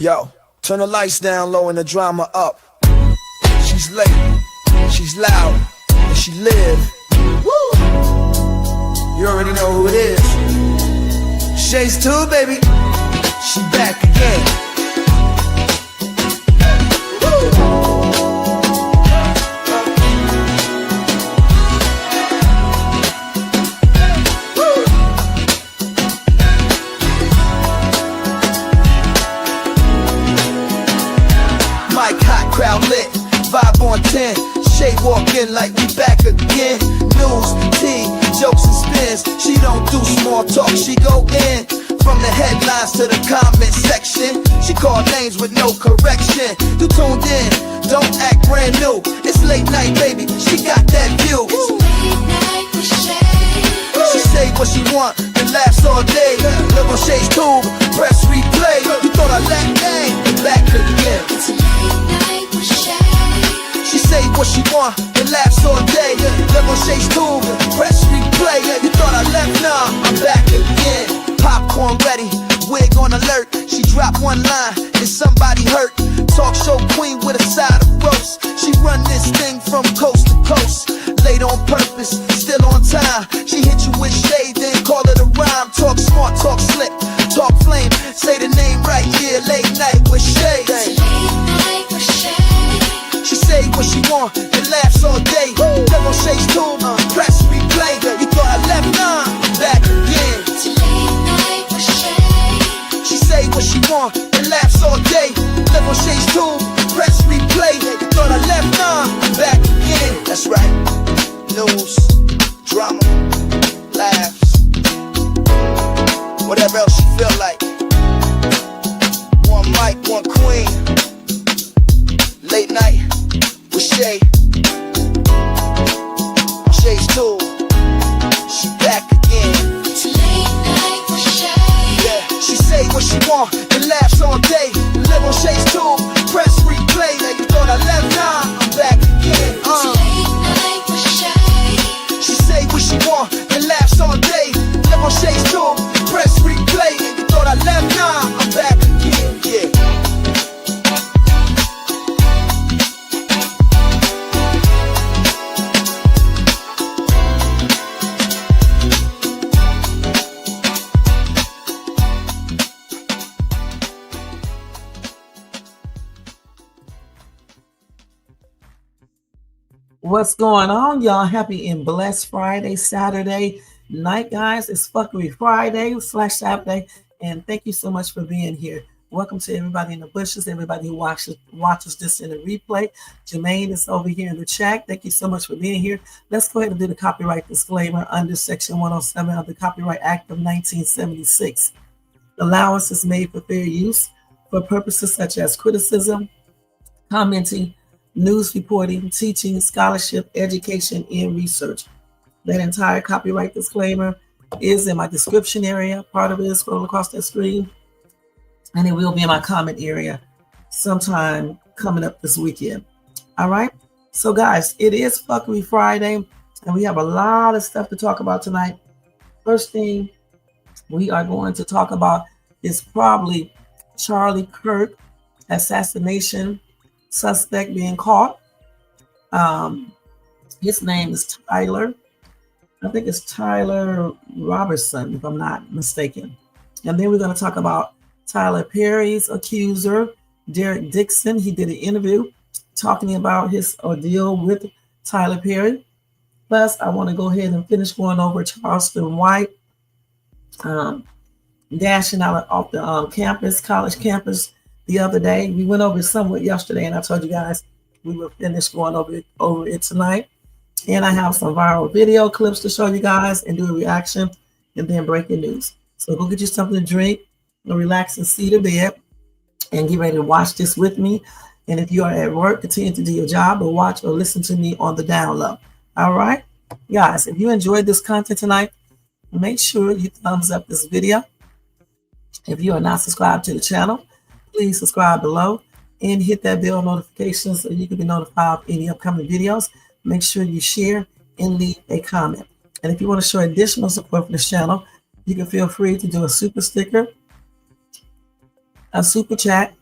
Yo, turn the lights down low and the drama up. She's late, she's loud, and she live. Woo! You already know who it is. Shades 2, baby. She back again. Crowd lit, vibe on 10. Shay walk in like we back again. News, tea, jokes and spins. She don't do small talk, she go in. From the headlines to the comment section, she call names with no correction. You tuned in, don't act brand new. It's late night, baby, she got that view. It's late night with Shay. She say what she want and laughs all day. Live on Shay's tube, press replay. You thought I lacked game, back again. It's late night with Shay. She say what she want and laughs all day. Live on Shay's tube, press replay. You thought I left, nah, I'm back again. Popcorn ready, wig on alert. She dropped one line, is somebody hurt? Talk show queen with a side of roast. She run this thing from coast to coast. Late on purpose, still on time. She hit you with shade, then call it a rhyme. Talk smart, talk slick, talk flame. Say the name right, yeah, late night with Shay. It's late night with Shay. She say what she want and laughs all day. Live on Shay's tube, press replay. You thought I left, nah, I'm back again. It's late night with Shay. She say what she want and laughs all day. Live on Shay's tube, press replay. You thought I left, nah, I'm back again. That's right. News, drama, laughs, whatever else you feel like. One mic, one queen. Late night with Shay. On Shay's tube, she back again. It's late night with Shay. Yeah, she say what she want and laughs all day. Live on Shay's tube, press replay. You thought I left, nah, I'm back again. It's late night with Shay. She say what she want and laughs all day. Live on Shay's tube, press replay. You thought I left, nah, I'm back again. Yeah. What's going on, y'all? Happy and blessed Friday, Saturday night, guys. It's Fuckery Friday / Saturday, and thank you so much for being here. Welcome to everybody in the bushes, everybody who watches this in the replay. Jermaine is over here in the chat. Thank you so much for being here. Let's go ahead and do the copyright disclaimer under Section 107 of the Copyright Act of 1976. Allowance is made for fair use for purposes such as criticism, commenting, news reporting, teaching, scholarship, education, and research. That entire copyright disclaimer is in my description area. Part of it is scrolling across that screen. And it will be in my comment area sometime coming up this weekend. All right. So guys, it is Fuckery Friday, and we have a lot of stuff to talk about tonight. First thing we are going to talk about is probably Charlie Kirk assassination suspect being caught. His name is Tyler. I think it's Tyler Robertson, if I'm not mistaken. And then we're going to talk about Tyler Perry's accuser, Derek Dixon. He did an interview talking about his ordeal with Tyler Perry. Plus, I want to go ahead and finish going over Charleston White dashing out off the college campus the other day. We went over it somewhat yesterday, and I told you guys we will finish going over it tonight. And I have some viral video clips to show you guys and do a reaction, and then breaking news. So go get you something to drink, and relax and seat in bed, and get ready to watch this with me. And if you are at work, continue to do your job, or watch or listen to me on the down low. All right, guys, if you enjoyed this content tonight, make sure you thumbs up this video. If you are not subscribed to the channel, please subscribe below and hit that bell notification so you can be notified of any upcoming videos. Make sure you share and leave a comment. And if you want to show additional support for this channel, you can feel free to do a super sticker, a super chat,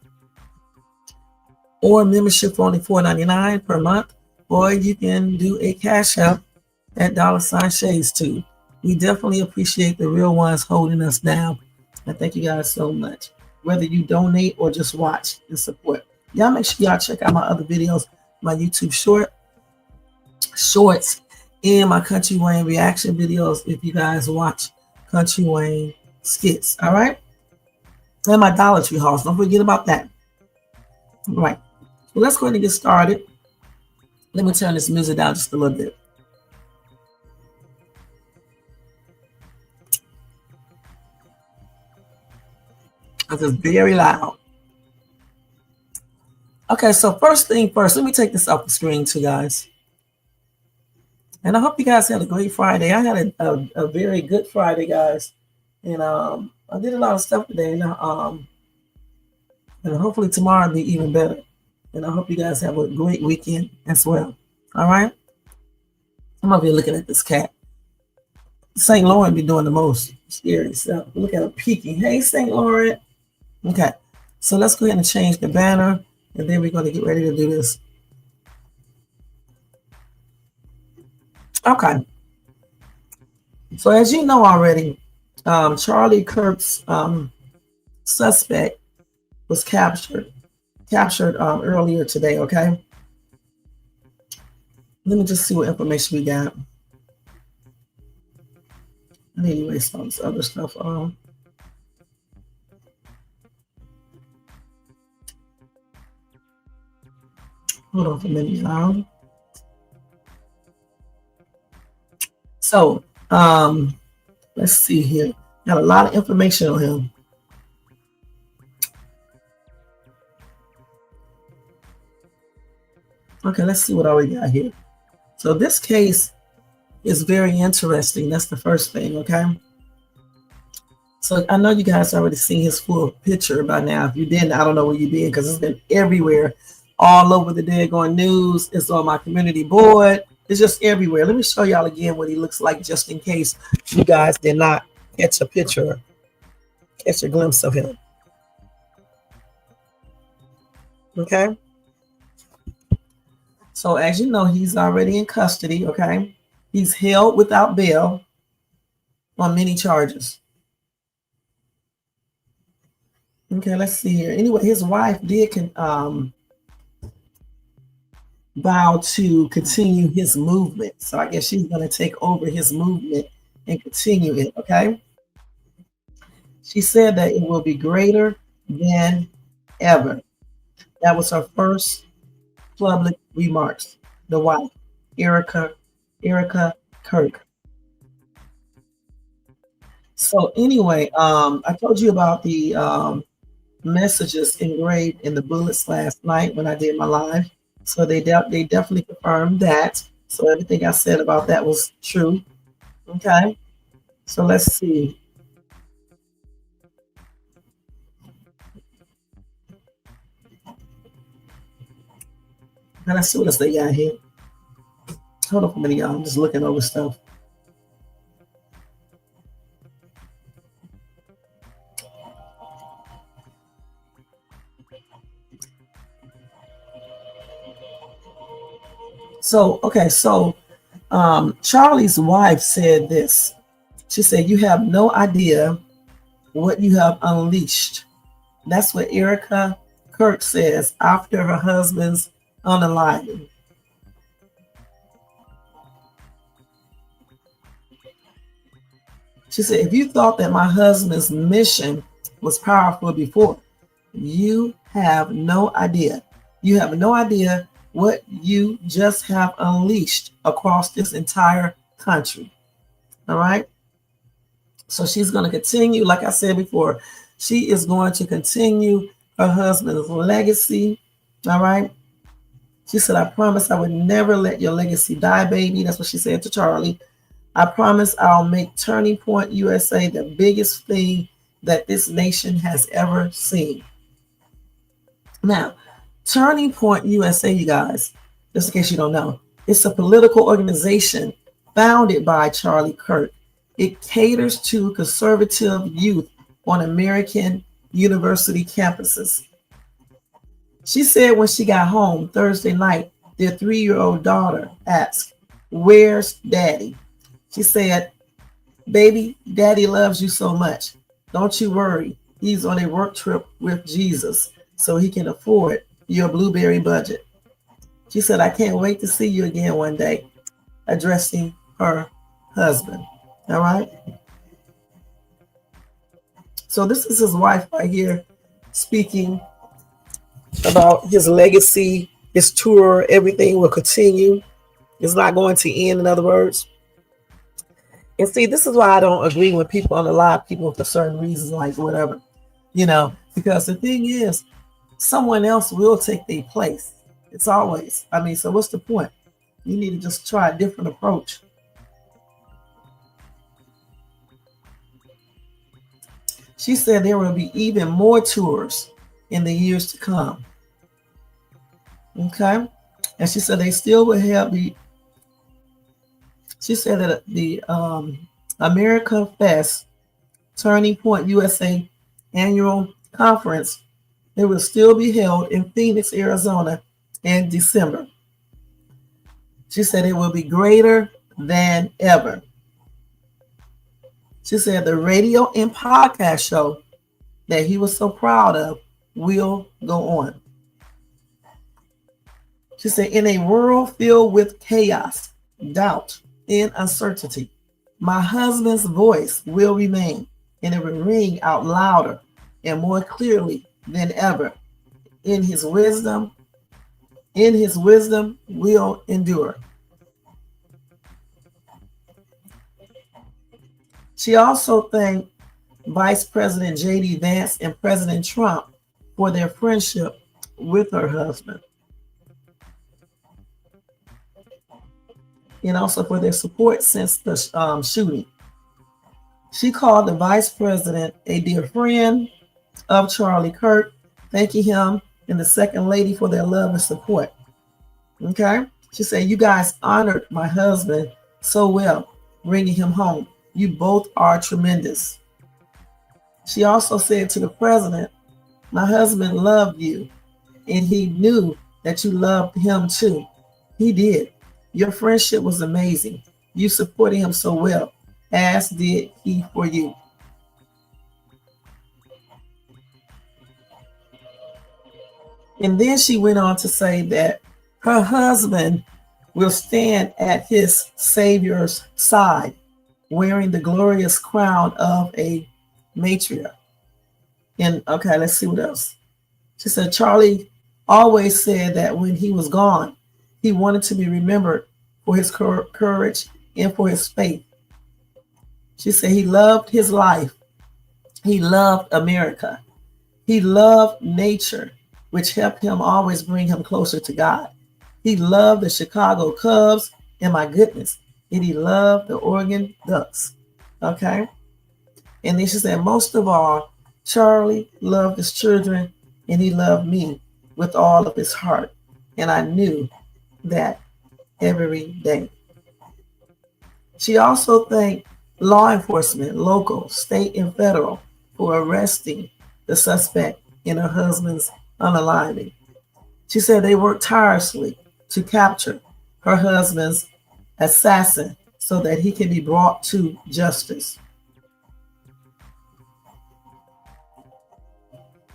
or membership for only $4.99 per month, or you can do a cash app at $Shades too. We definitely appreciate the real ones holding us down. I thank you guys so much. Whether you donate or just watch and support. Y'all make sure y'all check out my other videos, my YouTube shorts, and my Country Wayne reaction videos if you guys watch Country Wayne skits. All right? And my Dollar Tree hauls. Don't forget about that. All right. So let's go ahead and get started. Let me turn this music down just a little bit. It's just very loud. Okay, so first thing first, let me take this off the screen too, guys. And I hope you guys had a great Friday. I had a very good Friday, guys. And I did a lot of stuff today. And hopefully tomorrow will be even better. And I hope you guys have a great weekend as well. All right? I'm over here looking at this cat. St. Laurent be doing the most scary stuff. Look at her peeking. Hey, St. Laurent. Okay. So let's go ahead and change the banner. And then we're going to get ready to do this. Okay. So as you know already, Charlie Kirk's suspect was captured earlier today. Okay. Let me just see what information we got. I need to erase all this other stuff. Hold on for a minute, y'all. So, let's see here. Got a lot of information on him. Okay, let's see what all we got here. So this case is very interesting. That's the first thing, okay? So I know you guys already seen his full picture by now. If you didn't, I don't know where you've been because it's been everywhere, all over the daggone news. It's on my community board. It's just everywhere. Let me show y'all again what he looks like just in case you guys did not catch a picture, catch a glimpse of him. Okay? So as you know, he's already in custody, okay? He's held without bail on many charges. Okay, let's see here. Anyway, his wife did vow to continue his movement. So I guess she's going to take over his movement and continue it, okay? She said that it will be greater than ever. That was her first public remarks, the wife, Erica Kirk. So anyway, I told you about the messages engraved in the bullets last night when I did my live. So they definitely confirmed that. So everything I said about that was true. Okay. So let's see. And let's see what else they got here. Hold on for a minute, y'all. I'm just looking over stuff. So, okay, so Charlie's wife said this. She said, "You have no idea what you have unleashed." That's what Erica Kirk says after her husband's unaliving. She said, "If you thought that my husband's mission was powerful before, you have no idea. You have no idea what you just have unleashed across this entire country." All right. So she's going to continue, like I said before, she is going to continue her husband's legacy. All right. She said, "I promise I would never let your legacy die, baby." That's what she said to Charlie. "I promise I'll make Turning Point USA the biggest thing that this nation has ever seen." Now, Turning Point USA, you guys, just in case you don't know, it's a political organization founded by Charlie Kirk. It caters to conservative youth on American university campuses. She said when she got home Thursday night, their 3-year-old daughter asked, "Where's Daddy?" She said, "Baby, Daddy loves you so much. Don't you worry. He's on a work trip with Jesus so he can afford your blueberry budget." She said, "I can't wait to see you again one day," addressing her husband. All right. So this is his wife right here speaking about his legacy, his tour, everything will continue. It's not going to end, in other words. And see, this is why I don't agree with people on the live, people for certain reasons, like whatever, because the thing is, someone else will take their place. It's always, so what's the point? You need to just try a different approach. She said there will be even more tours in the years to come. Okay. And she said they still will have she said that the America Fest Turning Point USA annual conference, it will still be held in Phoenix, Arizona in December. She said it will be greater than ever. She said the radio and podcast show that he was so proud of will go on. She said, in a world filled with chaos, doubt, and uncertainty, my husband's voice will remain, and it will ring out louder and more clearly than ever. In his wisdom will endure. She also thanked Vice President J.D. Vance and President Trump for their friendship with her husband, and also for their support since the shooting. She called the Vice President a dear friend of Charlie Kirk, thanking him and the Second Lady for their love and support. Okay? She said, "You guys honored my husband so well, bringing him home. You both are tremendous." She also said to the president, "My husband loved you, and he knew that you loved him too. He did. Your friendship was amazing. You supported him so well, as did he for you." And then she went on to say that her husband will stand at his Savior's side, wearing the glorious crown of a matriarch. And okay, let's see what else. She said, "Charlie always said that when he was gone, he wanted to be remembered for his courage and for his faith." She said he loved his life. He loved America. He loved nature, which helped him always bring him closer to God. He loved the Chicago Cubs, and my goodness, and he loved the Oregon Ducks. Okay? And then she said, most of all, Charlie loved his children, and he loved me with all of his heart. And I knew that every day. She also thanked law enforcement, local, state, and federal, for arresting the suspect in her husband's unaliving. She said they worked tirelessly to capture her husband's assassin so that he can be brought to justice.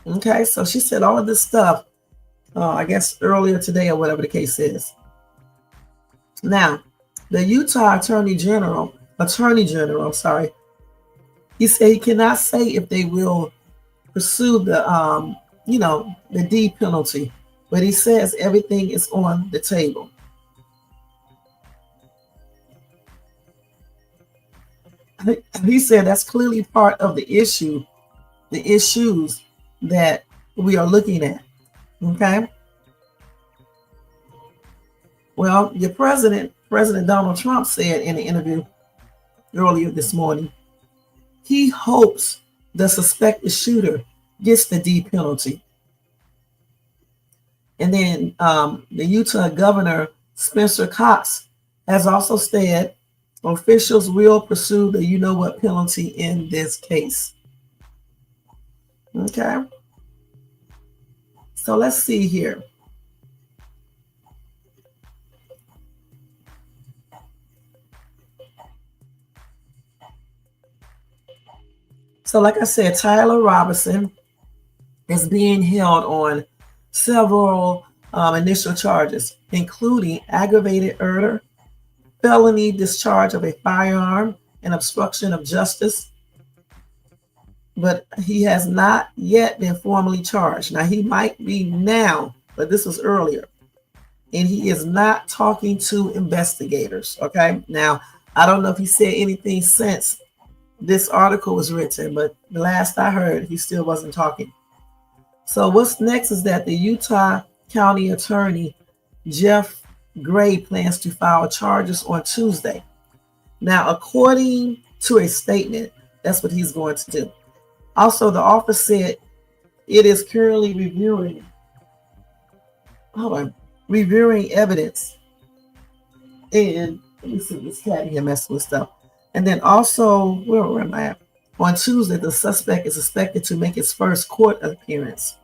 Okay, so she said all of this stuff, I guess earlier today or whatever the case is. Now, the Utah Attorney General, he said he cannot say if they will pursue the, the D penalty, but he says everything is on the table. He said that's clearly part of the issues that we are looking at. Okay. Well, your President Donald Trump said in an interview earlier this morning, he hopes the suspected shooter gets the D penalty. And then the Utah Governor Spencer Cox has also said officials will pursue the you-know-what penalty in this case. Okay. So let's see here. So like I said, Tyler Robinson is being held on several initial charges, including aggravated murder, felony discharge of a firearm, and obstruction of justice. But he has not yet been formally charged. Now, he might be now, but this was earlier. And he is not talking to investigators, okay? Now, I don't know if he said anything since this article was written, but the last I heard, he still wasn't talking. So what's next is that the Utah County Attorney, Jeff Gray, plans to file charges on Tuesday. Now, according to a statement, that's what he's going to do. Also, the office said it is currently reviewing evidence. And let me see this cat here messing with stuff. And then also, where am I at? On Tuesday, the suspect is expected to make his first court appearance.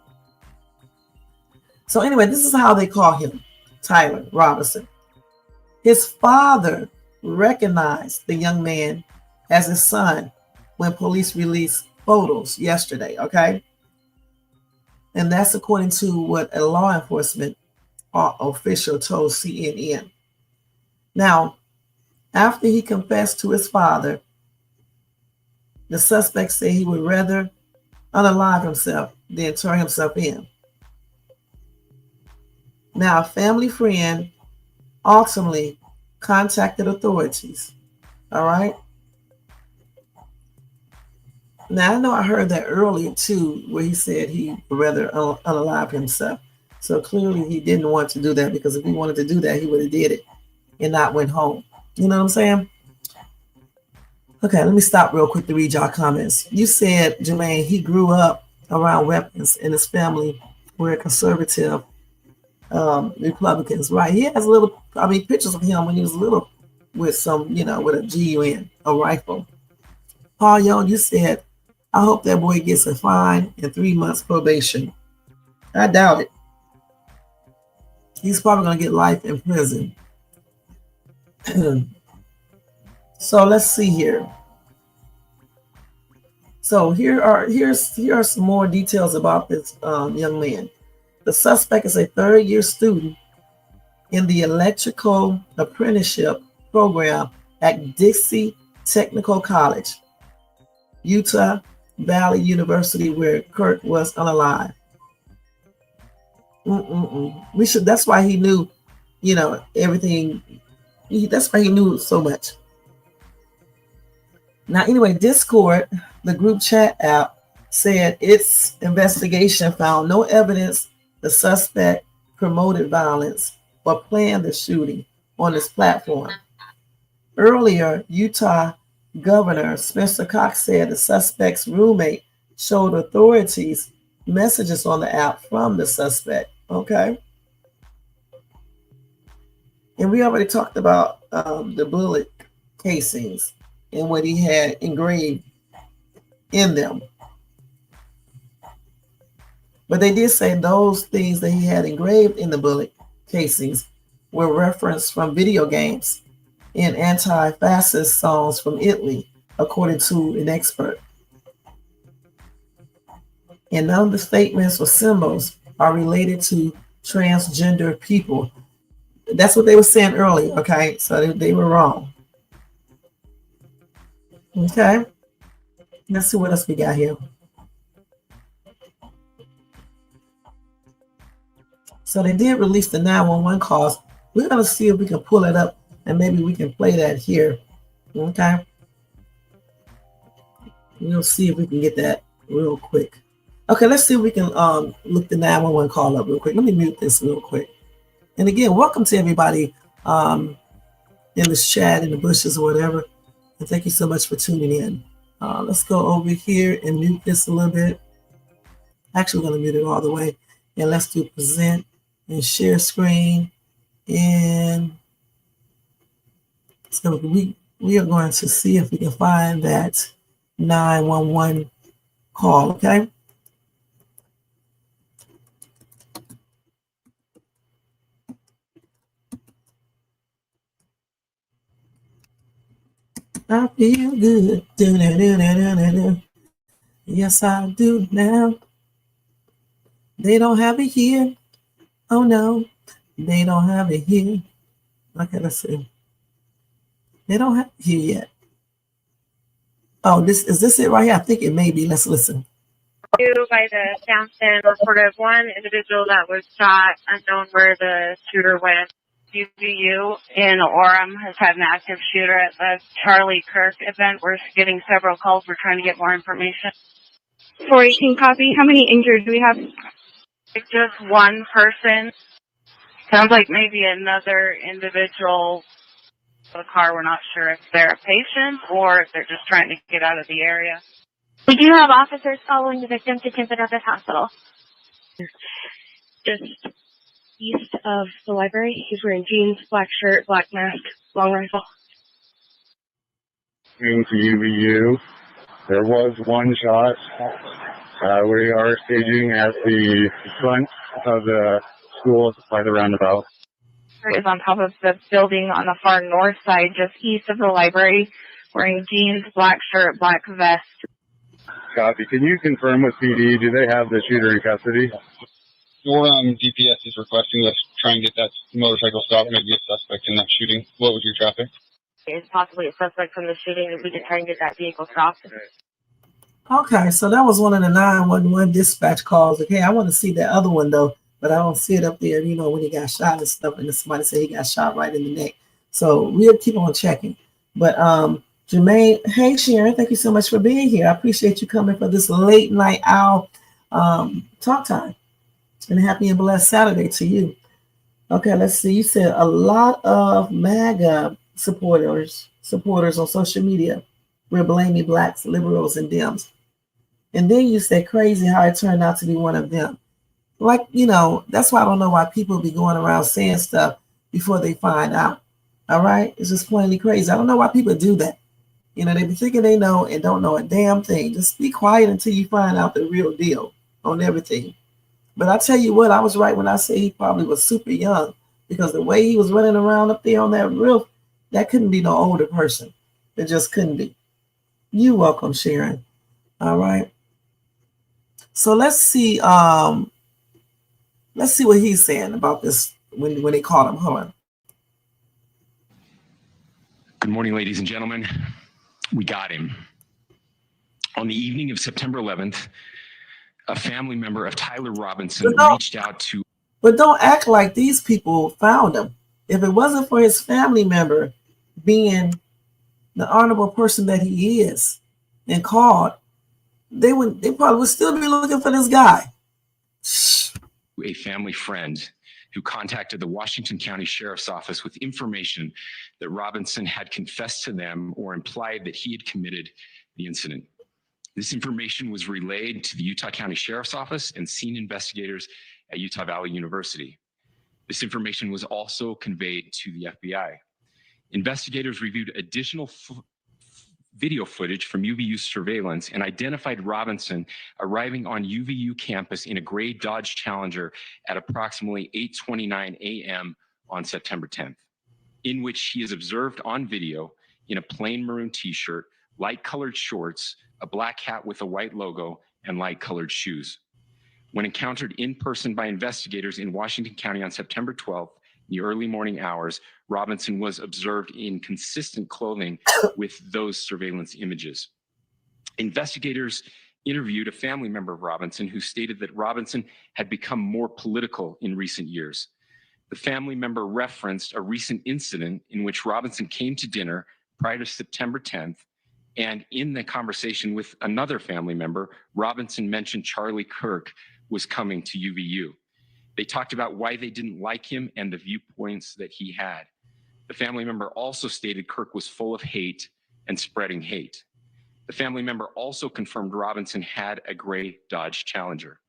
So anyway, this is how they call him, Tyler Robinson. His father recognized the young man as his son when police released photos yesterday, okay? And that's according to what a law enforcement official told CNN. Now, after he confessed to his father, the suspect said he would rather unalive himself than turn himself in. Now, a family friend ultimately contacted authorities. All right. Now, I know I heard that earlier too, where he said he would rather unalive himself. So clearly he didn't want to do that, because if he wanted to do that, he would have did it and not went home. You know what I'm saying? Okay, let me stop real quick to read y'all comments. You said, Jermaine, he grew up around weapons and his family were conservative Republicans, right? He has pictures of him when he was little with some, with a GUN, a rifle. Paul Young, you said, I hope that boy gets a fine and 3 months probation. I doubt it. He's probably going to get life in prison. So let's see here. So here are some more details about this young man. The suspect is a third-year student in the electrical apprenticeship program at Dixon Technical College, Utah Valley University, where Kirk was unalive. That's why he knew, everything. That's why he knew so much. Now, anyway, Discord, the group chat app, said its investigation found no evidence the suspect promoted violence or planned the shooting on his platform. Earlier, Utah Governor Spencer Cox said the suspect's roommate showed authorities messages on the app from the suspect. Okay. And we already talked about the bullet casings and what he had engraved in them. But they did say those things that he had engraved in the bullet casings were referenced from video games and anti-fascist songs from Italy, according to an expert. And none of the statements or symbols are related to transgender people. That's what they were saying earlier, okay? So they were wrong. Okay. Let's see what else we got here. So they did release the 911 calls. We're going to see if we can pull it up and maybe we can play that here. Okay. We'll see if we can get that real quick. Okay, let's see if we can look the 911 call up real quick. Let me mute this real quick. And again, welcome to everybody in this chat, in the bushes or whatever. And thank you so much for tuning in. Let's go over here and mute this a little bit. Actually, we're going to mute it all the way. And let's do present and share screen. And so we are going to see if we can find that 911 call, okay? I feel good. Do. Yes, I do now. They don't have it here. Oh no, they don't have it here. Okay, let's see. They don't have it here yet. Oh, this it right here? I think it may be. Let's listen. By the Soundstand reported one individual that was shot, unknown where the shooter went. UVU in Orem has had an active shooter at the Charlie Kirk event. We're getting several calls. We're trying to get more information. 418 copy. How many injured do we have? It's just one person. Sounds like maybe another individual in the car. We're not sure if they're a patient or if they're just trying to get out of the area. We do have officers following the victim to Timothy Hospital. Just east of the library. He's wearing jeans, black shirt, black mask, long rifle. To UVU, there was one shot. We are staging at the front of the school by the roundabout. Is on top of the building on the far north side, just east of the library, wearing jeans, black shirt, black vest. Copy. Can you confirm with PD, do they have the shooter in custody? Your DPS is requesting us try and get that motorcycle stopped, maybe a suspect in that shooting. What was your traffic? It's possibly a suspect from the shooting, and we can try and get that vehicle stopped. Okay, so that was one of the 911 dispatch calls. Okay, I want to see that other one though, but I don't see it up there. You know, when he got shot and stuff, and somebody said he got shot right in the neck. So we'll keep on checking. But Jermaine, hey Sharon, thank you so much for being here. I appreciate you coming for this late night owl talk time. And happy and blessed Saturday to you. Okay, let's see. You said a lot of MAGA supporters on social media were blaming blacks, liberals, and Dems. And then you said crazy how it turned out to be one of them. Like, you know, that's why I don't know why people be going around saying stuff before they find out. All right? It's just plainly crazy. I don't know why people do that. You know, they be thinking they know and don't know a damn thing. Just be quiet until you find out the real deal on everything. But I tell you what, I was right when I say he probably was super young, because the way he was running around up there on that roof, that couldn't be no older person. It just couldn't be. You're welcome, Sharon. All right. So let's see what he's saying about this when they called him. Hold on. Good morning, ladies and gentlemen. We got him. On the evening of September 11th, a family member of Tyler Robinson reached out to... But don't act like these people found him. If it wasn't for his family member being the honorable person that he is and called, they probably would still be looking for this guy. A family friend who contacted the Washington County Sheriff's Office with information that Robinson had confessed to them or implied that he had committed the incident. This information was relayed to the Utah County Sheriff's Office and scene investigators at Utah Valley University. This information was also conveyed to the FBI. Investigators reviewed additional video footage from UVU surveillance and identified Robinson arriving on UVU campus in a gray Dodge Challenger at approximately 8:29 a.m. on September 10th, in which he is observed on video in a plain maroon t-shirt, light-colored shorts, a black hat with a white logo, and light-colored shoes. When encountered in person by investigators in Washington County on September 12th, in the early morning hours, Robinson was observed in consistent clothing with those surveillance images. Investigators interviewed a family member of Robinson who stated that Robinson had become more political in recent years. The family member referenced a recent incident in which Robinson came to dinner prior to September 10th, and in the conversation with another family member, Robinson mentioned Charlie Kirk was coming to UVU. They talked about why they didn't like him and the viewpoints that he had. The family member also stated Kirk was full of hate and spreading hate. The family member also confirmed Robinson had a gray Dodge Challenger.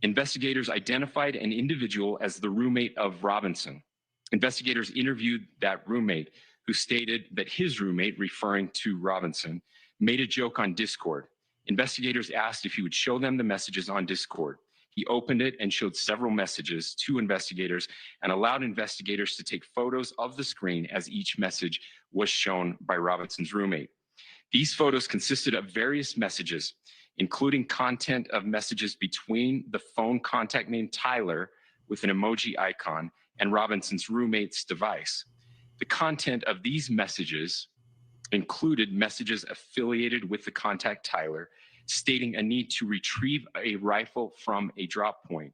Investigators identified an individual as the roommate of Robinson. Investigators interviewed that roommate, who stated that his roommate, referring to Robinson, made a joke on Discord. Investigators asked if he would show them the messages on Discord. He opened it and showed several messages to investigators and allowed investigators to take photos of the screen as each message was shown by Robinson's roommate. These photos consisted of various messages, including content of messages between the phone contact named Tyler with an emoji icon and Robinson's roommate's device. The content of these messages included messages affiliated with the contact Tyler, stating a need to retrieve a rifle from a drop point,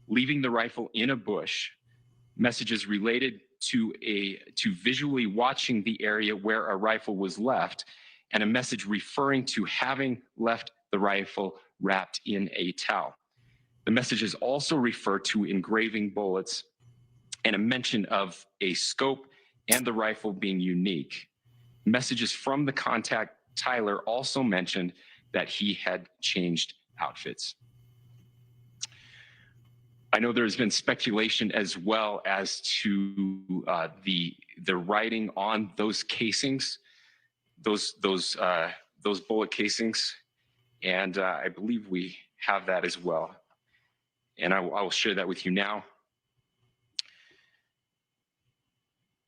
leaving the rifle in a bush, messages related to visually watching the area where a rifle was left, and a message referring to having left the rifle wrapped in a towel. The messages also refer to engraving bullets and a mention of a scope and the rifle being unique. Messages from the contact Tyler also mentioned that he had changed outfits. I know there's been speculation as well as to the writing on those casings, those bullet casings, and I believe we have that as well. And I will share that with you now.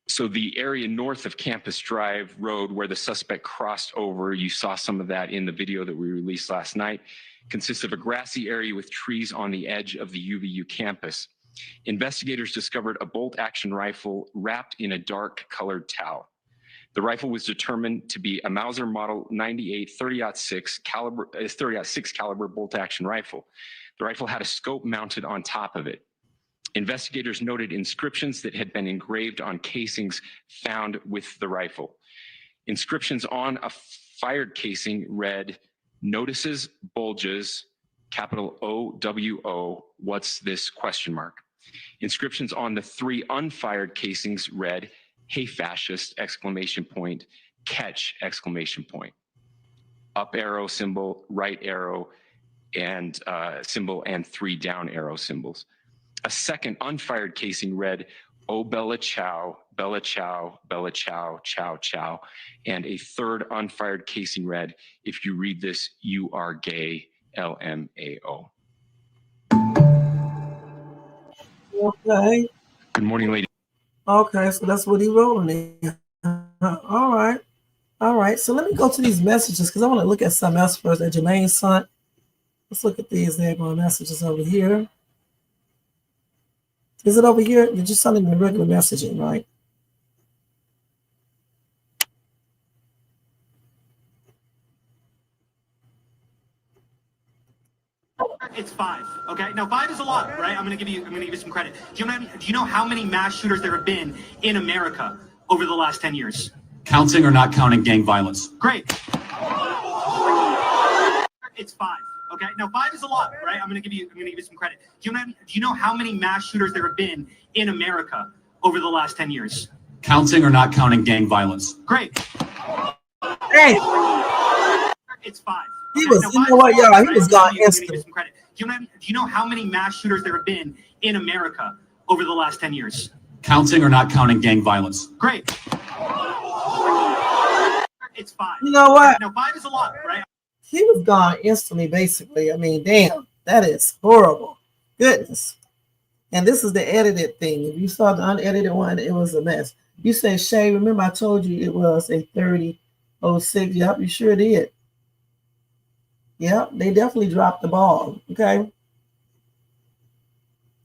So the area north of Campus Drive Road where the suspect crossed over, you saw some of that in the video that we released last night, consists of a grassy area with trees on the edge of the UVU campus. Investigators discovered a bolt-action rifle wrapped in a dark colored towel. The rifle was determined to be a Mauser Model 98 30-06 caliber bolt-action rifle. The rifle had a scope mounted on top of it. Investigators noted inscriptions that had been engraved on casings found with the rifle. Inscriptions on a fired casing read, "Notices, bulges, capital OWO, what's this, question mark." Inscriptions on the 3 unfired casings read, "Hey fascist, exclamation point, catch, exclamation point." Up arrow symbol, right arrow and symbol, and 3 down arrow symbols. A second unfired casing read, "Oh Bella Chow, Bella Chow, Bella Chow, Chow Chow." And a third unfired casing read, "If you read this, you are gay, LMAO." Okay. Good morning, ladies. Okay, so that's what he wrote on it. All right. All right. So let me go to these messages because I want to look at something else first that Jermaine sent. Let's look at these there going messages over here. Is it over here? You're just sending me regular messaging, right? It's 5. Okay, now 5 is a lot, right? I'm gonna give you some credit. Do you know how many mass shooters there have been in America over the last 10 years? Counting or not counting gang violence? Great. It's 5. Okay, now 5 is a lot, right? I'm gonna give you some credit. Do you know how many mass shooters there have been in America over the last 10 years? Counting or not counting gang violence? Great. Hey, It's 5. he Okay, was, now you 5 know is what, a lot, y'all, he right? was I'm gone gonna give you instant. some credit. Do you know how many mass shooters there have been in America over the last 10 years? Counting or not counting gang violence? Great. It's 5. You know what? Okay, now 5 is a lot, right? He was gone instantly, basically. I mean, damn, that is horrible. Goodness. And this is the edited thing. If you saw the unedited one, it was a mess. You said, Shay, remember I told you it was a 30-06. Yep, you sure did. Yep, they definitely dropped the ball. Okay.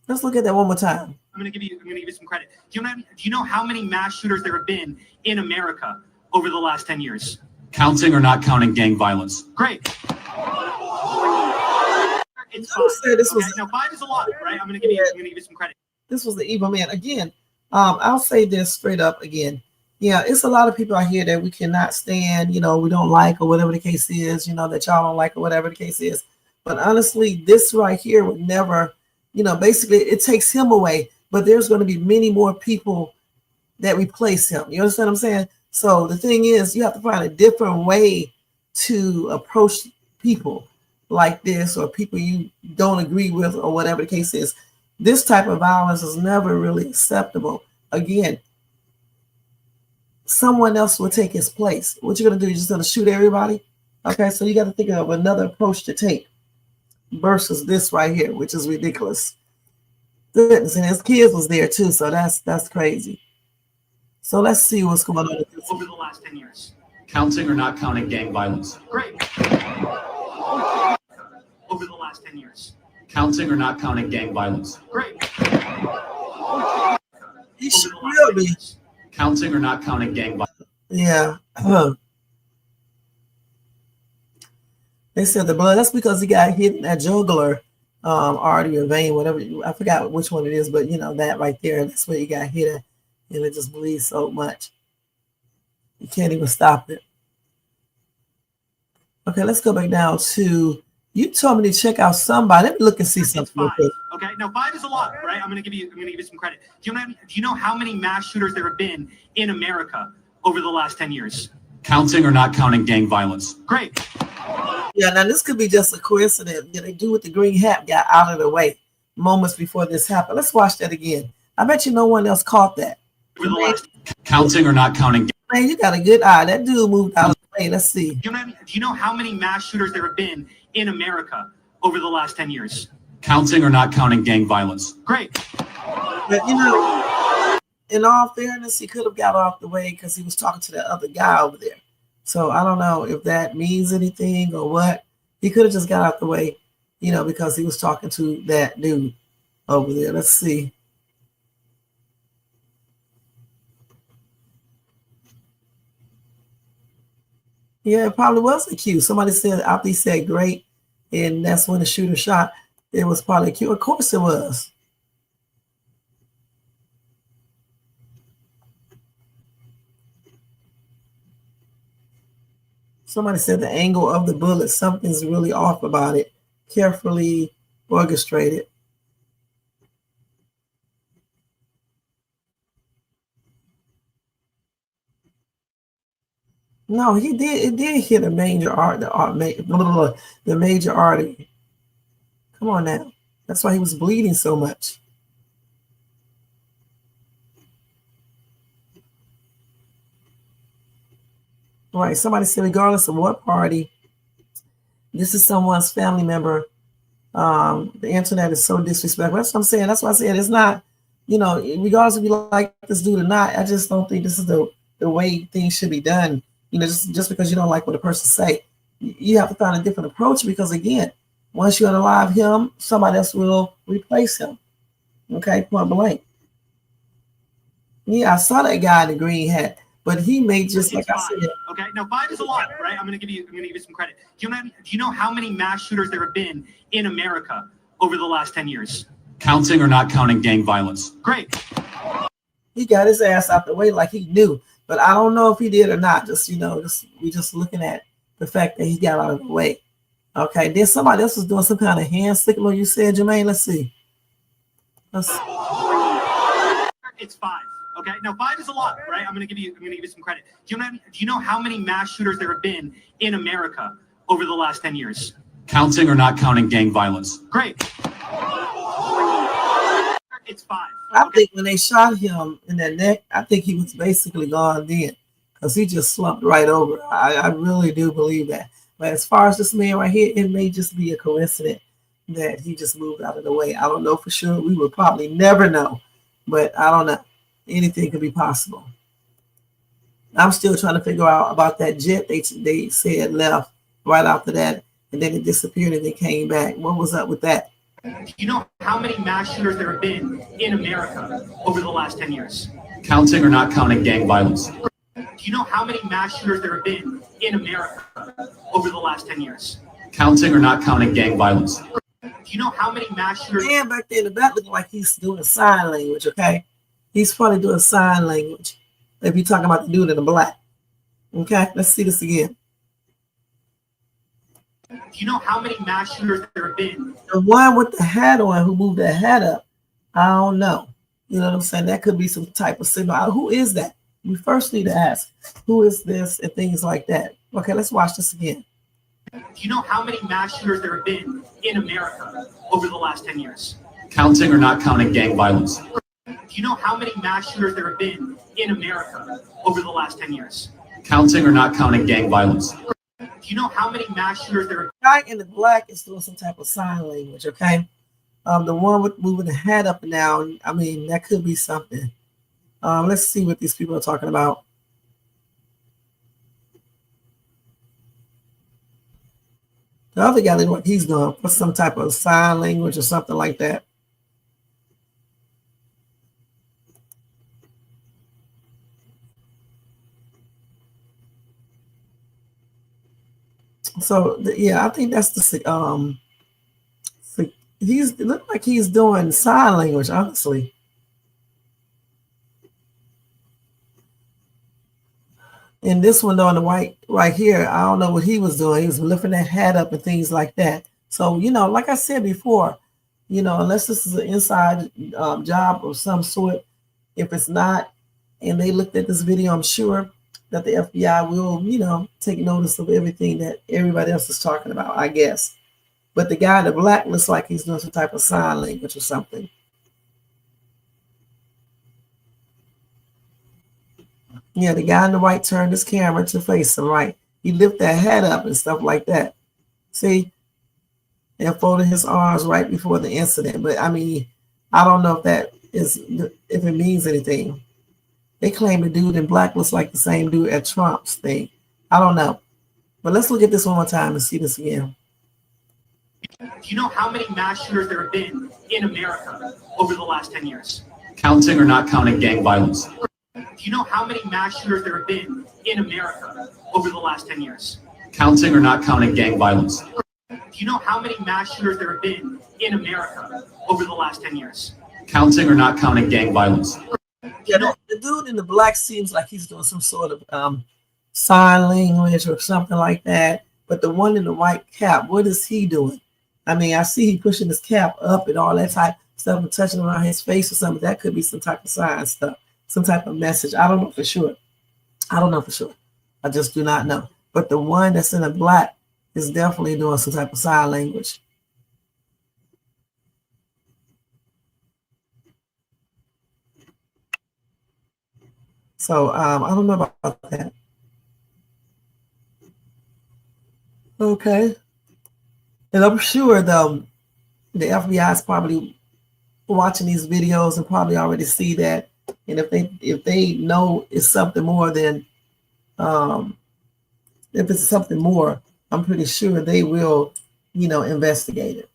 Let's look at that one more time. I'm gonna give you some credit. Do you know how many mass shooters there have been in America over the last 10 years? Counting or not counting gang violence? Great. It's 5. Say this was Okay, now 5 is a lot, right? I'm gonna give you some credit. this was the evil man. Again, I'll say this straight up again. Yeah, it's a lot of people out here that we cannot stand, you know, we don't like, or whatever the case is, you know, that y'all don't like, or whatever the case is. But honestly, this right here would never, you know, basically it takes him away, but there's going to be many more people that replace him. You understand what I'm saying? So the thing is, you have to find a different way to approach people like this, or people you don't agree with, or whatever the case is. This type of violence is never really acceptable. Again, someone else will take his place. What you're going to do, you're just going to shoot everybody? Okay, so you got to think of another approach to take. versus this right here, which is ridiculous. Goodness, and his kids was there too, so that's crazy. So let's see what's going on with this. Over the last 10 years. Counting or not counting gang violence? Great. Over the last 10 years. Counting or not counting gang violence? Great. He should really be. Counting or not counting gang violence? Yeah. They said the blood, that's because he got hit in that jugular artery or vein, whatever. I forgot which one it is, but you know, that right there, that's where he got hit at. And it just bleeds so much. You can't even stop it. Okay, let's go back down to, you told me to check out somebody. Let me look and see something real quick. Okay, now 5 is a lot, right? I'm gonna give you some credit. Do you know how many mass shooters there have been in America over the last 10 years? Counting or not counting gang violence? Great. Yeah, now this could be just a coincidence. Yeah, they do with the green hat got out of the way moments before this happened. Let's watch that again. I bet you no one else caught that. Counting or not counting? Man, you got a good eye. That dude moved out of the way. Let's see. Do you know how many mass shooters there have been in America over the last 10 years? Counting or not counting gang violence? Great. But you know, in all fairness, he could have got off the way because he was talking to the other guy over there. So I don't know if that means anything or what. He could have just got out the way, you know, because he was talking to that dude over there. Let's see. Yeah, it probably was a cue. Somebody said after he said great, and that's when the shooter shot. It was probably a cue. Of course it was. Somebody said the angle of the bullet, something's really off about it. Carefully orchestrated. No, he did. It did hit a major the major artery. Come on now. That's why he was bleeding so much. All right. Somebody said, regardless of what party, this is someone's family member. The internet is so disrespectful. That's what I'm saying. That's why I said it's not, you know, regardless if you like this dude or not, I just don't think this is the way things should be done. You know, just because you don't like what a person say, you have to find a different approach because, again, once you unalive him, somebody else will replace him. Okay, point blank. Yeah, I saw that guy in the green hat, but he may just, like I said. Okay, now 5 is a lot, right? I'm gonna give you some credit. Do you know how many mass shooters there have been in America over the last 10 years? Counting or not counting gang violence? Great. He got his ass out the way like he knew. But I don't know if he did or not. Just, you know, we just looking at the fact that he got out of the way. Okay, then somebody else was doing some kind of hand signal. You said, Jermaine. Let's see. It's 5. Okay, now 5 is a lot, right? I'm gonna give you some credit. Do you know how many mass shooters there have been in America over the last 10 years? Counting or not counting gang violence? Great. It's 5. I think when they shot him in the neck, I think he was basically gone then because he just slumped right over. I really do believe that. But as far as this man right here, it may just be a coincidence that he just moved out of the way. I don't know for sure. We will probably never know, but I don't know. Anything could be possible. I'm still trying to figure out about that jet they said left right after that, and then it disappeared and then came back. What was up with that? Do you know how many mass shooters there have been in America over the last 10 years? Counting or not counting gang violence? Do you know how many mass shooters there have been in America over the last 10 years? Counting or not counting gang violence? Do you know how many mass shooters? Man back there in the back looking like he's doing sign language, okay? He's probably doing sign language. If you're talking about the dude in the black. Okay, let's see this again. Do you know how many mass shooters there have been? The one with the hat on who moved that hat up, I don't know. You know what I'm saying? That could be some type of signal. Who is that? We first need to ask, who is this and things like that. Okay, let's watch this again. Do you know how many mass shooters there have been in America over the last 10 years? Counting or not counting gang violence? Do you know how many mass shooters there have been in America over the last 10 years? Counting or not counting gang violence? Do you know how many mass shooters there are? Guy in the black is doing some type of sign language, okay? The one with moving the head up and down, I mean, that could be something. Let's see what these people are talking about. The other guy, what he's doing, for some type of sign language or something like that. So yeah, I think that's the it looks like he's doing sign language, honestly. And this one on the white right here, I don't know what he was doing. He was lifting that hat up and things like that. So, you know, like I said before, you know, unless this is an inside job of some sort, if it's not, and they looked at this video, I'm sure that the FBI will, you know, take notice of everything that everybody else is talking about, I guess. But the guy in the black looks like he's doing some type of sign language or something. Yeah, the guy in the white turned his camera to face him, right? He lifted that head up and stuff like that. See? And folded his arms right before the incident. But I mean, I don't know if it means anything. They claim the dude in black looks like the same dude at Trump's thing. I don't know. But let's look at this one more time and see this again. Do you know how many mass shooters there have been in America over the last 10 years? Counting or not counting gang violence? Do you know how many mass shooters there have been in America over the last 10 years? Counting or not counting gang violence? Do you know how many mass shooters there have been in America over the last 10 years? Counting or not counting gang violence? Yeah, the dude in the black seems like he's doing some sort of sign language or something like that. But the one in the white cap, what is he doing? I mean, I see he pushing his cap up and all that type of stuff and touching around his face or something. That could be some type of sign stuff, some type of message. I don't know for sure. I just do not know. But the one that's in the black is definitely doing some type of sign language. So I don't know about that. Okay. And I'm sure the FBI is probably watching these videos and probably already see that. And if they know it's something more than if it's something more, I'm pretty sure they will, you know, investigate it.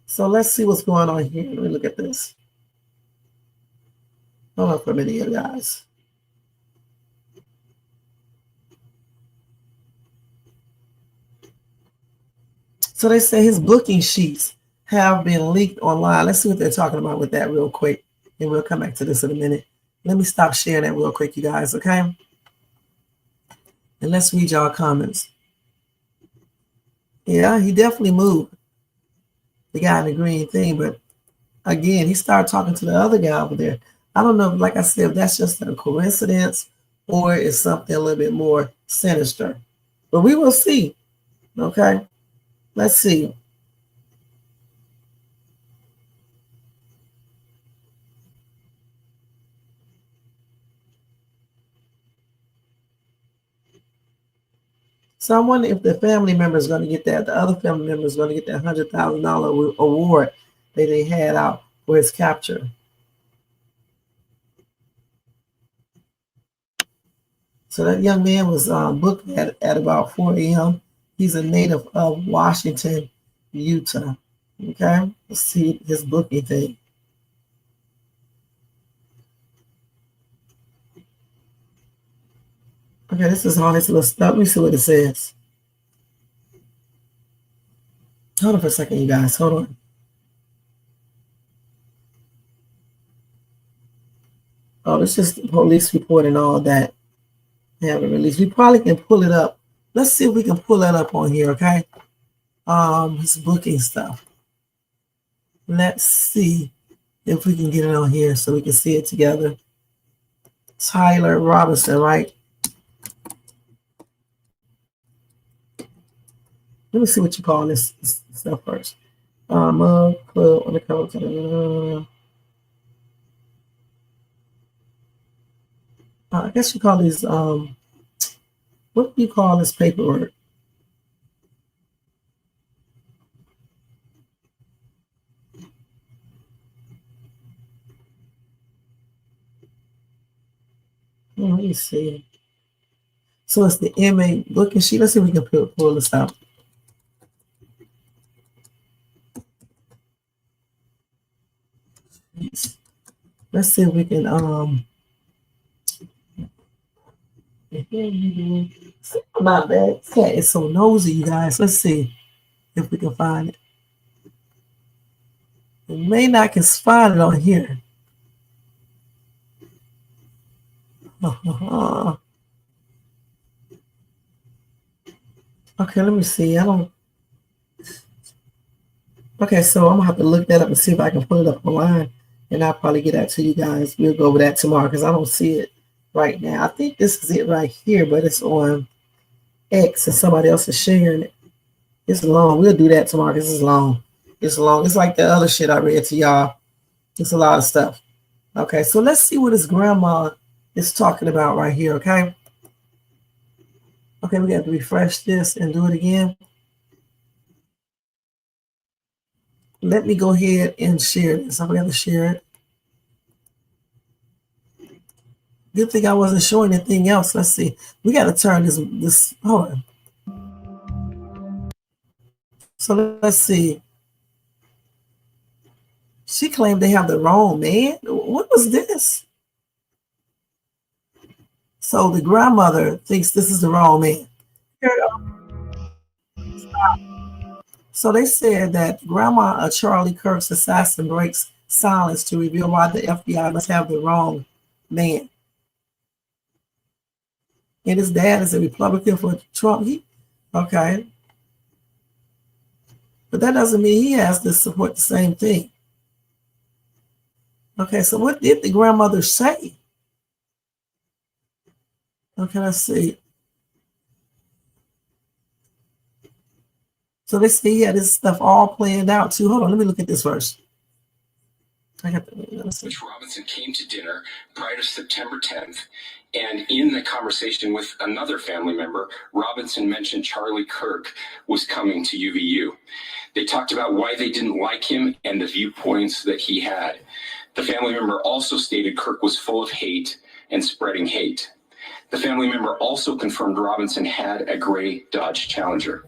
So let's see what's going on here. Let me look at this. Hold on for a minute here, guys. So they say his booking sheets have been leaked online. Let's see what they're talking about with that real quick. And we'll come back to this in a minute. Let me stop sharing that real quick, you guys, okay? And let's read y'all comments. Yeah, he definitely moved. The guy in the green thing, but again, he started talking to the other guy over there. I don't know, like I said, if that's just a coincidence or it's something a little bit more sinister. But we will see, okay? Let's see. So I wonder if the family member is going to get that, the other family member is going to get that $100,000 award that they had out for his capture. So that young man was booked at about 4 a.m. He's a native of Washington, Utah. Okay, let's see his booking thing. Okay, this is all his little stuff. Let me see what it says. Hold on for a second, you guys. Hold on. Oh, it's just the police report and all that. They haven't released. We probably can pull it up. Let's see if we can pull that up on here, okay? His booking stuff. Let's see if we can get it on here so we can see it together. Tyler Robinson, right? Let me see what you call this stuff first. Club on the cover. I guess you call these, what do you call this paperwork? Let me see. So it's the inmate booking sheet. Let's see if we can pull this out. Let's see if we can my bad. Cat is so nosy, you guys. Let's see if we can find it. We may not can find it on here. Okay, let me see. Okay, so I'm gonna have to look that up and see if I can pull it up online, and I'll probably get that to you guys. We'll go over that tomorrow because I don't see it right now. I think this is it right here, but it's on X and somebody else is sharing it. It's long. We'll do that tomorrow because it's long. It's long. It's like the other shit I read to y'all. It's a lot of stuff. Okay, so let's see what his grandma is talking about right here, okay? Okay, we got to refresh this and do it again. Let me go ahead and share this. I'm going to share it. Good thing I wasn't showing anything else. Let's see. We got to turn this. Hold on. So let's see. She claimed they have the wrong man. What was this? So the grandmother thinks this is the wrong man. So they said that Grandma Charlie Kirk's assassin breaks silence to reveal why the FBI must have the wrong man. And his dad is a Republican for Trump. Okay. But that doesn't mean he has to support the same thing. Okay, so what did the grandmother say? Okay, let's see. So they say he had this stuff all planned out too. Hold on, let me look at this first. Which Robinson came to dinner prior to September 10th, and in the conversation with another family member, Robinson mentioned Charlie Kirk was coming to UVU. They talked about why they didn't like him and the viewpoints that he had. The family member also stated Kirk was full of hate and spreading hate. The family member also confirmed Robinson had a gray Dodge Challenger.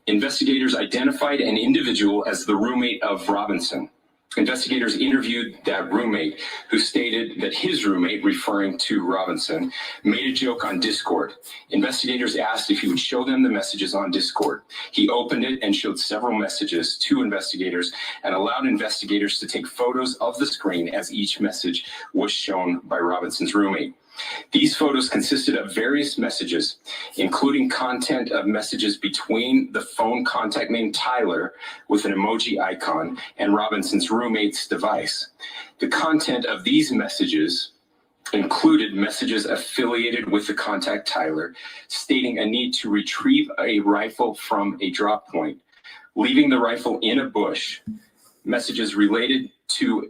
Investigators identified an individual as the roommate of Robinson. Investigators interviewed that roommate, who stated that his roommate, referring to Robinson, made a joke on Discord. Investigators asked if he would show them the messages on Discord. He opened it and showed several messages to investigators and allowed investigators to take photos of the screen as each message was shown by Robinson's roommate. These photos consisted of various messages, including content of messages between the phone contact named Tyler with an emoji icon and Robinson's roommate's device. The content of these messages included messages affiliated with the contact Tyler, stating a need to retrieve a rifle from a drop point, leaving the rifle in a bush, messages related to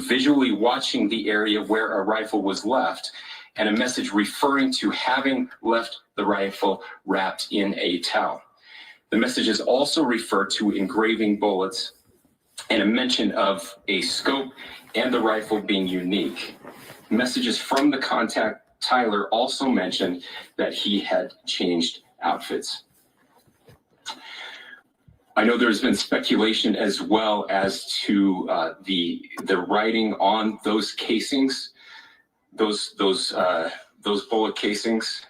visually watching the area where a rifle was left, and a message referring to having left the rifle wrapped in a towel. The messages also refer to engraving bullets and a mention of a scope and the rifle being unique. Messages from the contact Tyler also mentioned that he had changed outfits. I know there's been speculation as well as to the writing on those casings, those bullet casings,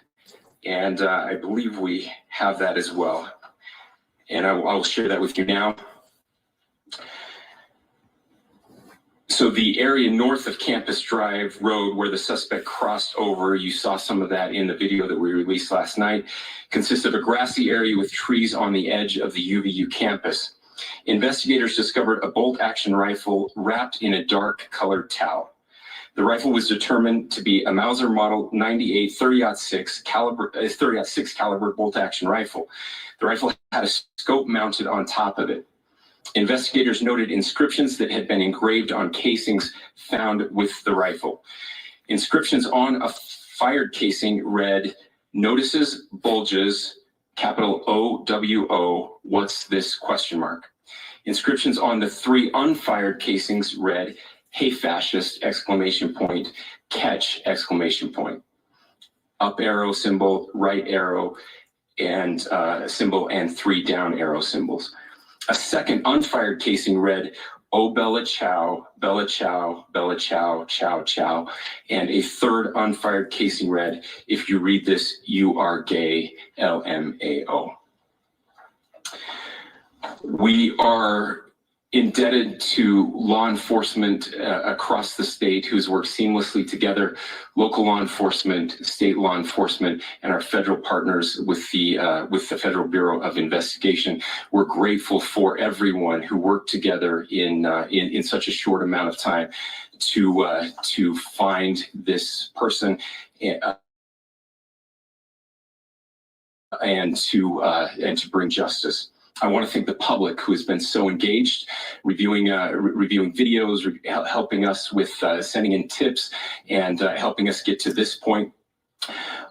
and I believe we have that as well. And I'll share that with you now. So the area north of Campus Drive Road where the suspect crossed over, you saw some of that in the video that we released last night, consists of a grassy area with trees on the edge of the UVU campus. Investigators discovered a bolt-action rifle wrapped in a dark colored towel. The rifle was determined to be a Mauser Model 98 30-06 caliber bolt-action rifle. The rifle had a scope mounted on top of it. Investigators noted inscriptions that had been engraved on casings found with the rifle. Inscriptions on a fired casing read, "Notices bulges, capital OWO, what's this?" ? Inscriptions on the 3 unfired casings read, "Hey fascist!" Catch! Up arrow symbol, right arrow, and symbol, and 3 down arrow symbols. A second unfired casing read, "Oh Bella Chow, Bella Chow, Bella Chow, Chow Chow." And a third unfired casing read, "If you read this, you are gay, LMAO." We are indebted to law enforcement across the state who's worked seamlessly together, local law enforcement, state law enforcement, and our federal partners with the Federal Bureau of Investigation. We're grateful for everyone who worked together in such a short amount of time to find this person and to bring justice. I want to thank the public who has been so engaged, reviewing videos, helping us with sending in tips, and helping us get to this point.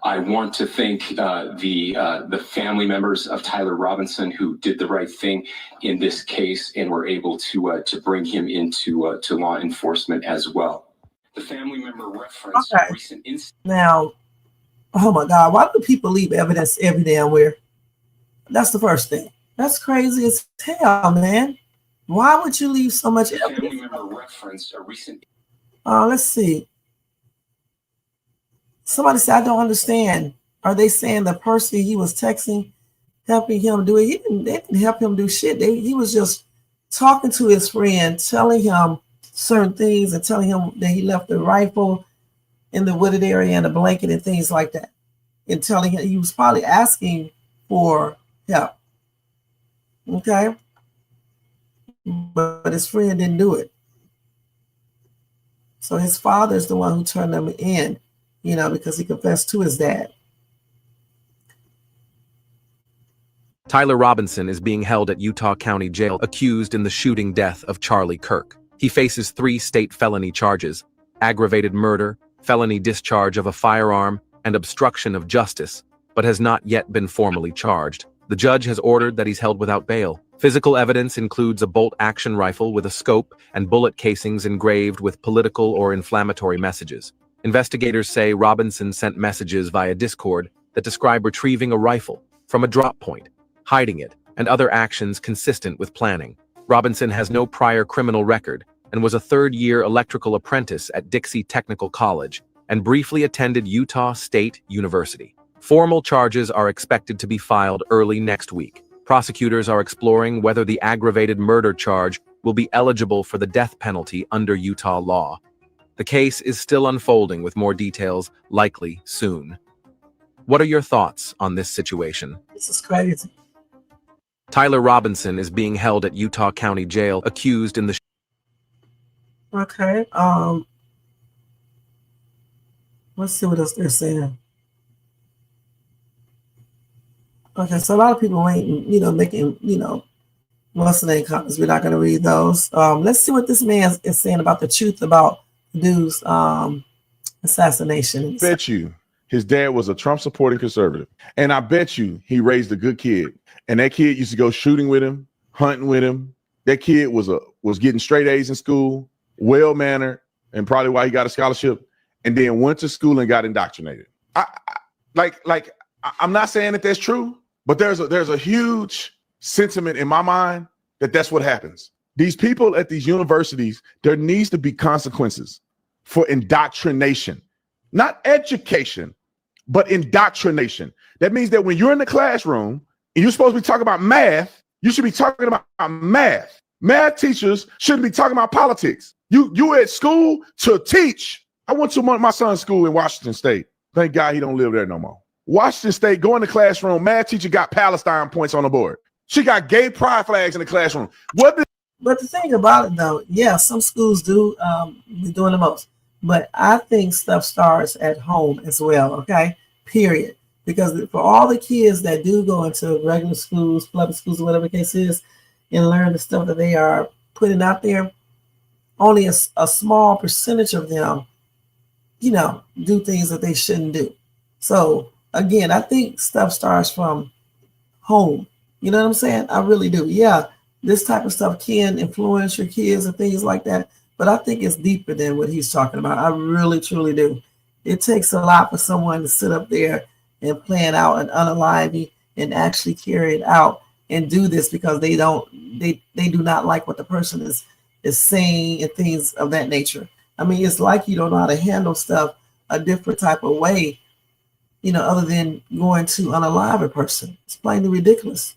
I want to thank the family members of Tyler Robinson who did the right thing in this case and were able to bring him into to law enforcement as well. The family member referenced recent incidents. Now, oh my God, why do people leave evidence every damn where? That's the first thing. That's crazy as hell, man. Why would you leave so much evidence? Family member referenced a recent. Let's see. Somebody said, I don't understand. Are they saying the person he was texting, helping him do it? They didn't help him do shit. He was just talking to his friend, telling him certain things and telling him that he left the rifle in the wooded area and a blanket and things like that. And telling him he was probably asking for help. Okay, but his friend didn't do it. So his father is the one who turned him in, because he confessed to his dad. Tyler Robinson is being held at Utah County Jail, accused in the shooting death of Charlie Kirk. He faces 3 state felony charges: aggravated murder, felony discharge of a firearm, and obstruction of justice, but has not yet been formally charged. The judge has ordered that he's held without bail. Physical evidence includes a bolt-action rifle with a scope and bullet casings engraved with political or inflammatory messages. Investigators say Robinson sent messages via Discord that describe retrieving a rifle from a drop point, hiding it, and other actions consistent with planning. Robinson has no prior criminal record and was a third-year electrical apprentice at Dixon Technical College and briefly attended Utah State University. Formal charges are expected to be filed early next week. Prosecutors are exploring whether the aggravated murder charge will be eligible for the death penalty under Utah law. The case is still unfolding with more details likely soon. What are your thoughts on this situation? This is crazy. Tyler Robinson is being held at Utah County Jail, accused in the... Okay, let's see what else they're saying. Okay, so a lot of people ain't, making, what's the name comments. We're not going to read those. Let's see what this man is saying about the truth about the dude's assassination. Bet you his dad was a Trump supporting conservative. And I bet you he raised a good kid. And that kid used to go shooting with him, hunting with him. That kid was getting straight A's in school, well-mannered, and probably why he got a scholarship, and then went to school and got indoctrinated. I'm not saying that that's true, but there's a huge sentiment in my mind that that's what happens. These people at these universities, there needs to be consequences for indoctrination, not education, but indoctrination. That means that when you're in the classroom and you're supposed to be talking about math, you should be talking about math. Math teachers shouldn't be talking about politics. You at school to teach. I went to my son's school in Washington State. Thank God he don't live there no more. Washington State, go in the classroom, math teacher got Palestine points on the board. She got gay pride flags in the classroom. But the thing about it, though, yeah, some schools do be doing the most. But I think stuff starts at home as well, okay? Period. Because for all the kids that do go into regular schools, public schools, or whatever the case is, and learn the stuff that they are putting out there, only a small percentage of them do things that they shouldn't do. So again, I think stuff starts from home. You know what I'm saying? I really do. Yeah, this type of stuff can influence your kids and things like that. But I think it's deeper than what he's talking about. I really, truly do. It takes a lot for someone to sit up there and plan out an unaliving and actually carry it out and do this because they do not like what the person is saying and things of that nature. I mean, it's like you don't know how to handle stuff a different type of way, other than going to unalive a person. It's plainly ridiculous.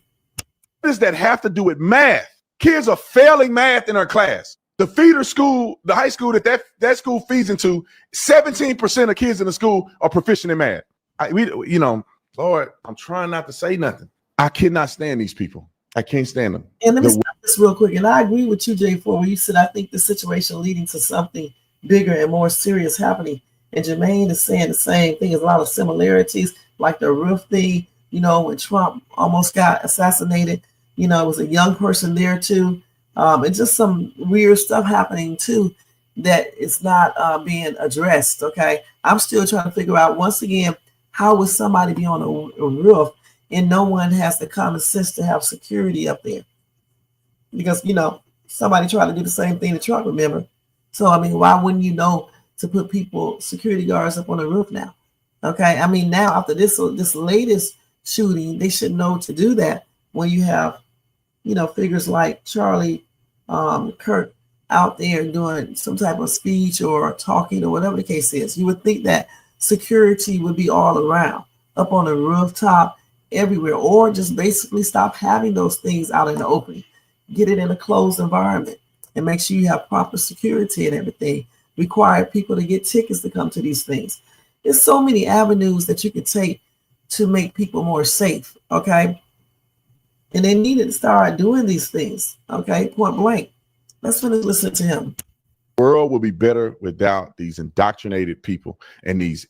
What does that have to do with math? Kids are failing math in our class. The feeder school, the high school that school feeds into, 17% of kids in the school are proficient in math. Lord, I'm trying not to say nothing. I cannot stand these people. I can't stand them. And let me stop this real quick. And I agree with you, J4, when you said I think the situation leading to something bigger and more serious happening. And Jermaine is saying the same thing. There's a lot of similarities, like the roof thing, when Trump almost got assassinated, it was a young person there too. And just some weird stuff happening too that is not being addressed. Okay. I'm still trying to figure out, once again, how would somebody be on a roof and no one has the common sense to have security up there? Because, somebody tried to do the same thing to Trump, remember? So, I mean, why wouldn't you know to put security guards up on the roof now? Okay. I mean, now after this latest shooting, they should know to do that when you have, figures like Charlie Kirk out there doing some type of speech or talking or whatever the case is. You would think that security would be all around, up on the rooftop, everywhere, or just basically stop having those things out in the open. Get it in a closed environment and make sure you have proper security and everything. Require people to get tickets to come to these things. There's so many avenues that you can take to make people more safe, okay? And they needed to start doing these things, okay? Point blank. Let's finish listening to him. The world will be better without these indoctrinated people and these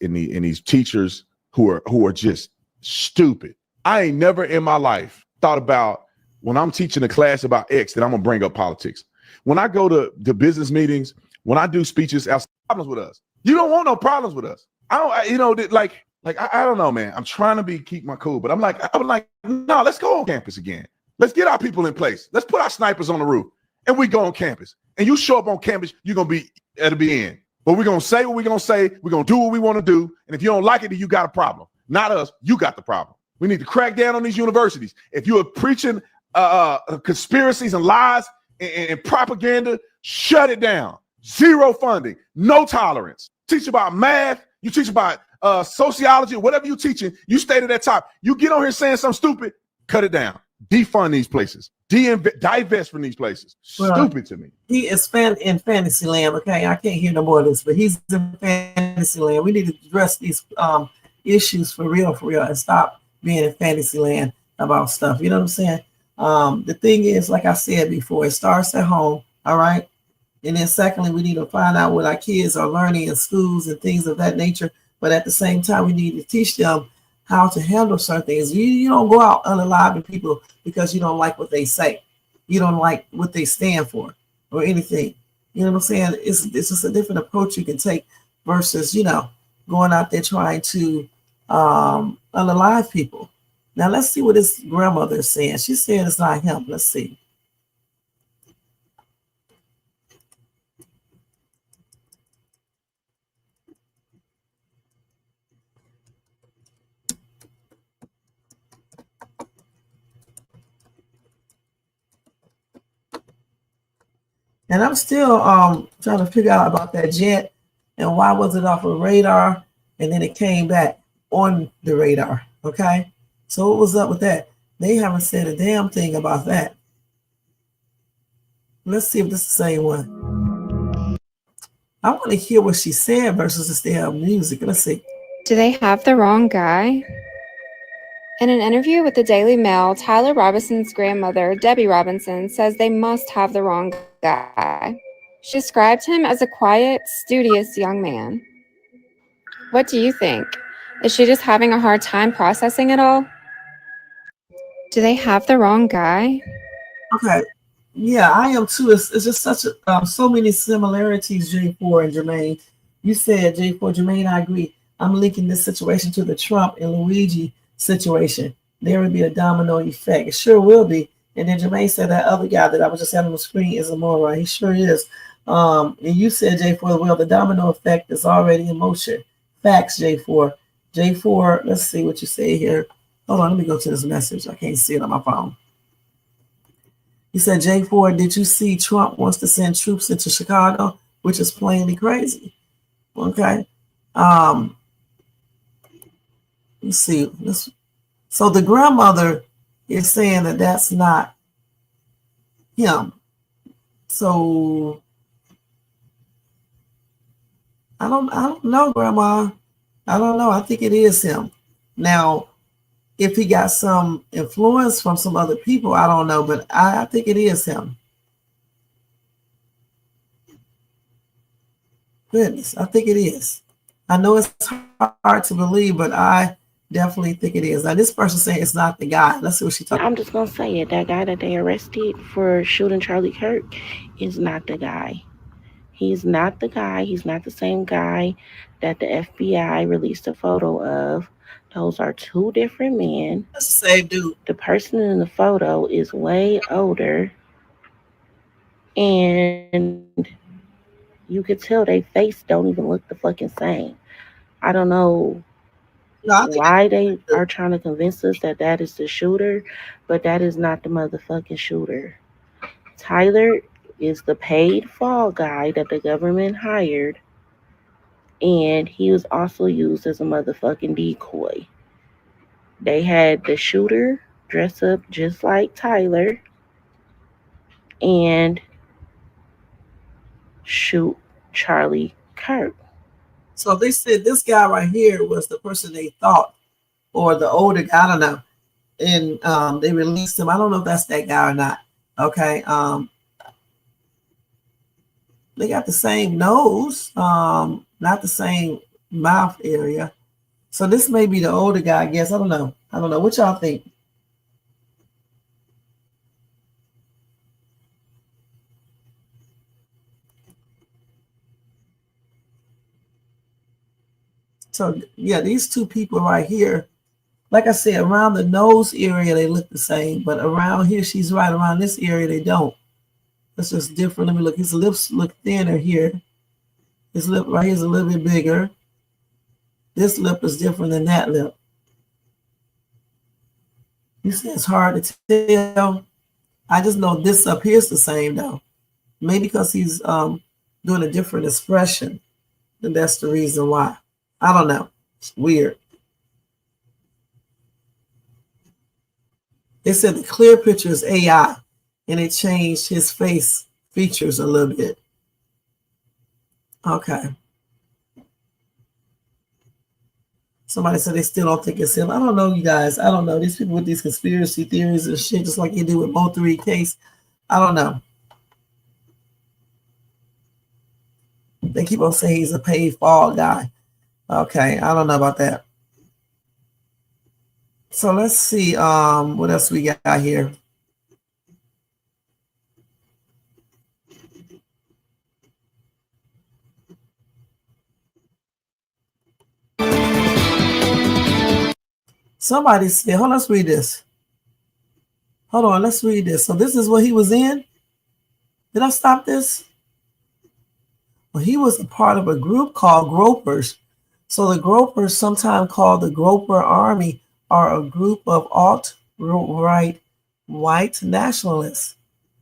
teachers who are just stupid. I ain't never in my life thought about, when I'm teaching a class about X, that I'm gonna bring up politics. When I go to the business meetings, when I do speeches, have problems with us. You don't want no problems with us. I don't know, man. I'm trying to keep my cool, but I'm like, no, let's go on campus again. Let's get our people in place. Let's put our snipers on the roof and we go on campus. And you show up on campus, it'll be in. But we're gonna say what we're gonna say. We're gonna do what we want to do. And if you don't like it, then you got a problem. Not us. You got the problem. We need to crack down on these universities. If you are preaching conspiracies and lies and propaganda, shut it down. Zero funding, no tolerance. Teach about math. You teach about sociology, whatever you're teaching. You stay to that top. You get on here saying something stupid, cut it down. Defund these places. Divest from these places. Stupid to me. He is in fantasy land. Okay, I can't hear no more of this, but he's in fantasy land. We need to address these issues for real, and stop being in fantasy land about stuff. You know what I'm saying? The thing is, like I said before, it starts at home. All right. And then secondly, we need to find out what our kids are learning in schools and things of that nature. But at the same time, we need to teach them how to handle certain things. You don't go out unaliving people because you don't like what they say. You don't like what they stand for or anything. You know what I'm saying? It's just a different approach you can take versus, going out there trying to unalive people. Now, let's see what his grandmother is saying. She's saying it's not him. Let's see. And I'm still trying to figure out about that jet and why was it off of radar and then it came back on the radar. Okay, so what was up with that? They haven't said a damn thing about that. Let's see if this is the same one. I want to hear what she said versus just their music. Let's see. Do they have the wrong guy? In an interview with the Daily Mail, Tyler Robinson's grandmother, Debbie Robinson, says they must have the wrong guy. She described him as a quiet, studious young man. What do you think? Is she just having a hard time processing it all? Do they have the wrong guy? Okay. Yeah, I am too. It's just such so many similarities, J4 and Jermaine, You said, J4 Jermaine, I agree. I'm linking this situation to the Trump and Luigi situation. There will be a domino effect. It sure will be. And then Jermaine said that other guy that I was just having on the screen is a moron. He sure is. And you said, J4, well, the domino effect is already in motion. Facts, J4. J4, let's see what you say here. Hold on, let me go to this message. I can't see it on my phone. He said, J4, did you see Trump wants to send troops into Chicago, which is plainly crazy? Okay. Let's see. So the grandmother is saying that that's not him. So I don't know, Grandma. I don't know. I think it is him. Now, if he got some influence from some other people, I don't know, but I think it is him. Goodness, I think it is. I know it's hard to believe, but I definitely think it is. Now, this person saying it's not the guy. Let's see what she talking about. I'm just going to say it. That guy that they arrested for shooting Charlie Kirk is not the guy. He's not the guy. He's not the same guy that the FBI released a photo of. Those are two different men. That's the same dude. The person in the photo is way older. And you could tell their face don't even look the fucking same. I don't know why they are trying to convince us that that is the shooter, but that is not the motherfucking shooter. Tyler is the paid fall guy that the government hired, and he was also used as a motherfucking decoy. They had the shooter dress up just like Tyler and shoot Charlie Kirk. So they said this guy right here was the person they thought, or the older guy, I don't know. And they released him. I don't know if that's that guy or not. Okay. They got the same nose, not the same mouth area. So this may be the older guy, I guess. I don't know. What y'all think? So yeah, these two people right here, like I said, around the nose area, they look the same, but around here, she's right around this area, they don't. That's just different. Let me look. His lips look thinner here. His lip right here is a little bit bigger. This lip is different than that lip. You see, it's hard to tell. I just know this up here is the same though. Maybe because he's doing a different expression, and that's the reason why. I don't know. It's weird. They said the clear picture is AI, and it changed his face features a little bit. Okay. Somebody said they still don't think it's him. I don't know, you guys. I don't know. These people with these conspiracy theories and shit, just like you do with Mo 3 case. I don't know. They keep on saying he's a paid fall guy. Okay, I don't know about that. So let's see what else we got here. Somebody said, hold on, let's read this. Hold on, let's read this. So this is what he was in? Did I stop this? Well, he was a part of a group called Gropers. So the Gropers, sometimes called the Groper Army, are a group of alt-right white nationalists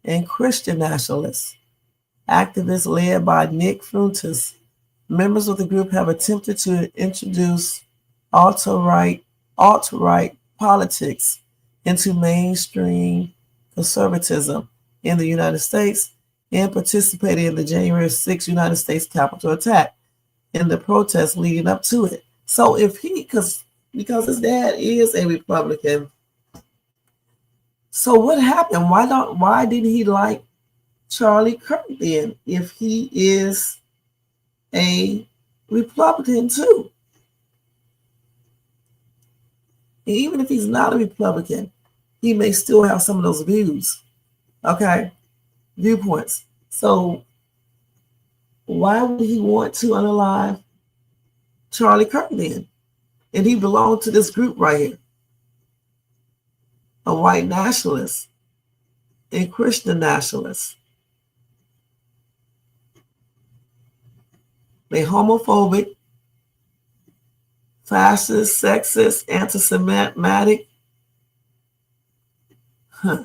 and Christian nationalists, activists led by Nick Fuentes. Members of the group have attempted to introduce alt-right politics into mainstream conservatism in the United States and participated in the January 6th United States Capitol attack and the protests leading up to it. So if he, because his dad is a Republican, so what happened? Why didn't he like Charlie Kirk then if he is a Republican too? And even if he's not a Republican, he may still have some of those views, okay, viewpoints. So Why would he want to unalive Charlie Kirk then? And he belonged to this group right here, a white nationalist and Christian nationalists. They homophobic, fascist, sexist, anti-Semitic. Huh.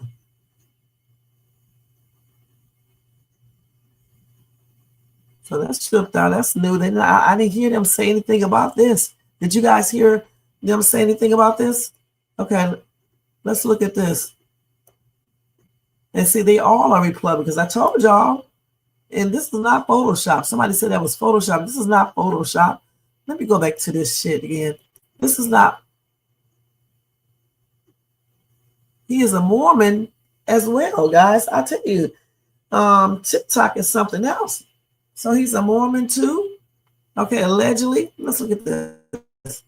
So that's tripped out. That's new. I didn't hear them say anything about this. Did you guys hear them say anything about this? Okay, let's look at this. And see, they all are Republicans. I told y'all. And this is not Photoshop. Somebody said that was Photoshop. This is not Photoshop. Let me go back to this shit again. This is not. He is a Mormon as well, guys. I tell you, TikTok is something else. So he's a Mormon too. Okay, allegedly. Let's look at this.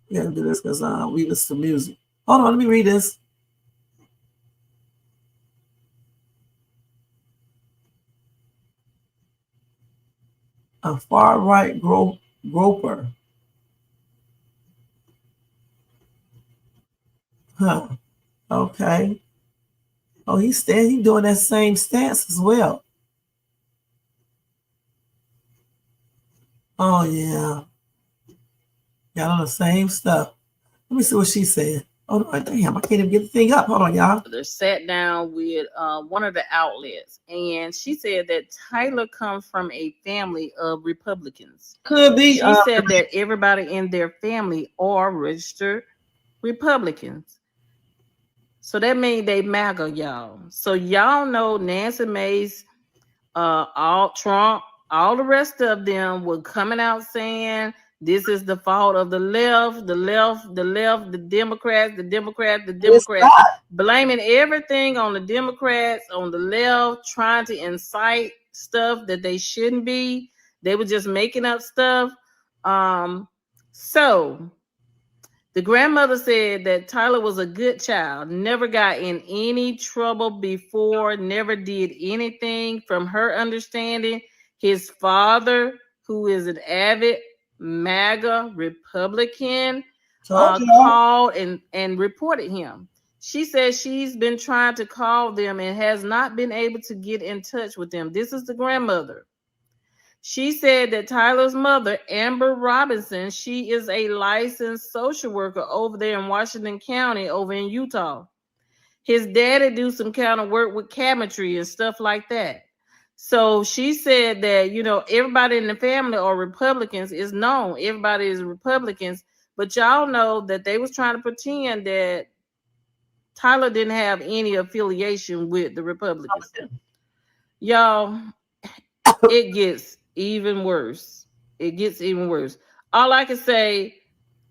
We gotta do this because we listen to music. Hold on, let me read this. A far-right groper. Huh. Okay. Oh, he's doing that same stance as well. Oh, yeah. Got on the same stuff. Let me see what she said. Oh, damn, I can't even get the thing up. Hold on, y'all. They sat down with one of the outlets, and she said that Tyler comes from a family of Republicans. Could be. She said that everybody in their family are registered Republicans. So that means they MAGA, y'all. So y'all know Nancy Mace, all Trump, all the rest of them were coming out saying this is the fault of the left, the Democrats, blaming everything on the Democrats, on the left, trying to incite stuff that they shouldn't be. They were just making up stuff. So the grandmother said that Tyler was a good child, never got in any trouble before, never did anything. From her understanding, his father, who is an avid MAGA Republican, called and reported him. She says she's been trying to call them and has not been able to get in touch with them. This is the grandmother. She said that Tyler's mother, Amber Robinson, she is a licensed social worker over there in Washington County, over in Utah. His daddy do some kind of work with cabinetry and stuff like that. So she said that, you know, everybody in the family are Republicans, is known. Everybody is Republicans. But y'all know that they was trying to pretend that Tyler didn't have any affiliation with the Republicans. Y'all, it gets even worse. It gets even worse. All I can say,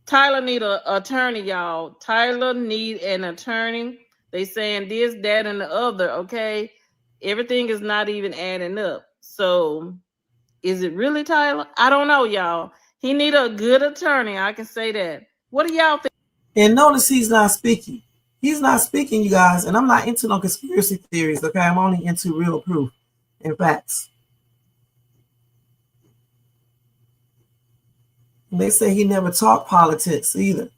Tyler need an attorney, y'all. Tyler need an attorney. They saying this, that, and the other, okay? Everything is not even adding up. So is it really Tyler? I don't know, y'all. He need a good attorney. I can say that. What do y'all think? And notice he's not speaking. He's not speaking, you guys. And I'm not into no conspiracy theories, okay? I'm only into real proof and facts. And they say he never talked politics either.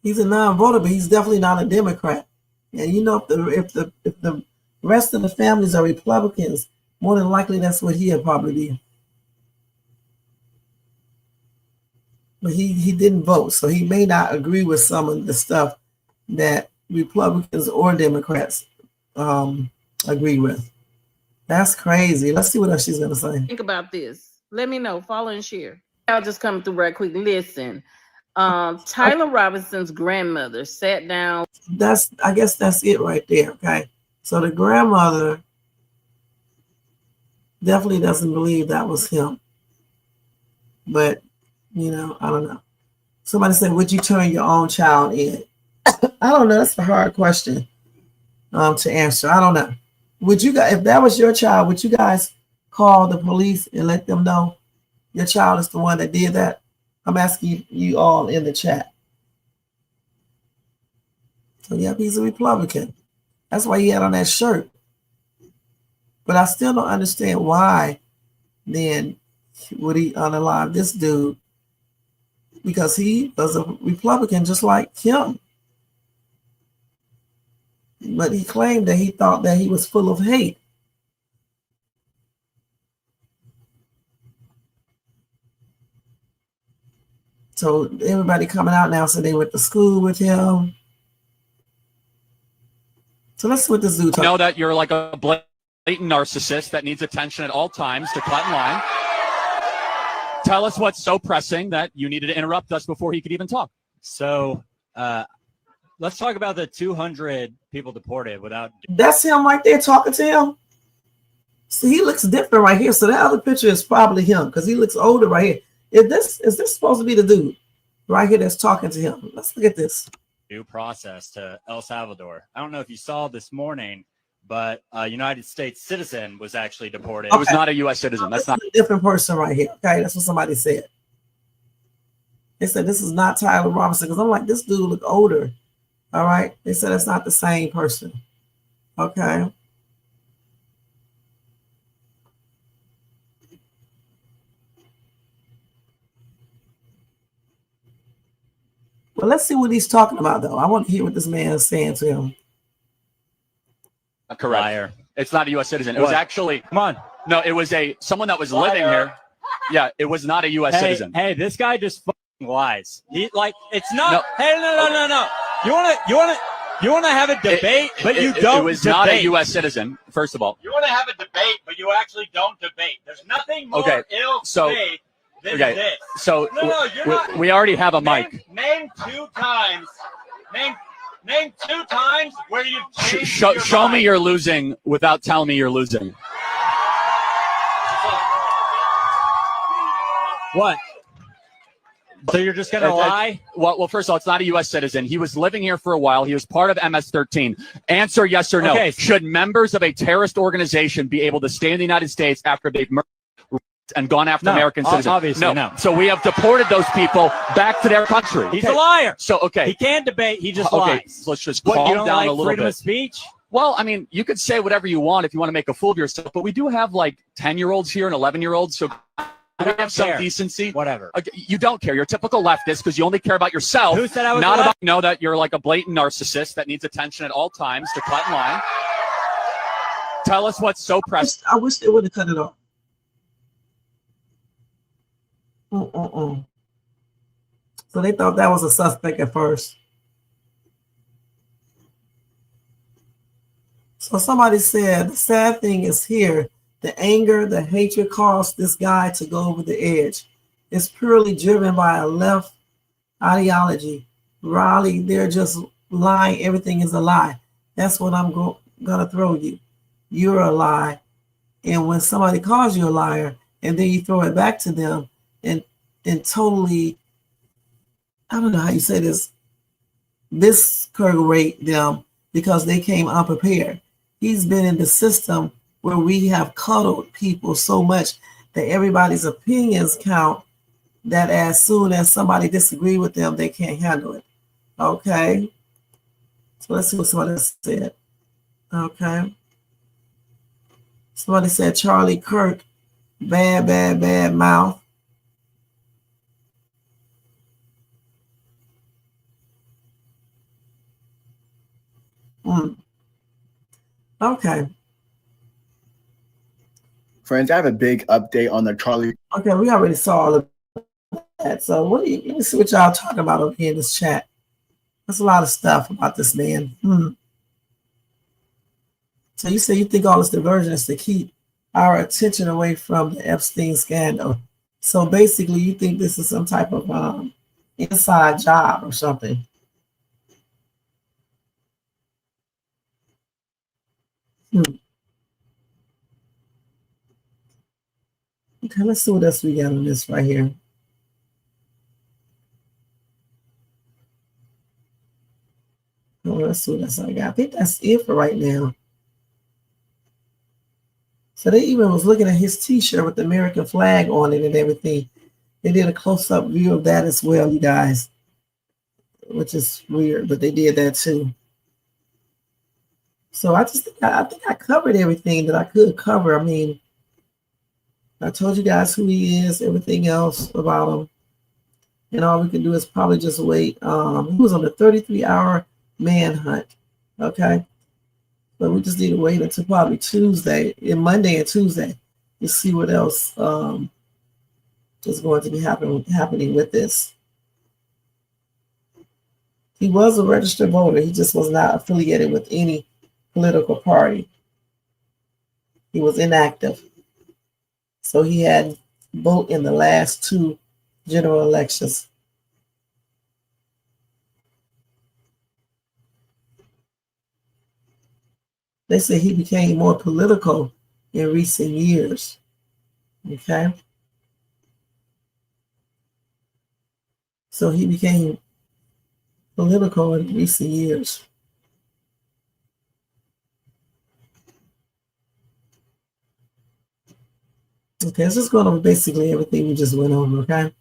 He's a non-voter, but he's definitely not a Democrat. And you know, if the rest of the families are Republicans, more than likely that's what he'll probably be. But he didn't vote, so he may not agree with some of the stuff that Republicans or Democrats agree with. That's crazy. Let's see what else she's gonna say. Think about this. Let me know. Follow and share. I'll just come through right quick. Listen. Tyler Robinson's grandmother sat down. I guess that's it right there. Okay. So the grandmother definitely doesn't believe that was him. But, you know, I don't know. Somebody said, would you turn your own child in? I don't know. That's a hard question to answer. I don't know. Would you guys, if that was your child, would you guys call the police and let them know your child is the one that did that? I'm asking you all in the chat. So yep, he's a Republican. That's why he had on that shirt. But I still don't understand why then would he unalive this dude, because he was a Republican just like him. But he claimed that he thought that he was full of hate. So everybody coming out now said they went to school with him. So let's see what this dude know that you're like a blatant narcissist that needs attention at all times to cut in line. Tell us what's so pressing that you needed to interrupt us before he could even talk. So let's talk about the 200 people deported without. That's him right there talking to him. See, he looks different right here. So that other picture is probably him because he looks older right here. Is this supposed to be the dude right here that's talking to him? Let's look at this. Due process to El Salvador. I don't know if you saw this morning, but a United States citizen was actually deported. It was not a U.S. citizen. That's not a different person right here. Okay, that's what somebody said. They said this is not Tyler Robinson because I'm like, this dude look older. All right. They said it's not the same person. Okay. Well, let's see what he's talking about, though. I want to hear what this man is saying to him. correct. Liar. It's not a U.S. citizen. It was actually. Come on. No, it was someone that was living here. Yeah, it was not a U.S. citizen. Hey, this guy just fucking lies. It's not. No. Hey, no. You wanna have a debate, but you don't. It was not a U.S. citizen. First of all. You want to have a debate, but you actually don't debate. There's nothing more ill-fated than this. So you're not. We already have a mic. Name 2 times. Name 2 times where you've changed Show me you're losing without telling me you're losing. What? So you're just going to lie? Well, first of all, it's not a U.S. citizen. He was living here for a while. He was part of MS-13. Answer yes or no. Okay. Should members of a terrorist organization be able to stay in the United States after they've murdered and gone after American citizens? Obviously, no. So we have deported those people back to their country. He's a liar. So, He can't debate. He just lies. Let's just You calm don't down like a little freedom bit. of speech? Well, I mean, you could say whatever you want if you want to make a fool of yourself, but we do have like 10-year-olds here and 11-year-olds, so we have some decency. Whatever. You don't care. You're a typical leftist because you only care about yourself. Who said I was not a about know that you're like a blatant narcissist that needs attention at all times to cut in line. Tell us what's so pressing. I wish they would have cut it off. So they thought that was a suspect at first. So somebody said the sad thing is here. The anger, the hatred caused this guy to go over the edge. It's purely driven by a left ideology. Riley, they're just lying. Everything is a lie. That's what I'm going to throw you. You're a lie. And when somebody calls you a liar and then you throw it back to them and totally, I don't know how you say this, discourage them because they came unprepared. He's been in the system where we have cuddled people so much that everybody's opinions count, that as soon as somebody disagrees with them, they can't handle it. Okay. So let's see what somebody said. Okay. Somebody said Charlie Kirk, bad mouth. Okay. Friends, I have a big update on the Charlie. Okay, we already saw all of that. So let me see what y'all talking about over here in this chat. There's a lot of stuff about this man. So you say you think all this diversion is to keep our attention away from the Epstein scandal. So basically you think this is some type of inside job or something. Okay, let's see what else we got on this right here. Oh, let's see what else I got. I think that's it for right now. So they even was looking at his t-shirt with the American flag on it and everything. They did a close-up view of that as well, you guys, which is weird, but they did that too. So I think I covered everything that I could cover. I mean, I told you guys who he is, everything else about him. And all we can do is probably just wait. He was on a 33-hour manhunt. Okay. But we just need to wait until probably Tuesday, and Monday and Tuesday, to see what else is going to be happening with this. He was a registered voter. He just was not affiliated with any political party. He was inactive. So he had vote in the last 2 general elections. They say he became more political in recent years. Okay. So he became political in recent years. Okay, this is going over basically everything we just went over, okay?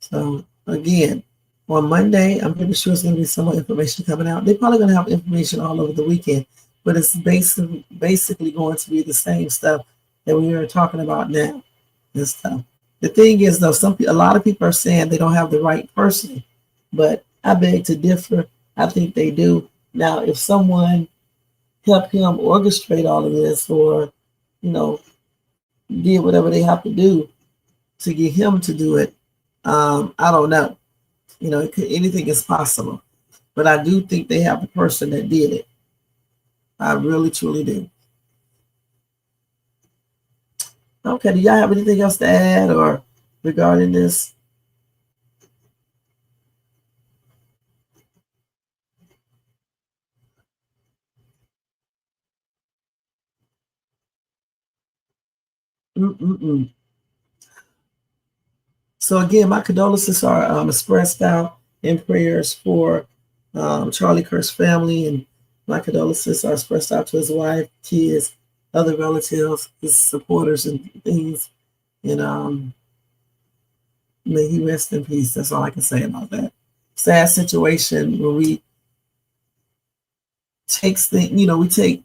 So, again, on Monday, I'm pretty sure it's going to be some more information coming out. They're probably going to have information all over the weekend, but it's basically going to be the same stuff that we are talking about now and stuff. The thing is, though, a lot of people are saying they don't have the right person, but I beg to differ. I think they do. Now, if someone helped him orchestrate all of this, or, did whatever they have to do to get him to do it, I don't know. Anything is possible. But I do think they have the person that did it. I really, truly do. Okay, do y'all have anything else to add or regarding this? So again, my condolences are expressed out in prayers for Charlie Kirk's family, and my condolences are expressed out to his wife, kids, other relatives, his supporters, and things. And may he rest in peace. That's all I can say about that. Sad situation where we take the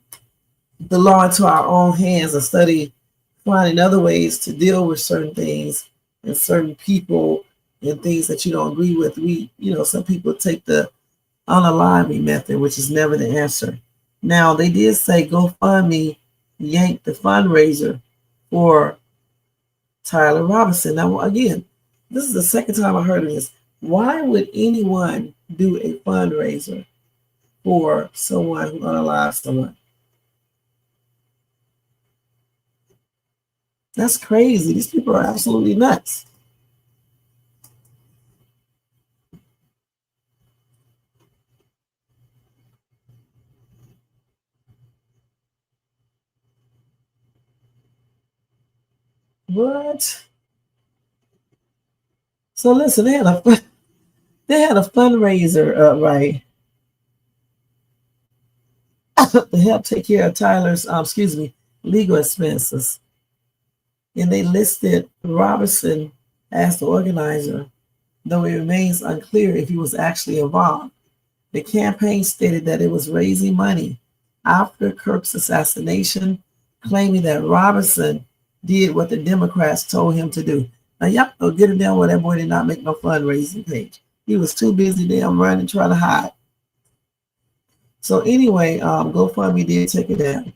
law into our own hands and study finding other ways to deal with certain things and certain people and things that you don't agree with. Some people take the unalive me method, which is never the answer. Now, they did say GoFundMe yanked the fundraiser for Tyler Robinson. Now, again, this is the second time I heard of this. Why would anyone do a fundraiser for someone who unalived someone? That's crazy. These people are absolutely nuts. What? So listen, they had a fundraiser right to help take care of Tyler's legal expenses, and they listed Robinson as the organizer, though it remains unclear if he was actually involved. The campaign stated that it was raising money after Kirk's assassination, claiming that Robinson did what the Democrats told him to do. Now, y'all go get him down where that boy did not make no fundraising page. He was too busy damn running, trying to hide. So anyway, GoFundMe did take it down.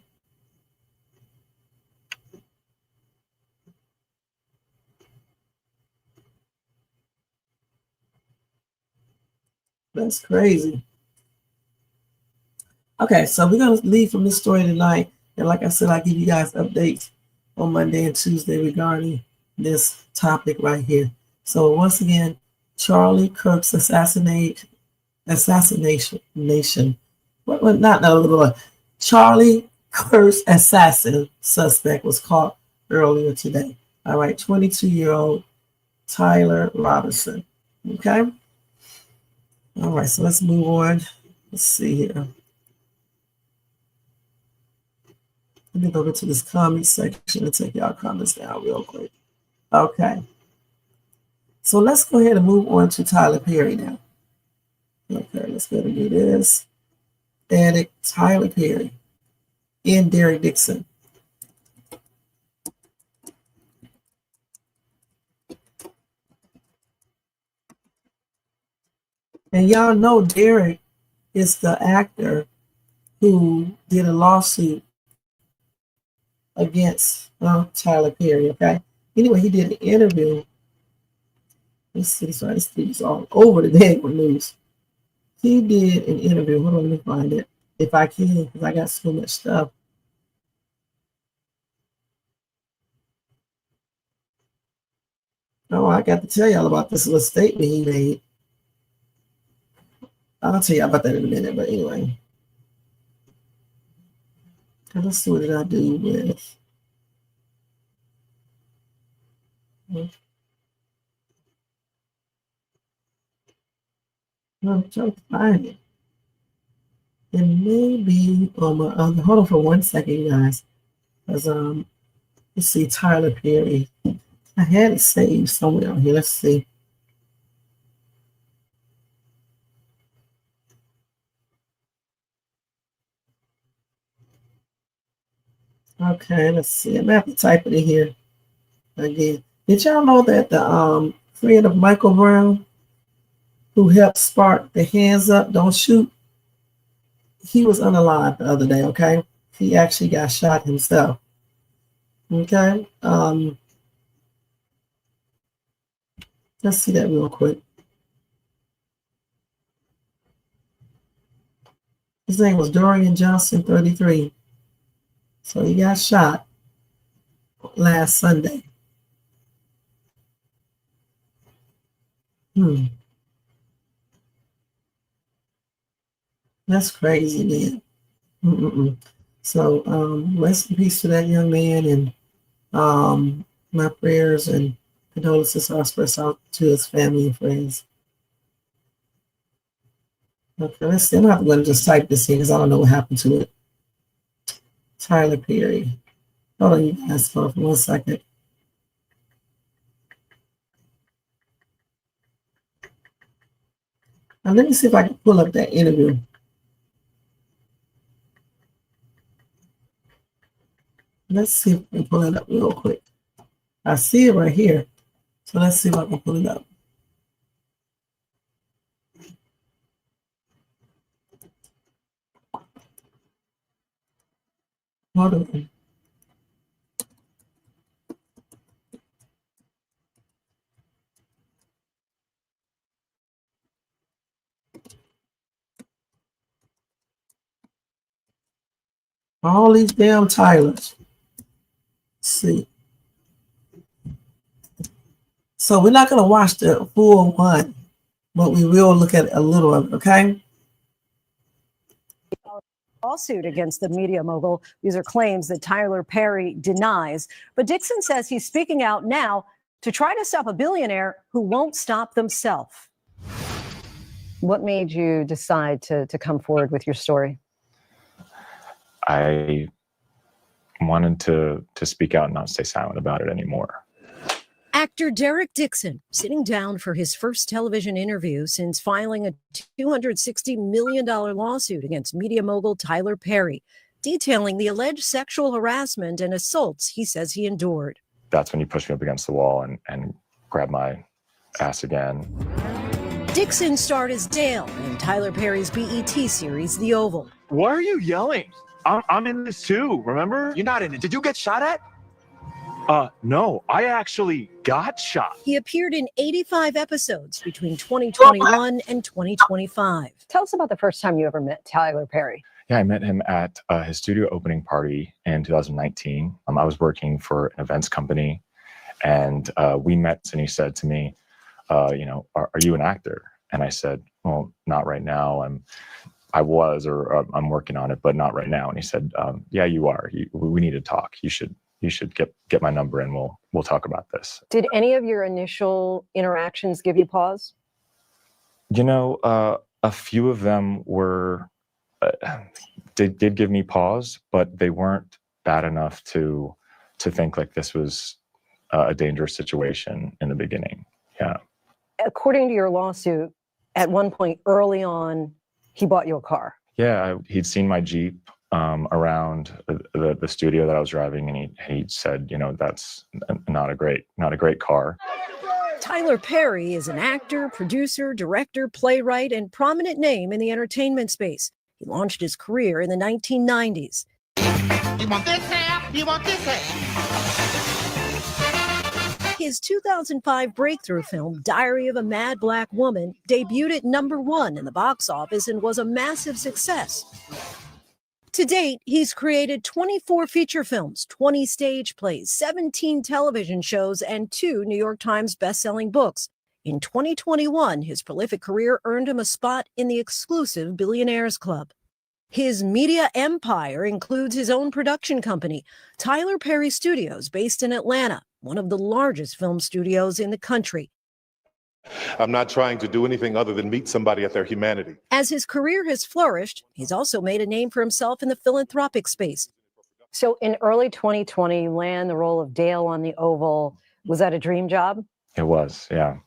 That's crazy. Okay, so we're going to leave from this story tonight. And like I said, I'll give you guys updates on Monday and Tuesday regarding this topic right here. So once again, Charlie Kirk's assassination. Charlie Kirk's assassin suspect was caught earlier today. All right, 22-year-old Tyler Robinson. Okay. All right, so let's move on. Let's see here. Let me go to this comment section and take y'all comments down real quick. Okay. So let's go ahead and move on to Tyler Perry now. Okay, let's go ahead and do this. addict Tyler Perry and Derek Dixon. And y'all know Derek is the actor who did a lawsuit against Tyler Perry, okay? Anyway, he did an interview. Let's see, sorry, this is all over the damn news. He did an interview. Hold on, let me find it. If I can, because I got so much stuff. Oh, I got to tell y'all about this little statement he made. I'll tell you about that in a minute, but anyway. Let's see what did I do with. I'm trying to find it. And maybe on my other, hold on for 1 second, you guys. Because let's see, Tyler Perry. I had it saved somewhere on here. Let's see. Okay, let's see. I'm gonna have to type it in here again. Did y'all know that the friend of Michael Brown, who helped spark the Hands Up, Don't Shoot, he was unalive the other day, okay? He actually got shot himself. Okay. Let's see that real quick. His name was Dorian Johnson, 33. So he got shot last Sunday. That's crazy, man. So rest in peace to that young man, and my prayers and condolences are expressed out to his family and friends. Okay, let's see. I'm not going to just type this in because I don't know what happened to it. Tyler Perry. Hold on, you guys, for 1 second. Now, let me see if I can pull up that interview. Let's see if I can pull it up real quick. I see it right here. So let's see if I can pull it up. Hold on. All these damn Tylers. Let's see. So we're not going to watch the full one, but we will look at a little of it, okay? Lawsuit against the media mogul. These are claims that Tyler Perry denies. But Dixon says he's speaking out now to try to stop a billionaire who won't stop themselves. What made you decide to come forward with your story? I wanted to speak out and not stay silent about it anymore. Actor Derek Dixon sitting down for his first television interview since filing a $260 million lawsuit against media mogul Tyler Perry, detailing the alleged sexual harassment and assaults he says he endured. That's when you pushed me up against the wall and grabbed my ass again. Dixon starred as Dale in Tyler Perry's BET series, The Oval. Why are you yelling? I'm in this too, remember? You're not in it. Did you get shot at? No, I actually got shot. He appeared in 85 episodes between 2021 and 2025. Tell us about the first time you ever met Tyler Perry. Yeah, I met him at his studio opening party in 2019. I was working for an events company, and we met, and he said to me, are you an actor? And I said, well, not right now. I'm working on it, but not right now. And he said, yeah, you are. We need to talk. You should get my number and we'll talk about this. Did any of your initial interactions give you pause? A few of them were, did give me pause, but they weren't bad enough to think like this was a dangerous situation in the beginning. Yeah. According to your lawsuit, at one point early on, he bought you a car. Yeah, he'd seen my Jeep around the studio that I was driving, and he said, you know, that's not a great car. Tyler Perry is an actor, producer, director, playwright, and prominent name in the entertainment space. He launched his career in the 1990s. You want this half? You want this half? His 2005 breakthrough film, Diary of a Mad Black Woman, debuted at #1 in the box office and was a massive success. To date, he's created 24 feature films, 20 stage plays, 17 television shows, and 2 New York Times bestselling books. In 2021, his prolific career earned him a spot in the exclusive Billionaires Club. His media empire includes his own production company, Tyler Perry Studios, based in Atlanta, one of the largest film studios in the country. I'm not trying to do anything other than meet somebody at their humanity. As his career has flourished, he's also made a name for himself in the philanthropic space. So in early 2020, you land the role of Dale on the Oval. Was that a dream job? It was, yeah,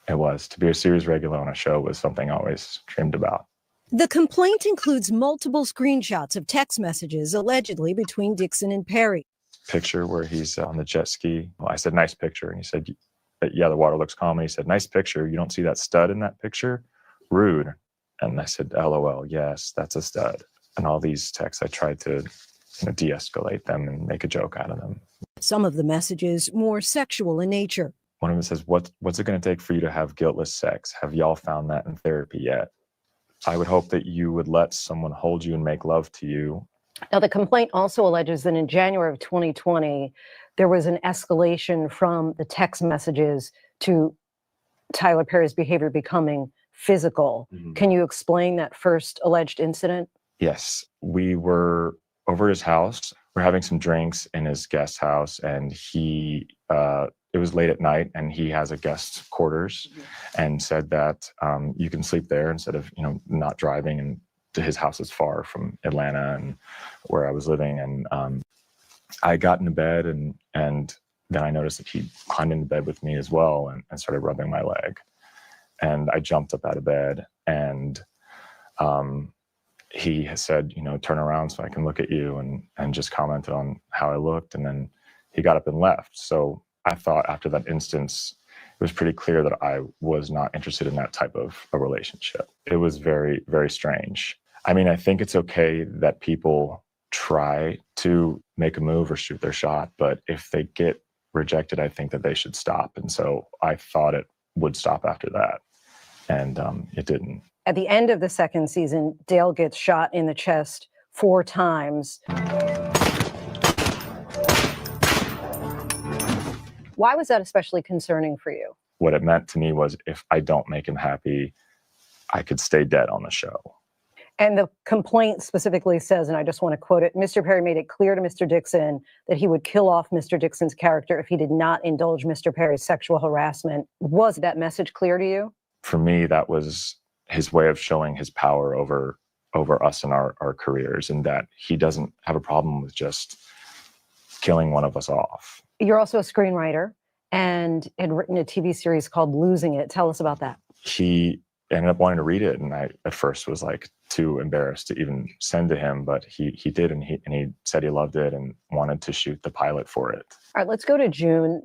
it was. To be a series regular on a show was something I always dreamed about. The complaint includes multiple screenshots of text messages allegedly between Dixon and Perry. Picture where he's on the jet ski. Well, I said, nice picture. And he said, yeah, the water looks calm. And he said, nice picture. You don't see that stud in that picture? Rude. And I said, LOL, yes, that's a stud. And all these texts, I tried to de-escalate them and make a joke out of them. Some of the messages more sexual in nature. One of them says, what's it going to take for you to have guiltless sex? Have y'all found that in therapy yet? I would hope that you would let someone hold you and make love to you. Now, the complaint also alleges that in January of 2020, there was an escalation from the text messages to Tyler Perry's behavior becoming physical. Mm-hmm. Can you explain that first alleged incident? Yes. We were over his house. We're having some drinks in his guest house, and it was late at night, and he has a guest quarters, and said that you can sleep there instead of not driving. And his house is far from Atlanta and where I was living. And I got into bed, and then I noticed that he climbed into bed with me as well, and started rubbing my leg. And I jumped up out of bed, and he has said, turn around so I can look at you, and just commented on how I looked. And then he got up and left. So I thought after that instance, it was pretty clear that I was not interested in that type of a relationship. It was very, very strange. I mean, I think it's okay that people try to make a move or shoot their shot, but if they get rejected, I think that they should stop. And so I thought it would stop after that, and it didn't. At the end of the second season, Dale gets shot in the chest 4 times. Why was that especially concerning for you? What it meant to me was if I don't make him happy, I could stay dead on the show. And the complaint specifically says, and I just want to quote it, Mr. Perry made it clear to Mr. Dixon that he would kill off Mr. Dixon's character if he did not indulge Mr. Perry's sexual harassment. Was that message clear to you? For me, that was his way of showing his power over us and our careers, and that he doesn't have a problem with just killing one of us off. You're also a screenwriter and had written a TV series called Losing It. Tell us about that. He ended up wanting to read it, and I at first was like too embarrassed to even send to him, but he did, and he said he loved it and wanted to shoot the pilot for it. All right, let's go to June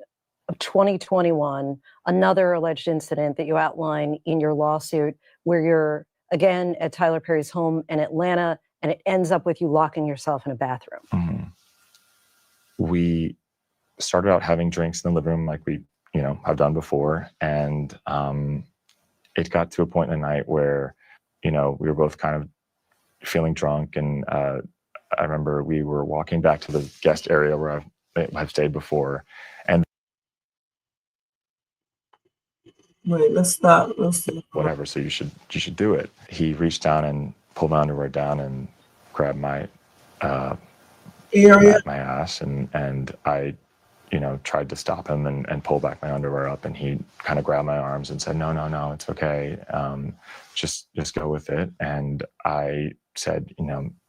of 2021, another alleged incident that you outline in your lawsuit where you're again at Tyler Perry's home in Atlanta, and it ends up with you locking yourself in a bathroom. Mm-hmm. We started out having drinks in the living room like we, have done before. And it got to a point in the night where, we were both kind of feeling drunk. And I remember we were walking back to the guest area where I've stayed before. And wait, let's stop. Whatever. So you should do it. He reached down and pulled my underwear down and grabbed my area, my ass, and I tried to stop him and pull back my underwear up, and he kind of grabbed my arms and said, no, it's okay. Just go with it. And I said,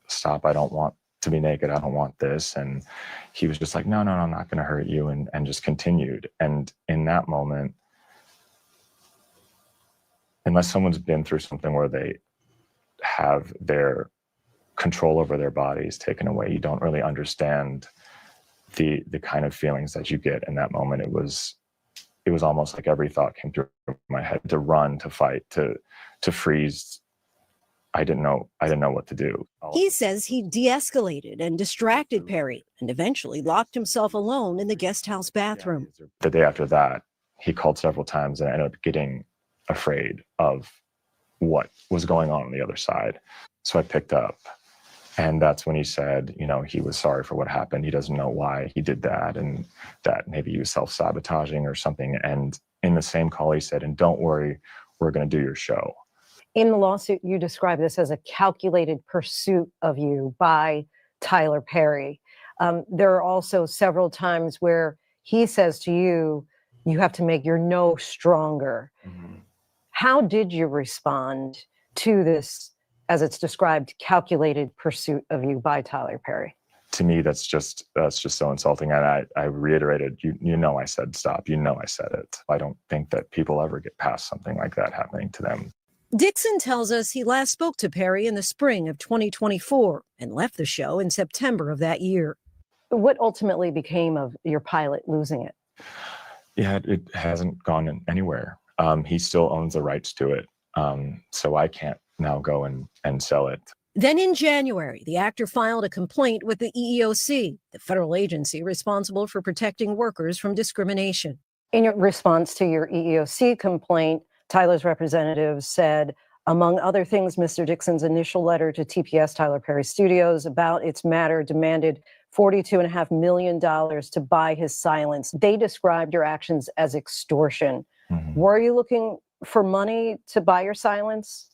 stop. I don't want to be naked. I don't want this. And he was just like, no, I'm not going to hurt you. And just continued. And in that moment, unless someone's been through something where they have their control over their bodies taken away. You don't really understand the kind of feelings that you get in that moment. It was almost like every thought came through my head: to run, to fight, to freeze. I didn't know what to do. He says he de-escalated and distracted Perry and eventually locked himself alone in the guest house bathroom. The day after that, he called several times, and I ended up getting afraid of what was going on the other side. So I picked up, and that's when he said, he was sorry for what happened. He doesn't know why he did that, and that maybe he was self-sabotaging or something. And in the same call, he said, and don't worry, we're going to do your show. In the lawsuit, you describe this as a calculated pursuit of you by Tyler Perry. There are also several times where he says to you, you have to make your no stronger. Mm-hmm. How did you respond to this, as it's described, calculated pursuit of you by Tyler Perry? To me, that's just so insulting. And I reiterated, I said stop. I said it. I don't think that people ever get past something like that happening to them. Dixon tells us he last spoke to Perry in the spring of 2024 and left the show in September of that year. What ultimately became of your pilot losing it? Yeah, it hasn't gone anywhere. He still owns the rights to it. So I can't now go and sell it. Then in January, the actor filed a complaint with the EEOC, the federal agency responsible for protecting workers from discrimination. In your response to your EEOC complaint, Tyler's representative said, among other things, Mr. Dixon's initial letter to TPS Tyler Perry Studios about its matter demanded $42.5 million to buy his silence. They described your actions as extortion. Mm-hmm. Were you looking for money to buy your silence?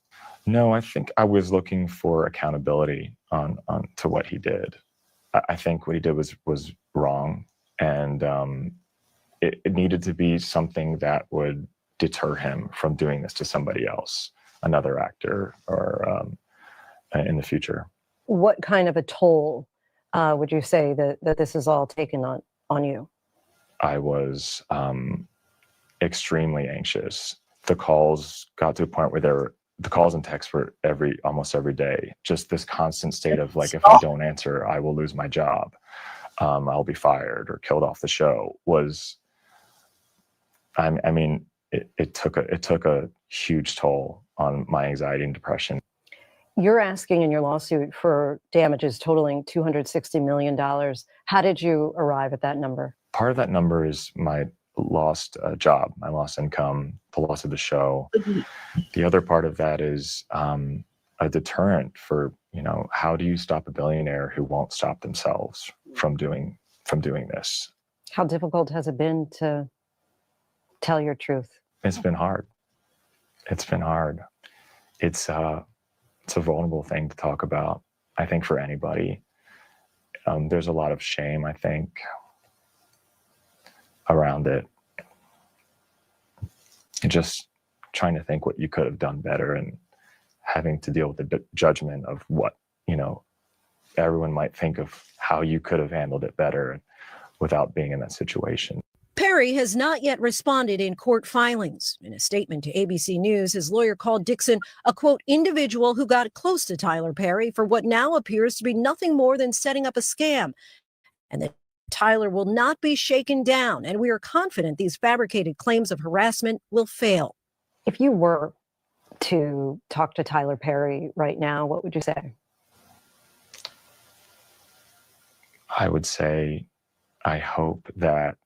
No, I think I was looking for accountability on to what he did. I think what he did was wrong, and it needed to be something that would deter him from doing this to somebody else, another actor, or in the future. What kind of a toll would you say that this is all taken on you? I was extremely anxious. The calls got to a point where the calls and texts were almost every day. Just this constant state of like, if I don't answer, I will lose my job. I'll be fired or killed off the show. It took a huge toll on my anxiety and depression. You're asking in your lawsuit for damages totaling $260 million. How did you arrive at that number? Part of that number is my lost job, my lost income, the loss of the show. The other part of that is a deterrent for, how do you stop a billionaire who won't stop themselves from doing this? How difficult has it been to tell your truth? It's been hard. It's a vulnerable thing to talk about, I think, for anybody. There's a lot of shame, I think, around it. And just trying to think what you could have done better and having to deal with the judgment of what, everyone might think of how you could have handled it better without being in that situation. Perry has not yet responded in court filings. In a statement to ABC News, his lawyer called Dixon a, quote, individual who got close to Tyler Perry for what now appears to be nothing more than setting up a scam, and that Tyler will not be shaken down, and we are confident these fabricated claims of harassment will fail. If you were to talk to Tyler Perry right now, what would you say? I would say, I hope that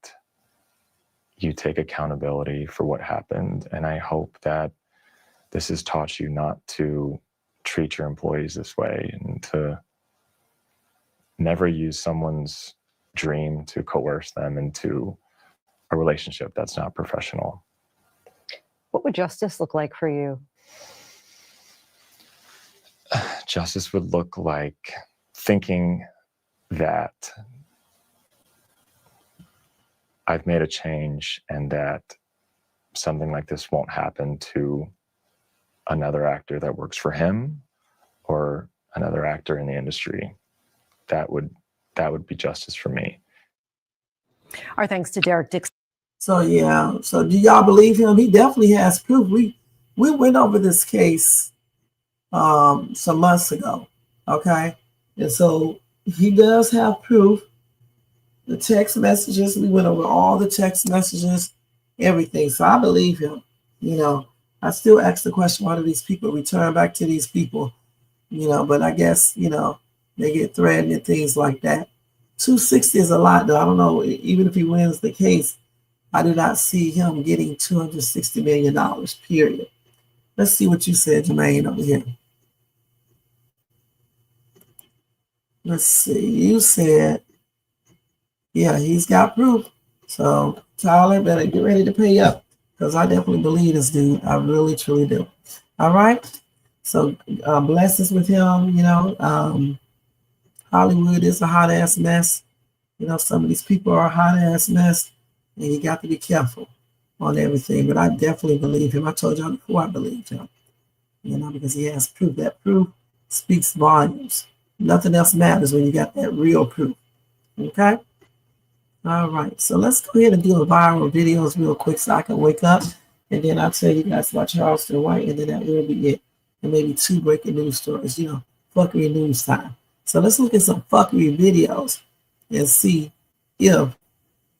you take accountability for what happened. And I hope that this has taught you not to treat your employees this way and to never use someone's dream to coerce them into a relationship that's not professional. What would justice look like for you? Justice would look like thinking that I've made a change and that something like this won't happen to another actor that works for him or another actor in the industry. That would be justice for me. Our thanks to Derek Dixon. So do y'all believe him? He definitely has proof. We went over this case some months ago, Okay. And so he does have proof. The text messages, we went over all the text messages, everything. So I believe him. You know, I still ask the question, why do these people return back to these people? You know, but I guess, you know, they get threatened and things like that. 260 is a lot, though. I don't know. Even if he wins the case, I do not see him getting $260 million, period. Let's see what you said, Jermaine, over here. Let's see. You said, yeah, he's got proof. So Tyler better get ready to pay up, because I definitely believe this dude. I really, truly do. All right. So blessings with him. You know, Hollywood is a hot ass mess. You know, some of these people are a hot ass mess, and you got to be careful on everything. But I definitely believe him. I told y'all before I believed him. You know, because he has proof. That proof speaks volumes. Nothing else matters when you got that real proof. Okay? All right. So let's go ahead and do a viral videos real quick so I can wake up. And then I'll tell you guys about Charleston White, and then that will be it. And maybe 2 breaking news stories, you know, fuckery news time. So let's look at some fuckery videos and see if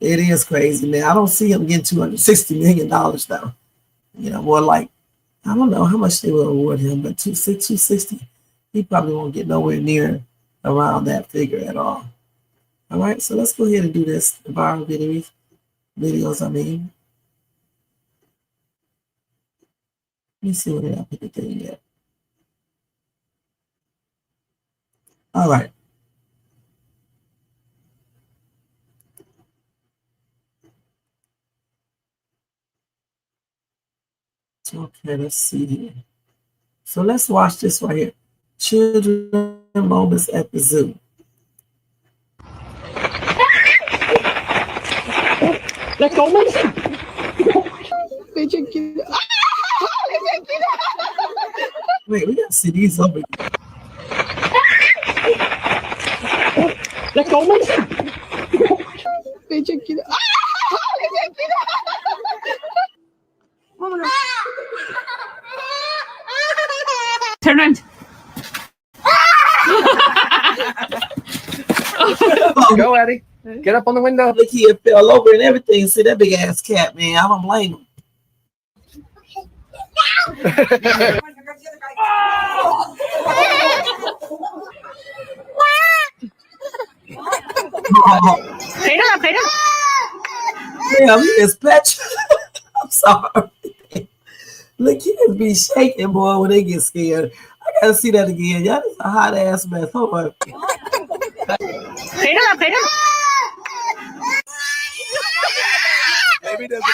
it is crazy, man. I don't see him getting $260 million, though. You know, more like, I don't know how much they will award him, but 260, he probably won't get nowhere near around that figure at all. All right, so let's go ahead and do this. The viral videos, I mean. Let me see what I put the thing yet. All right. Okay, let's see here. So let's watch this right here. Children moments at the zoo. Let's go, man. Wait, we gotta see these over here. Let's go, man. Turn around. Go, Eddie. Get up on the window. Look, he fell over and everything. See that big ass cat, man. I don't blame him. Peter. Yeah, he is petrified. I'm sorry. Look, he just be shaking, boy, when they get scared. I gotta see that again. Y'all, this is a hot ass mess. Hold on. Peter. Maybe there's a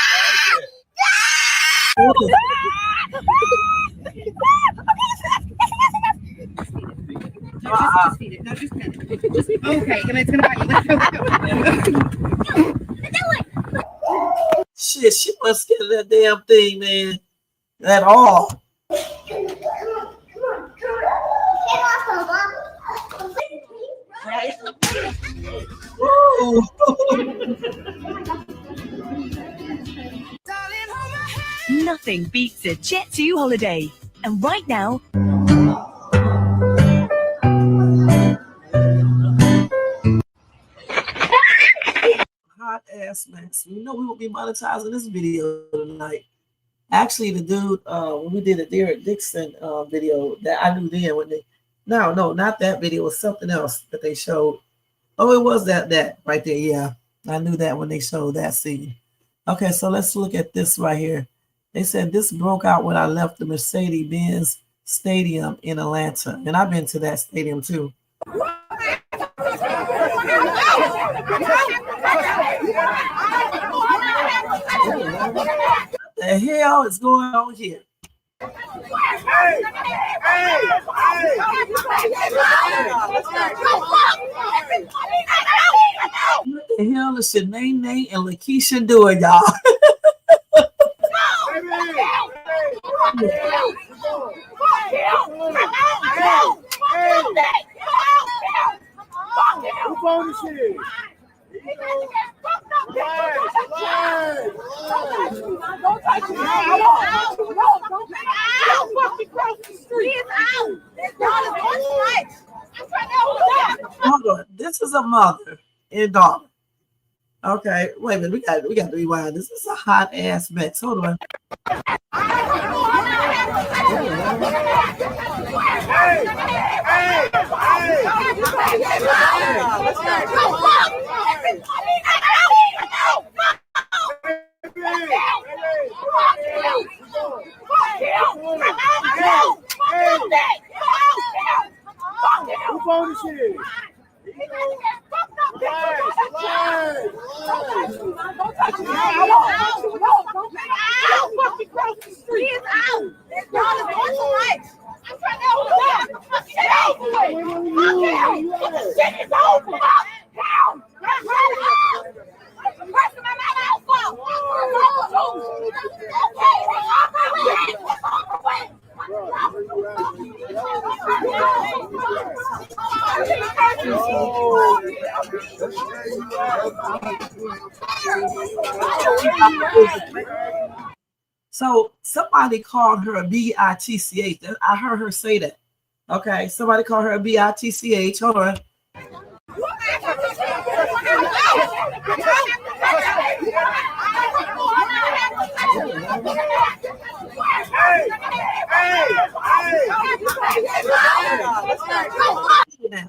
Just feed it. No, just pet it. Just okay, and it's gonna bite you. Shit, she wasn't scared of that damn thing, man. At all. Nothing beats a Jet2 holiday. And right now, Hot ass mess. You know we will be monetizing this video tonight. Actually, the dude, when we did a Derek Dixon video, that I knew then when they, no, not that video, it was something else that they showed. Oh, it was that right there. Yeah, I knew that when they showed that scene. Okay, so let's look at this right here. They said this broke out when I left the Mercedes-Benz Stadium in Atlanta, and I've been to that stadium too. What the hell is going on here? What the hell is Shanae and Lakeisha doing, y'all? Hold on. This is a mother and daughter. Okay, wait a minute. We got to rewind. This is a hot ass mess. Hold on. So somebody called her a B-I-T-C-H. I heard her say that. Okay, somebody called her a B-I-T-C-H. Hold on.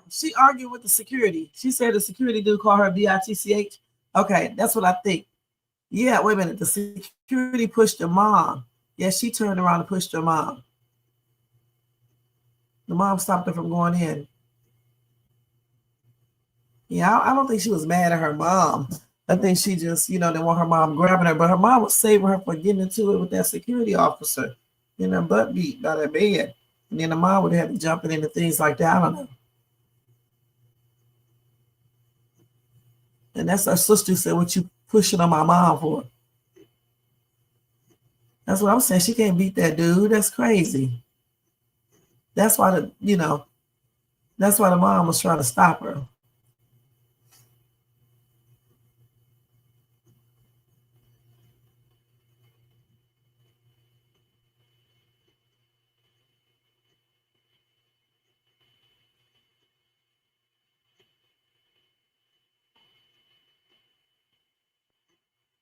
She argued with the security. She said the security dude called her B-I-T-C-H. Okay, that's what I think. Yeah, wait a minute. The security pushed her mom. Yeah, she turned around and pushed her mom. The mom stopped her from going in. Yeah, I don't think she was mad at her mom. I think she just, didn't want her mom grabbing her. But her mom was saving her for getting into it with that security officer. Her butt beat by that bed. And then the mom would have to jump into things like that. I don't know. And that's her sister said, what you pushing on my mom for? That's what I'm saying. She can't beat that dude. That's crazy. That's why that's why the mom was trying to stop her.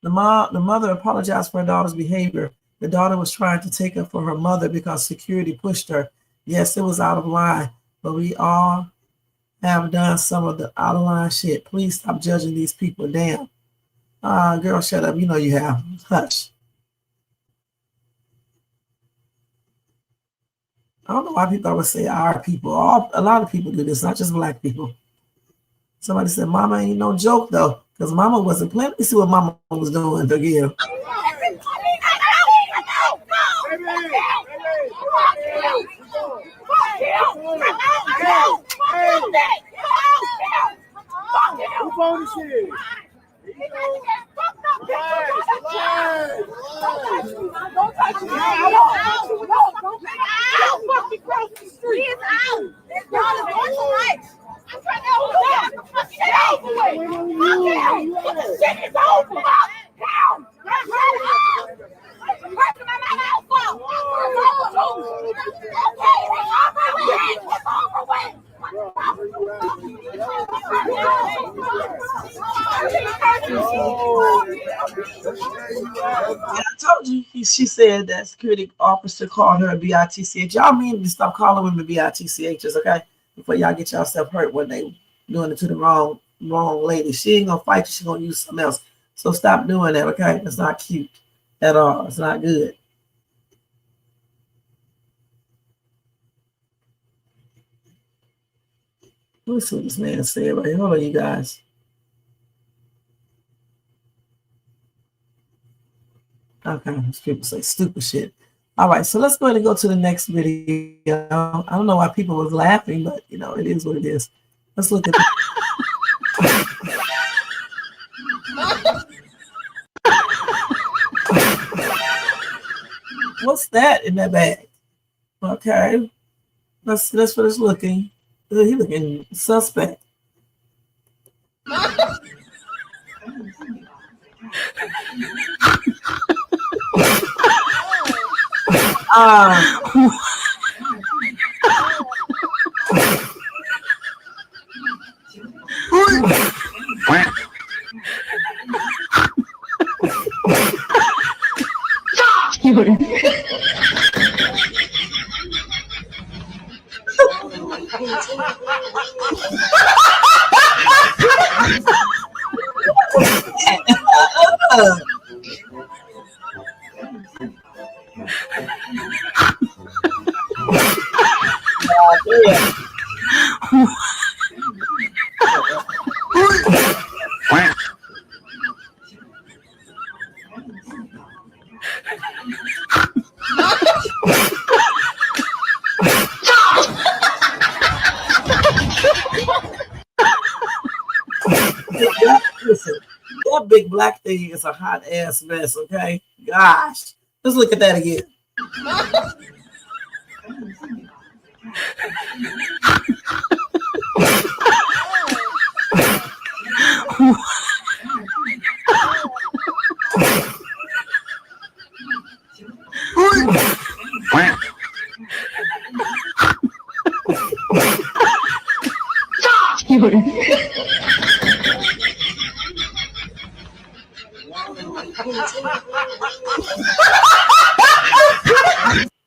The mother apologized for her daughter's behavior. The daughter was trying to take her for her mother because security pushed her. Yes, it was out of line, but we all have done some of the out of line shit. Please stop judging these people. Damn. Girl, shut up. You know you have. Hush. I don't know why people always say our people. A lot of people do this, not just black people. Somebody said, Mama ain't no joke, though, because Mama wasn't playing. Let me see what Mama was doing to give. I told you, she said that security officer called her a B-I-T-C-H. Y'all mean to stop calling women B-I-T-C-H's, okay? Before y'all get yourself hurt when they doing it to the wrong lady. She ain't gonna fight you, she gonna use something else. So stop doing that, okay? It's not cute at all. It's not good. Let's see what this man said right here. Hold on, you guys. Okay, people say stupid shit. All right, so let's go ahead and go to the next video. I don't know why people was laughing, but it is what it is. Let's look at What's that in that bag? Okay, let's finish looking. He looking suspect. Listen, that big black thing is a hot ass mess, okay? Gosh. Let's look at that again.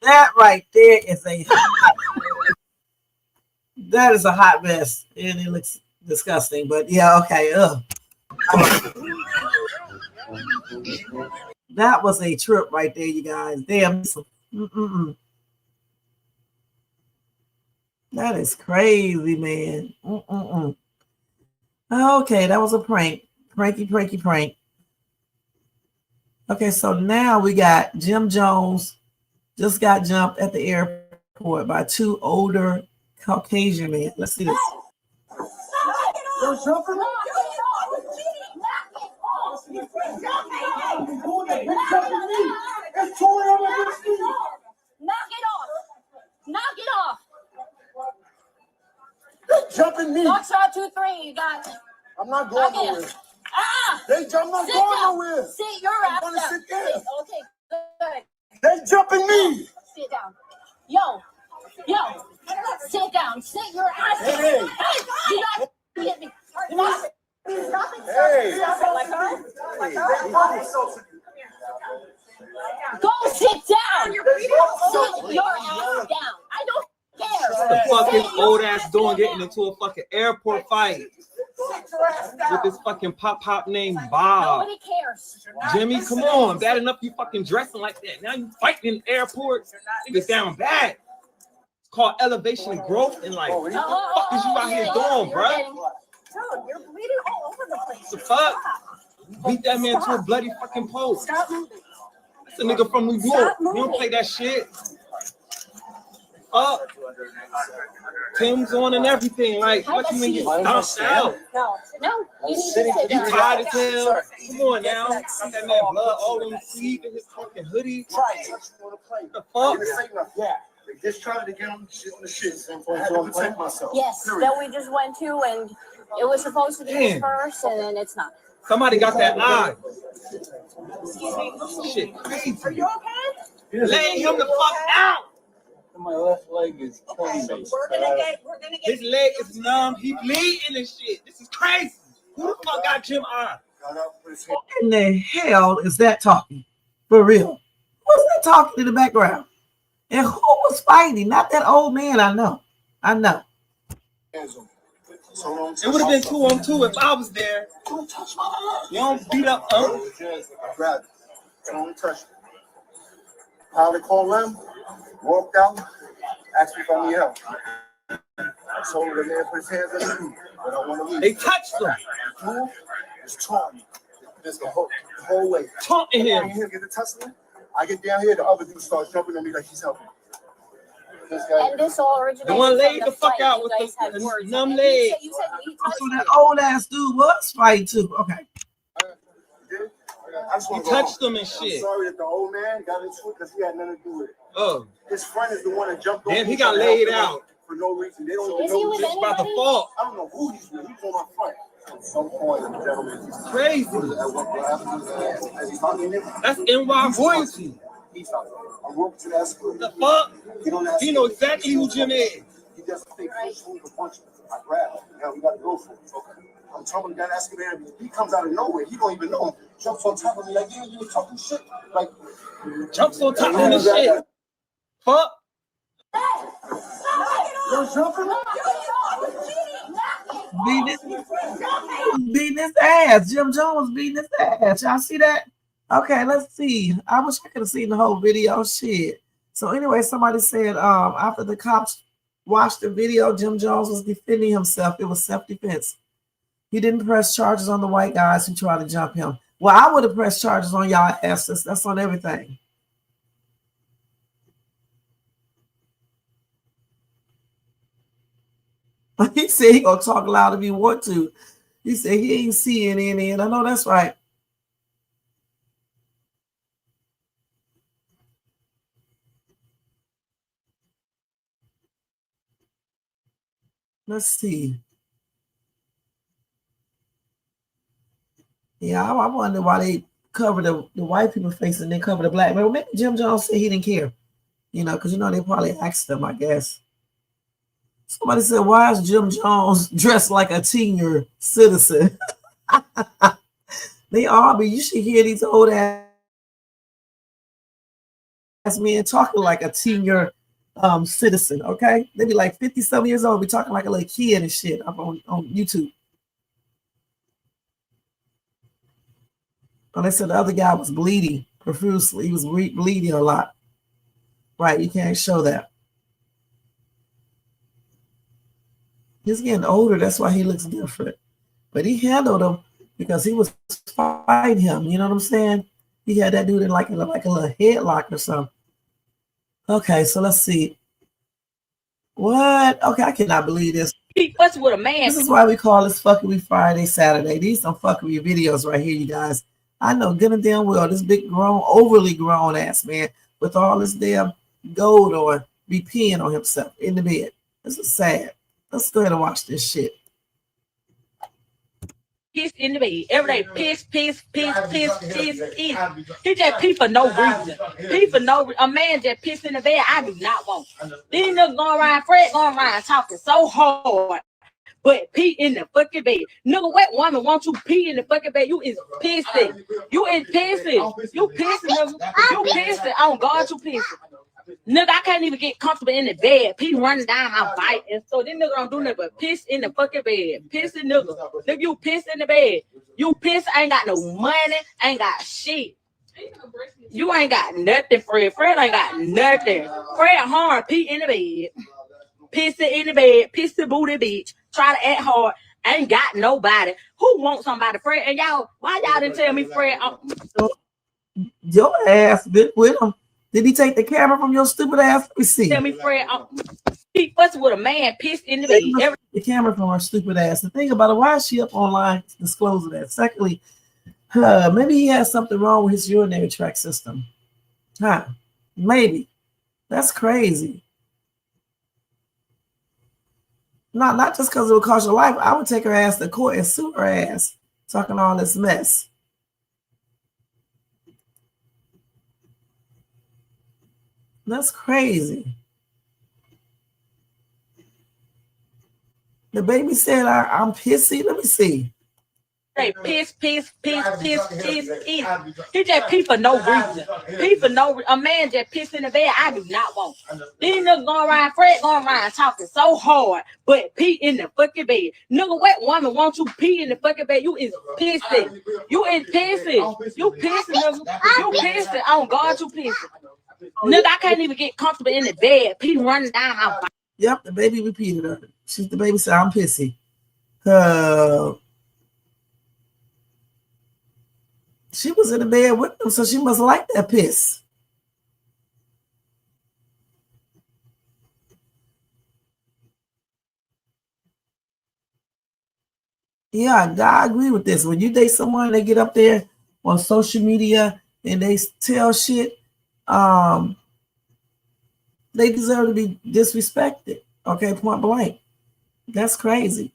That right there is that is a hot mess, and it looks disgusting. But yeah, okay. That was a trip right there, you guys. Damn. That is crazy, man. Okay, that was a prank. Prank. Okay, so now we got Jim Jones just got jumped at the airport by two older Caucasian men. Let's see this. Knock it off. Jumping me. Foxtrot 2-3, you got it. I'm not going nowhere. They jump, I'm not going nowhere. Sit your ass down. Sit there. Okay, good. They jumping me. Sit down. Yo. Sit down. Sit your ass down. Hey. Do not hit me. Stop it. Hey. Go sit down. Sit your ass down. I don't care. The fucking old ass doing getting into a fucking airport fight with this fucking pop named Bob. Nobody cares. Jimmy, come on. Bad enough you fucking dressing like that. Now you fighting in the airport. Niggas down bad. It's called elevation and growth. And like, what the fuck is you out here doing, bro? Dude, you're bleeding all over the place. The fuck? Beat that man to a bloody fucking pulp. Stop moving. That's a nigga from New York. You don't play that shit. Up. Tim's on and everything. Like, what you mean you bounced out? No, you need to sit down. You tired as hell? Come on now. Got that man blood all on his sleeve in his fucking hoodie. The fuck? Yeah. They just tried to get him shit on the shit. I had to protect myself. Yes, that we just went to, and it was supposed to be his first, and then it's not. Somebody got that eye. Excuse me. Shit, crazy. Are you okay? Lay him the fuck out. My left leg is We're gonna get. His leg is numb. He bleeding and shit. This is crazy. Who the fuck got Jim eye? What in the hell is that talking? For real? What's that talking in the background? And who was fighting? Not that old man. I know. It would have been 2-on-2 if I was there. You don't beat up I grabbed it. Don't touch it. How they call them? Walked out, asked me if I need help. I told him the man put his hands on me, but I want to leave. They touched him. Who is taunting me? This the whole way. Taunting him. Get the tussling. I get down here, the other dude starts jumping on me like he's helping. This guy. And this all originated. The one laid the fuck fight. out You with guys had the words. numb And leg. you said he touched So you. that old ass dude was fighting too. Okay. I just want He to go touched home. them and shit. I'm sorry that the old man got into it because he had nothing to do with it. Oh. His friend is the one that jumped over. Damn, he got laid out. For no reason. They don't Is even he know with It's about the anybody? fault. I don't know who he's with. He's on my front. At some point, the gentleman. Crazy. That's NY royalty. I walked to the escalator. The fuck? Get on that He know exactly who Jim is. He doesn't think he's a bunch of I grab him. Now we got to go for it. Okay. I'm telling him that escalator. He comes out of nowhere. He don't even know him. Jumps on top of me like, yeah, you was talking shit. Like, Jumps on top of this shit. Fuck. Beating his ass. Jim Jones beating his ass. Y'all see that? Okay, let's see. I wish I could have seen the whole video. Shit. So anyway, somebody said after the cops watched the video, Jim Jones was defending himself. It was self-defense. He didn't press charges on the white guys who tried to jump him. Well, I would have pressed charges on y'all asses. That's on everything. He said he gonna talk loud if he want to. He said he ain't seeing any, and I know that's right. Let's see. Yeah, I wonder why they cover the white people face and then cover the black. But maybe Jim Jones said he didn't care, you know, because you know they probably asked him, I guess. Somebody said, why is Jim Jones dressed like a senior citizen? They all be, you should hear these old ass men talking like a senior citizen, okay? They be like 50-some years old, be talking like a little kid and shit up on YouTube. And they said the other guy was bleeding profusely. He was bleeding a lot. Right, you can't show that. He's getting older, that's why he looks different. But he handled him because he was fighting him. You know what I'm saying? He had that dude in like a little headlock or something. Okay, so let's see. What? Okay, I cannot believe this. What's with a man? This is why we call this Fuckery Friday, Saturday. These some fuckery videos right here, you guys. I know good and damn well this big grown, overly grown ass man with all this damn gold on be peeing on himself in the bed. This is sad. Let's go ahead and watch this shit. Piss in the bed every day. Piss. He just pee for no reason. A man just piss in the bed. I do not want. These niggas going around, Fred going around talking so hard, but pee in the fucking bed. Nigga, what woman wants you pee in the fucking bed? You is pissing. You is pissing. You pissing, nigga. You pissing. Oh God, you pissing. Nigga, I can't even get comfortable in the bed. Pee running down my bike. And so this nigga don't do nothing but piss in the fucking bed. Pissing nigga. Nigga, you piss in the bed. You piss, ain't got no money, ain't got shit. You ain't got nothing, Fred. Fred ain't got nothing. Fred hard, pee in the bed. Pissing in the bed, piss the booty bitch. Try to act hard. Ain't got nobody. Who wants somebody, Fred? And y'all, why y'all didn't tell me, Fred? Your ass been with him. Did he take the camera from your stupid ass? Let me see. Tell me, Fred, he fussing with a man pissed in the bed. The camera from her stupid ass. The thing about it, why is she up online disclosing that? Secondly, maybe he has something wrong with his urinary tract system. Maybe. That's crazy. Not just because it would cost your life. I would take her ass to court and sue her ass, talking all this mess. That's crazy. The baby said, I'm pissy. Let me see. They piss. He just pee for no reason. A man just piss in the bed. I do not want. These niggas going around, Fred going around talking so hard, but pee in the fucking bed. Nigga, what woman wants you pee in the fucking bed? You is pissing. You is pissing. You pissing, nigga. You pissing. Oh God, you pissing. Nigga, I can't even get comfortable in the bed. Pee running down my body. Yep, the baby repeated her. The baby said, I'm pissy. She was in the bed with them, so she must like that piss. Yeah, I agree with this. When you date someone, they get up there on social media and they tell shit, they deserve to be disrespected. Okay, point blank. That's crazy.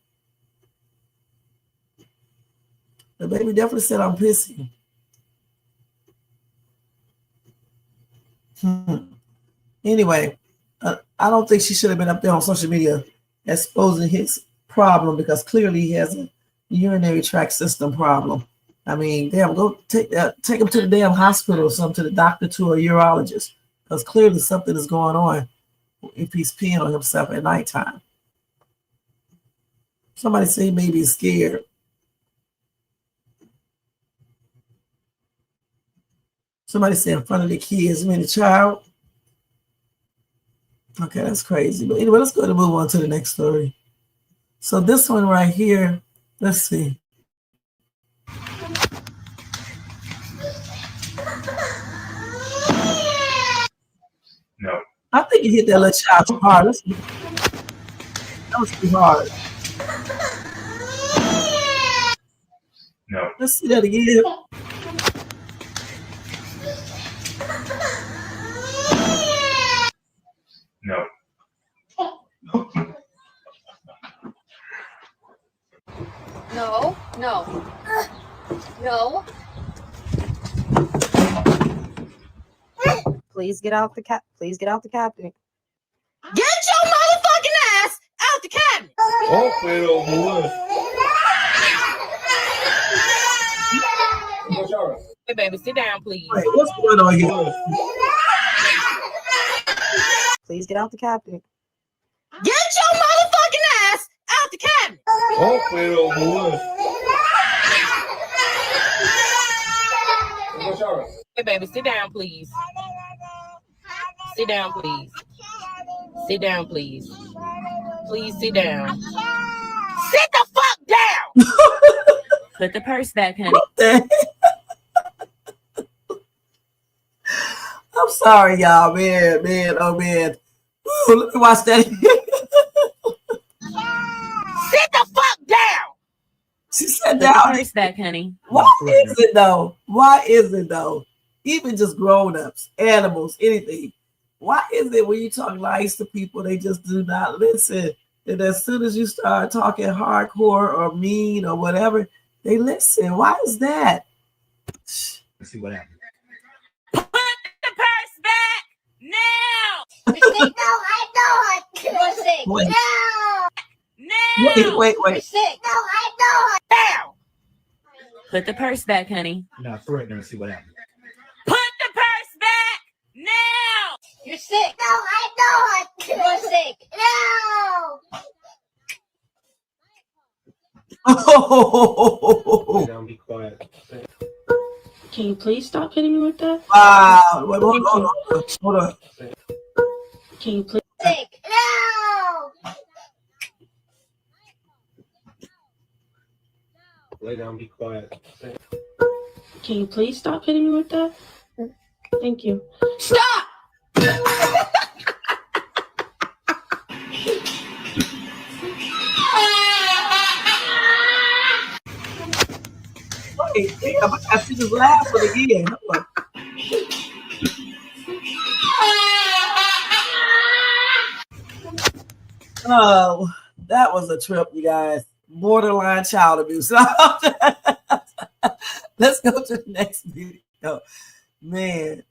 The baby definitely said, I'm pissy. Anyway, I don't think she should have been up there on social media exposing his problem because clearly he has a urinary tract system problem. I mean, damn, go take him to the damn hospital or something, to the doctor, to a urologist, because clearly something is going on if he's peeing on himself at nighttime. Somebody say maybe he's scared. Somebody say in front of the kids, I mean the child. Okay, that's crazy. But anyway, let's go ahead and move on to the next story. So this one right here, let's see. No. I think he hit that little child too hard. That was too hard. No. Let's see that again. No. No, no, no. Please get out the Please get out the cabinet. Get your motherfucking ass out the cabinet. Oh, pero Hey, baby, sit down, please. Wait, what's going on here? Please get out the cabinet. Get your motherfucking ass out the cabinet. Oh, pero Hey, baby, sit down, please. Sit down, please. Sit down, please. Please sit down. Sit the fuck down. Put the purse back, honey. I'm sorry, y'all, man, oh man. Ooh, let me watch that. Sit the fuck down. She said Put the down. purse back, honey. Why is it though? Why is it though? Even just grown-ups, animals, anything. Why is it when you talk nice to people, they just do not listen? And as soon as you start talking hardcore or mean or whatever, they listen. Why is that? Let's see what happens. Put the purse back now. No, I don't. You're sick. Wait. No. Now. Wait. You're sick. No, I don't. Down. Put the purse back, honey. Now threaten her and see what happens. Put the purse back now. You're sick. No, I don't. You're sick. No. Oh, Down, be quiet. Can you please stop hitting me like that? wow. Wait, hold on. Can you please? Sick. No. Lay down, be quiet. Can you please stop hitting me like that? Thank you. Stop. Wait, damn, I see this last one again. Hold on. Oh, that was a trip, you guys. Borderline child abuse. Let's go to the next video. Man.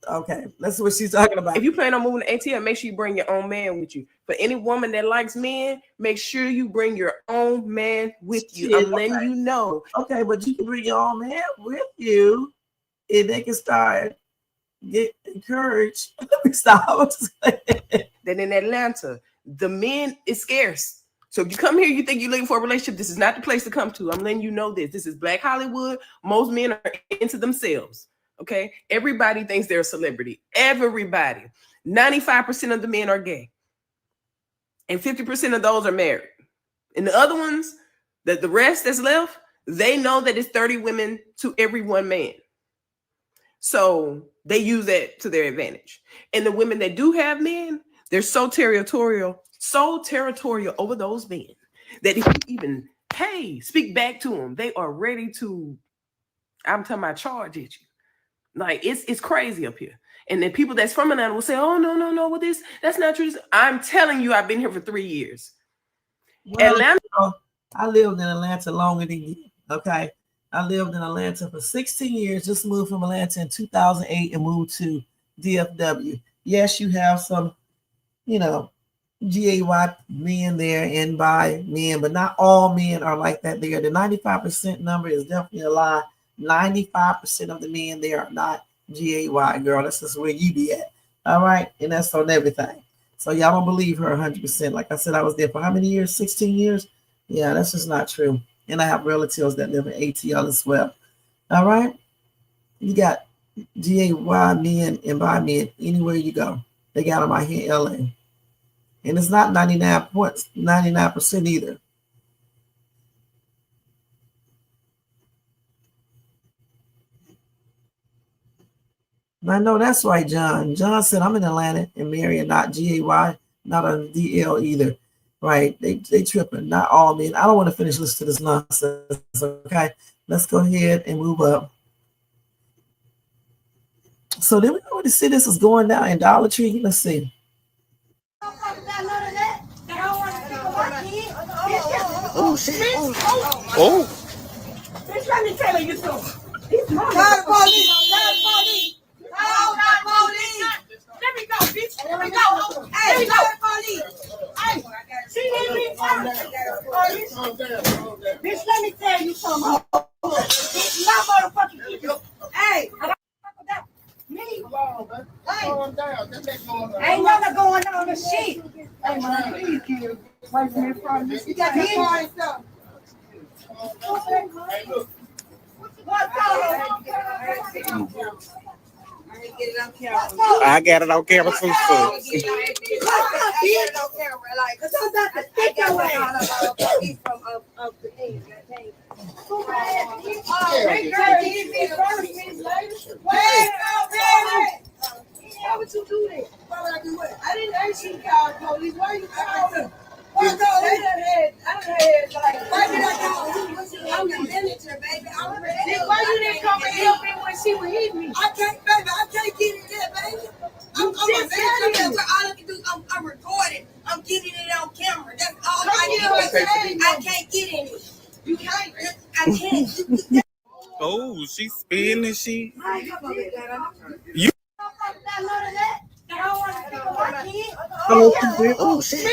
Okay, let's see what she's talking about. If you plan on moving to ATL, make sure you bring your own man with you. For any woman that likes men, make sure you bring your own man with you. I'm letting you know. Okay, but you can bring your own man with you, and they can start get encouraged. Let me stop. That in Atlanta, the men is scarce. So if you come here, you think you're looking for a relationship, this is not the place to come to. I'm letting you know this. This is Black Hollywood. Most men are into themselves. Okay, everybody thinks they're a celebrity. Everybody. 95% of the men are gay, and 50% of those are married. And the other ones, that the rest that's left, they know that it's 30 women to every one man. So they use that to their advantage. And the women that do have men, they're so territorial over those men that if you even, hey, speak back to them, they are ready to, I'm talking about, charge at you. Like it's crazy up here. And then people that's from Atlanta will say, oh, no, well, that's not true. I'm telling you, I've been here for 3 years. Well, Atlanta. I lived in Atlanta longer than you. Okay. I lived in Atlanta for 16 years, just moved from Atlanta in 2008 and moved to DFW. Yes, you have some, GAY men there and by men, but not all men are like that there. The 95% number is definitely a lie. 95% of the men there are not GAY, girl. That's just where you be at. All right. And that's on everything. So y'all don't believe her 100%. Like I said, I was there for how many years? 16 years? Yeah, that's just not true. And I have relatives that live in ATL as well. All right. You got GAY men and bi men anywhere you go. They got them out here in LA. And it's not 99% either. And I know that's right, John. John said, I'm in Atlanta and Mary and not GAY, not on DL either. Right. They tripping. Not all men. I don't want to finish listening to this nonsense. Okay. Let's go ahead and move up. So then we already see this is going down in Dollar Tree. Let's see. Oh, shit. Oh. Bitch, let me tell you something. Call the police. Call the police. Call the police. Let me go, bitch. Let me go. Hey, call the police. Hey, she hit me first. Bitch, let me tell you something. Bitch, my motherfucking people. Hey, me. Hey. Ain't nothing going on with shit. Hey, man, please, kid. Wait a minute from this. You got your car and stuff. I got it on camera too. Why would you do that? Why would I do what? I didn't ask you to call the police. Why you call them? Why did I call you? I'm the manager, baby. Why you didn't come and help me when she was hitting me? I can't, baby. I can't get in there, baby. I'm a manager. All I can do, I'm recording. I'm getting it on camera. That's all I can do. I can't get in it. You can't. I can't. Oh, she's spinning. You. Oh, shit.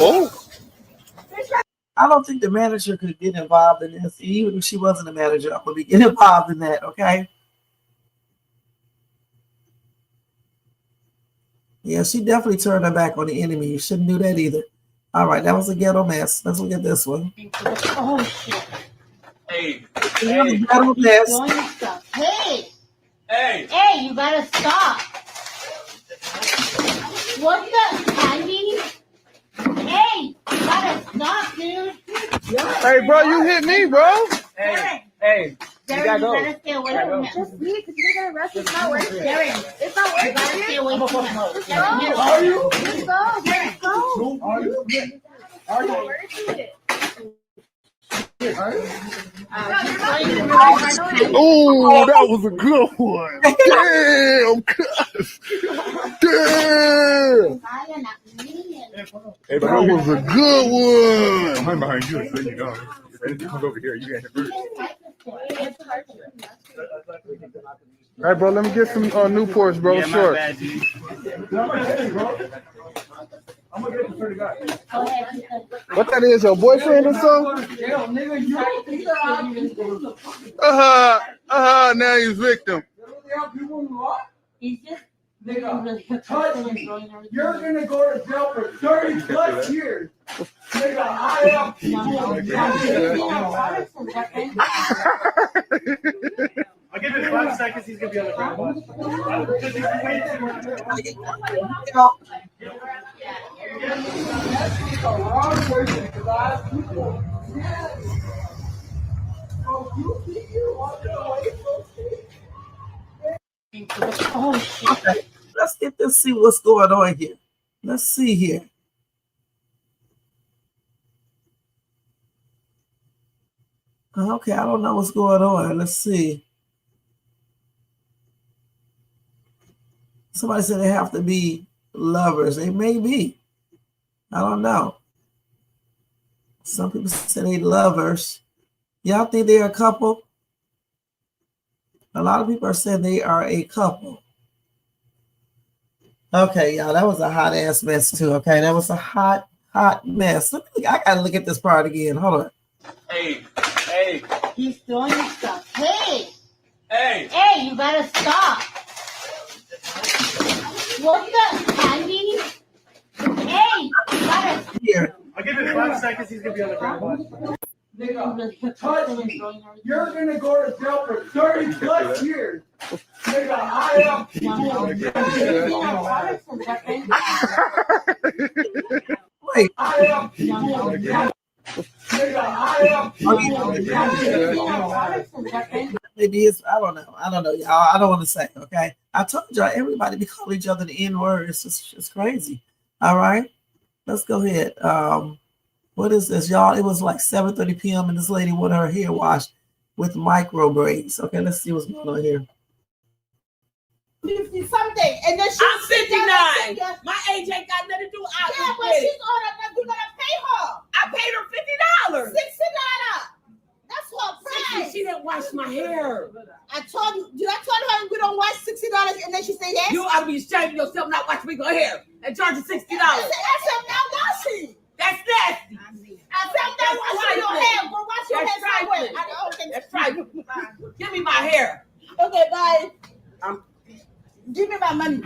Oh. I don't think the manager could get involved in this. Even if she wasn't a manager, I would be getting involved in that, okay? Yeah, she definitely turned her back on the enemy. You shouldn't do that either. All right, that was a ghetto mess. Let's look at this one. Oh, shit. Hey. Ghetto mess. Hey. Hey, you gotta stop. What the Andy? Hey, you gotta stop, dude. Hey, bro, you hit me, bro. Hey. Darren, you gotta stay away from him. Just leave, because you're gonna rush. It's not working. Darren, it's not working. You gotta stay away from him. Are you? Let's go. Darren, go. Are you? Where is it? Oh, that was a good one. Damn, damn. That was a good one. I'm behind you, so you know. If anything comes over here, you get hit first. All right, bro, let me get some Newports, bro. Sure. I'm gonna get the 30 guys. What that is, your boyfriend or something? Now he's victim. He's just You're gonna go to jail for 30 plus years. Nigga, I have people. I'll give it 5 seconds. He's gonna be on the ground. Okay, let's get this, see what's going on here. Let's see here. Okay, I don't know what's going on. Let's see. Somebody said they have to be lovers. They may be. I don't know. Some people say they lovers. Y'all think they're a couple? A lot of people are saying they are a couple. Okay, y'all, that was a hot ass mess too. Okay, that was a hot mess. I gotta look at this part again. Hold on. Hey. He's throwing stuff. Hey, Hey. you gotta stop. What the candy? Hey, you gotta. Here. I'll give it 5 seconds. He's gonna be on the ground. You're gonna go to jail for 30 plus years. Nigga, I am Wait. Maybe it's I don't know, y'all. I don't want to say, okay. I told y'all everybody be calling each other the N-word. It's crazy. All right. Let's go ahead. What is this, y'all? It was like 7:30 p.m. and this lady wanted her hair washed with micro braids. Okay, let's see what's going on here. 50 something, and then I'm 59. My age ain't got nothing to do with it. Yeah, but she's on it. You gotta pay her. I paid her $50. $60. That's her price. She didn't wash my hair. I told you. Did I tell her we don't wash $60? And then she said yes. You ought to be ashamed of yourself not washing my hair and charging $60. I said not washing. That's nasty. I said not washing your hair. Go wash your hair somewhere. That's trifling. Give me my hair. Okay, bye. Give me my money.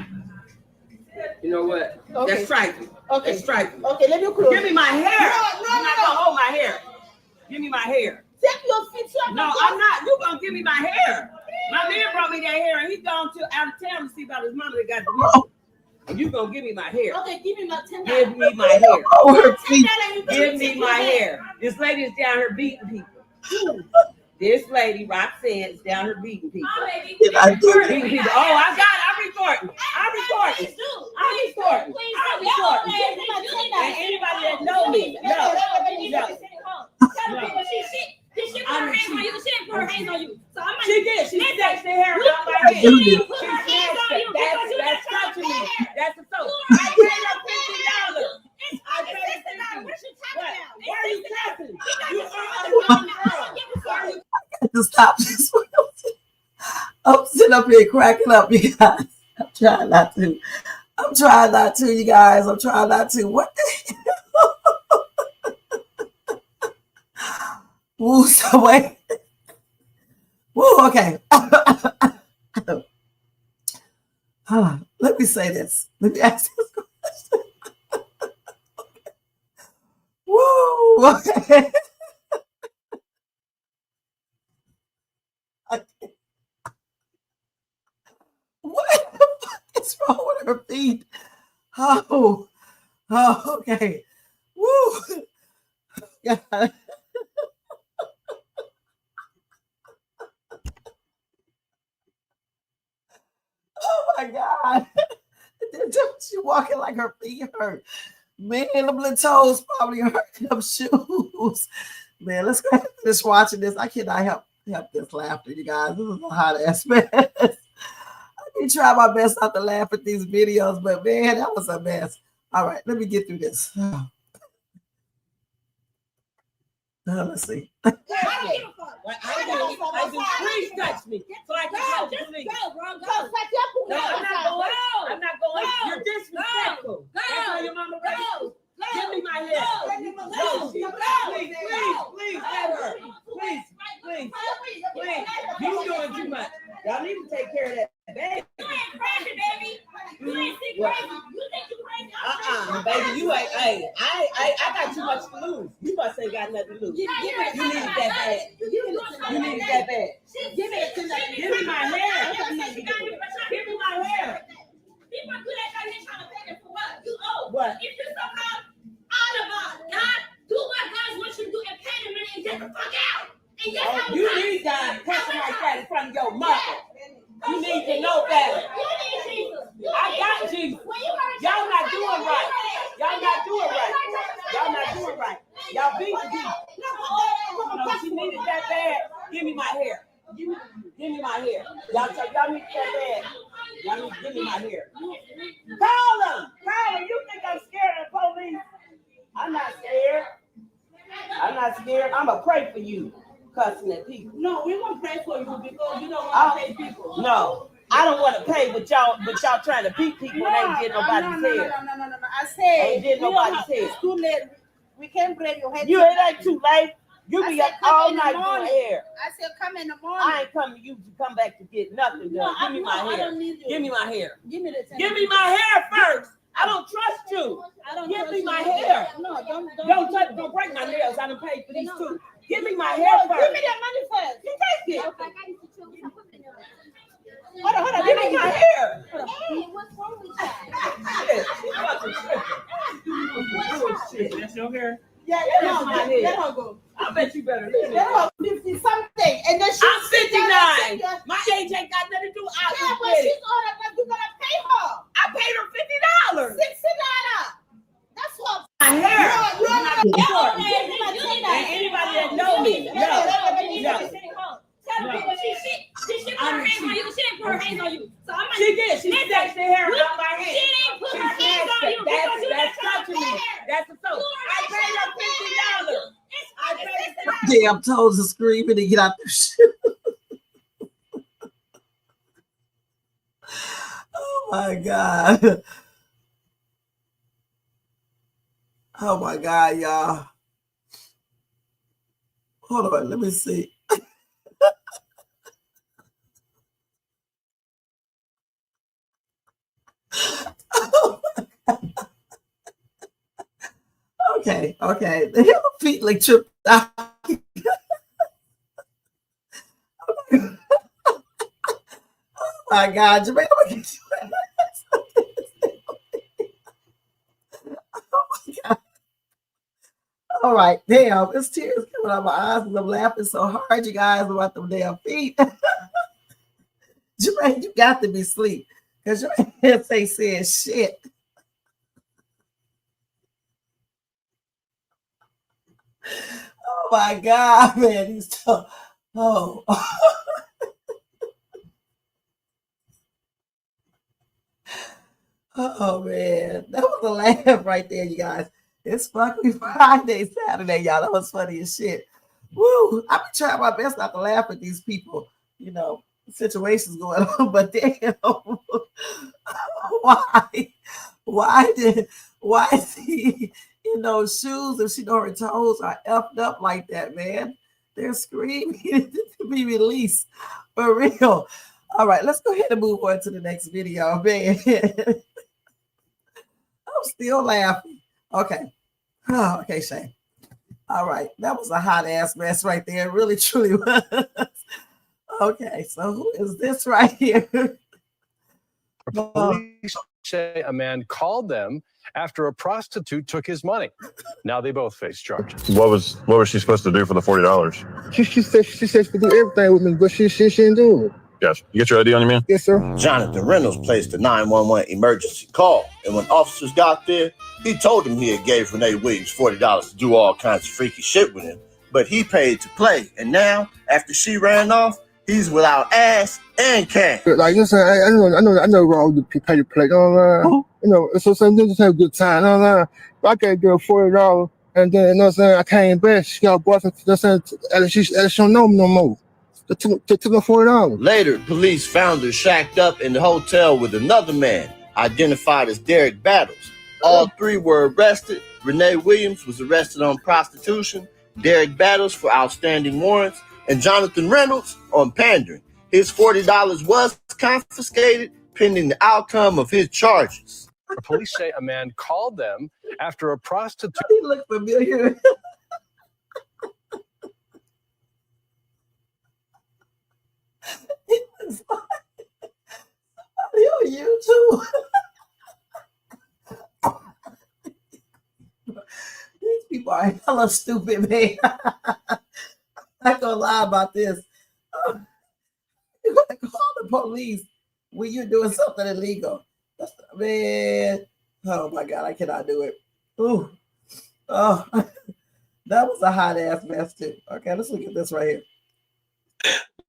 You know what? Okay. That's trifling. Okay. That's trifling. Okay, let me close. Give me my hair. No. You're not gonna hold my hair. Give me my hair. Take your feet. No, I'm not. You gonna give me my hair. My man brought me that hair and he gone out of town to see about his mama that got the music. And you gonna give me my hair. Okay, give me my $10. Give me my hair. $10. Give me my hair. This lady is down here beating people. This lady, Roxanne, is down here beating people. If I do Beating people. Oh, I got it. I'm recording. And anybody that know me, no. She did. She snatched the hair out my head. She snatched it. That's touching me. That's the soap. I paid her $50. I paid her $50. Why are you clapping? You are a girl. I to stop this. I'm sitting up here cracking up, you guys. I'm trying not to, you guys. I'm trying not to. What the hell? Woo, so wait. Woo, okay. Let me say this. Let me ask this question. Woo, okay. What the fuck is wrong with her feet? Oh, okay. Woo. Yeah. Oh my God. She walking like her feet hurt. Man, them little toes probably hurt them shoes. Man, let's go ahead and finish watching this. I cannot help this laughter, you guys. This is a hot ass mess. I try my best not to laugh at these videos, but man, that was a mess. All right, let me get through this. Let's see. I do. Please touch me. So I can go. Please. No, I'm not going. You're disrespectful. That's how your mama raised. Give me my hair. Please, let her. Please. You doing too much. Y'all need to take care of that baby. You ain't crazy, baby. You ain't sick crazy. You think you crazy? Baby, you ain't. Hey, I got too much to lose. You must ain't got nothing to lose. You needed that bad. You needed that bad. Give me my hair. Give me my hair. People do that out here trying to pay them for what? You owe. What? If you somehow out of God, do what God wants you to do and pay them and get the fuck out. And You need God cussing like that in front of your mother. You need to know better. You need Jesus. I got Jesus. Y'all not doing right. Y'all beat the beat. No, she needed that bad. Give me my hair. Give me my hair. Y'all need that bad. Y'all need to give me my hair. Call them. You think I'm scared of the police? I'm not scared. I'm going to pray for you. Cussing at people. No, we won't pray for you because you don't want to pay people. No. I don't want to pay, but y'all trying to beat people and ain't getting nobody's hair. No. I said Ain't getting nobody's hair. It's too late. We can't braid your hair. It ain't too late. You be up all night doing hair. I said come in the morning. I ain't coming to you to come back to get nothing done. Give me my hair. I don't need you. Give me my hair. Give me the Give me my hair first. I don't trust you. Give me my hair. No, Don't break my nails. I done paid for these two. Give me my hair first. Give me that money first. You take it. Hold on. Give me my hair. What's wrong with Shit. That's your hair? Yeah, let her go. I bet you better. Let her 50 something. And then I'm 59. My age ain't got nothing to do. Yeah, but she's older than you gonna pay her. I paid her $50. $60. That's what my hair. And anybody that know me, Tell me what she put her hands on you. She didn't put her hands on you. So I'm she did. She snatched the hair out my hand. She didn't put her hands on you. That's touching me. That's a soap. I paid her $50. Damn toes are screaming to get out the shit. Oh my God. Oh my God, y'all. Hold on, let me see. Okay. The feet like tripped out. Oh my God, Jermaine, I'm gonna get you. Oh my God. All right, damn, it's tears coming out of my eyes because I'm laughing so hard, you guys, about them damn feet. Jermaine, you got to be asleep because your head saying shit. Oh my God, man, he's so oh. Oh man, that was a laugh right there, you guys. It's fucking Friday, Saturday, y'all. That was funny as shit. Woo! I've been trying my best not to laugh at these people, you know, situations going on, but damn, why is he in those shoes if she know her toes are effed up like that, man? They're screaming to be released for real. All right, let's go ahead and move on to the next video, man. I'm still laughing. Okay. Oh, okay, Shane. All right. That was a hot ass mess right there. It really, truly was. Okay, so who is this right here? Police say a man called them after a prostitute took his money. Now they both face charges. What was she supposed to do for the $40? She said she could do everything with me, but she didn't do it. Yes. You get your ID on you, man? Yes, sir. Jonathan Reynolds placed a 911 emergency call, and when officers got there, he told them he had gave Renee Williams $40 to do all kinds of freaky shit with him, but he paid to play, and now, after she ran off, he's without ass and cash. Like you said, I know wrong to pay to play. You know, so just have a good time. I can't give her $40, and then you know what I'm saying, I came back. She got a boyfriend. You know what I'm saying, she don't know me no more. They took her $40. Later, police found her shacked up in the hotel with another man, identified as Derek Battles. All three were arrested. Renee Williams was arrested on prostitution, Derek Battles for outstanding warrants, and Jonathan Reynolds on pandering. His $40 was confiscated pending the outcome of his charges. Police say a man called them after a prostitute. He looked familiar. Somebody on YouTube. These people are hella stupid, man. I'm not gonna lie about this. You're gonna call the police when you're doing something illegal. Man, oh my God, I cannot do it. Ooh, oh, that was a hot ass mess too. Okay, let's look at this right here.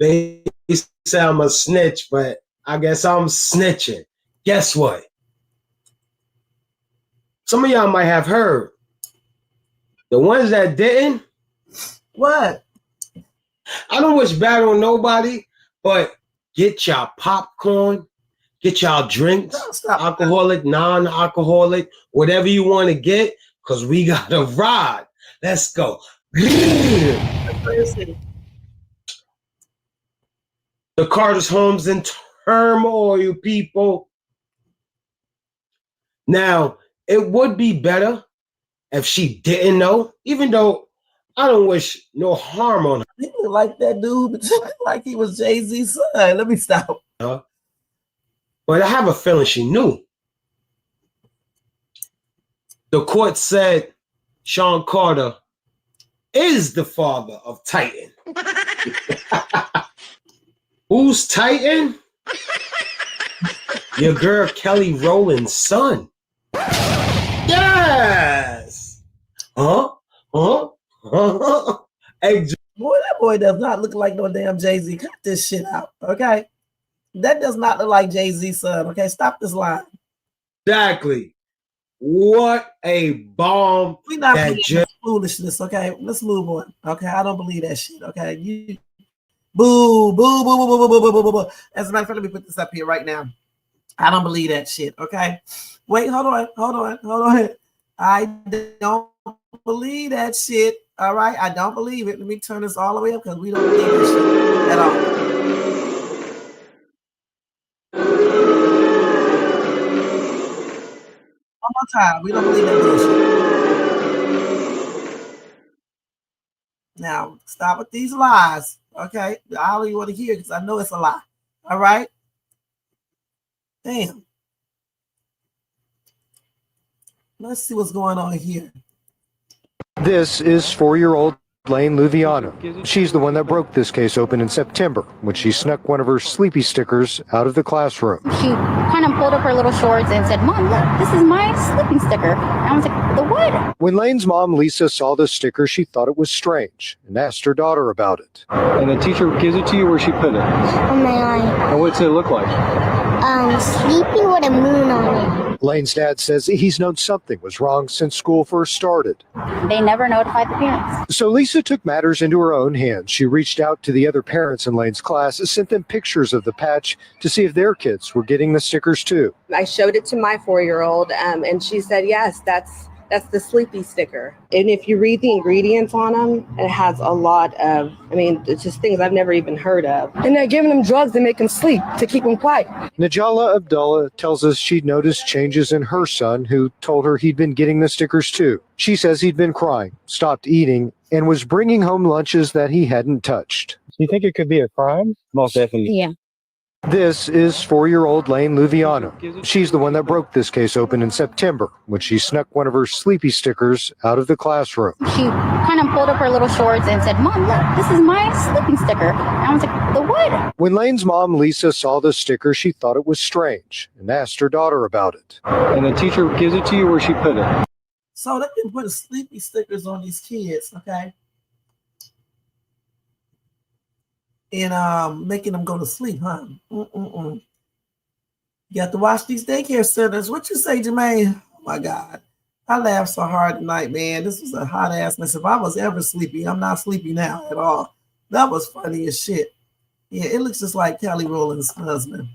They say I'm a snitch, but I guess I'm snitching. Guess what? Some of y'all might have heard. The ones that didn't. What? I don't wish bad on nobody, but get y'all popcorn, get y'all drinks, alcoholic, non-alcoholic, whatever you want to get, because we got to ride. Let's go. The Carter's home's in turmoil, people. Now, it would be better if she didn't know, even though I don't wish no harm on her. He looked like that dude, but like he was Jay-Z's son. Let me stop. But I have a feeling she knew. The court said Sean Carter is the father of Titan. Who's Titan? Your girl Kelly Rowland's son. Yes. Hey, boy, that boy does not look like no damn Jay-Z. Cut this shit out, okay? That does not look like Jay-Z's son, okay? Stop this line. Exactly. What a bomb. We're not that foolishness, okay? Let's move on, okay? I don't believe that shit, okay? You boo, boo, boo, boo, boo, boo, boo, boo, boo, boo. As a matter of fact, let me put this up here right now. I don't believe that shit, okay? Wait, hold on. I don't believe that shit, all right? I don't believe it. Let me turn this all the way up because we don't believe this shit at all. One more time. We don't believe that bullshit. Now, stop with these lies, okay? I don't even want to hear it because I know it's a lie, all right? Damn. Let's see what's going on here. This is 4-year-old Lane Luviano. She's the one that broke this case open in September when she snuck one of her sleepy stickers out of the classroom. She kind of pulled up her little shorts and said, "Mom, look, this is my sleeping sticker." And I was like, "The what?" When Lane's mom, Lisa, saw the sticker, she thought it was strange and asked her daughter about it. And the teacher gives it to you, where she put it? On my eye. And what's it look like? Sleeping with a moon on it. Lane's dad says he's known something was wrong since school first started. They never notified the parents. So Lisa took matters into her own hands. She reached out to the other parents in Lane's class, sent them pictures of the patch to see if their kids were getting the stickers too. I showed it to my 4-year-old, and she said, yes, that's the sleepy sticker. And if you read the ingredients on them, it has a lot of, it's just things I've never even heard of. And they're giving them drugs to make them sleep, to keep them quiet. Najala Abdullah tells us she'd noticed changes in her son, who told her he'd been getting the stickers too. She says he'd been crying, stopped eating, and was bringing home lunches that he hadn't touched. You think it could be a crime? Most definitely. Yeah. This is 4-year-old Lane Luviano. She's the one that broke this case open in September when she snuck one of her sleepy stickers out of the classroom. She kind of pulled up her little shorts and said, "Mom, look, this is my sleeping sticker." And I was like, "The what?" When Lane's mom, Lisa, saw the sticker, she thought it was strange and asked her daughter about it. And the teacher gives it to you, where she put it? So they've been putting sleepy stickers on these kids, okay? And making them go to sleep, huh? You got to watch these daycare centers. What you say, Jermaine? Oh my God. I laughed so hard tonight, man. This was a hot ass mess. If I was ever sleepy, I'm not sleepy now at all. That was funny as shit. Yeah, it looks just like Kelly Rowland's husband.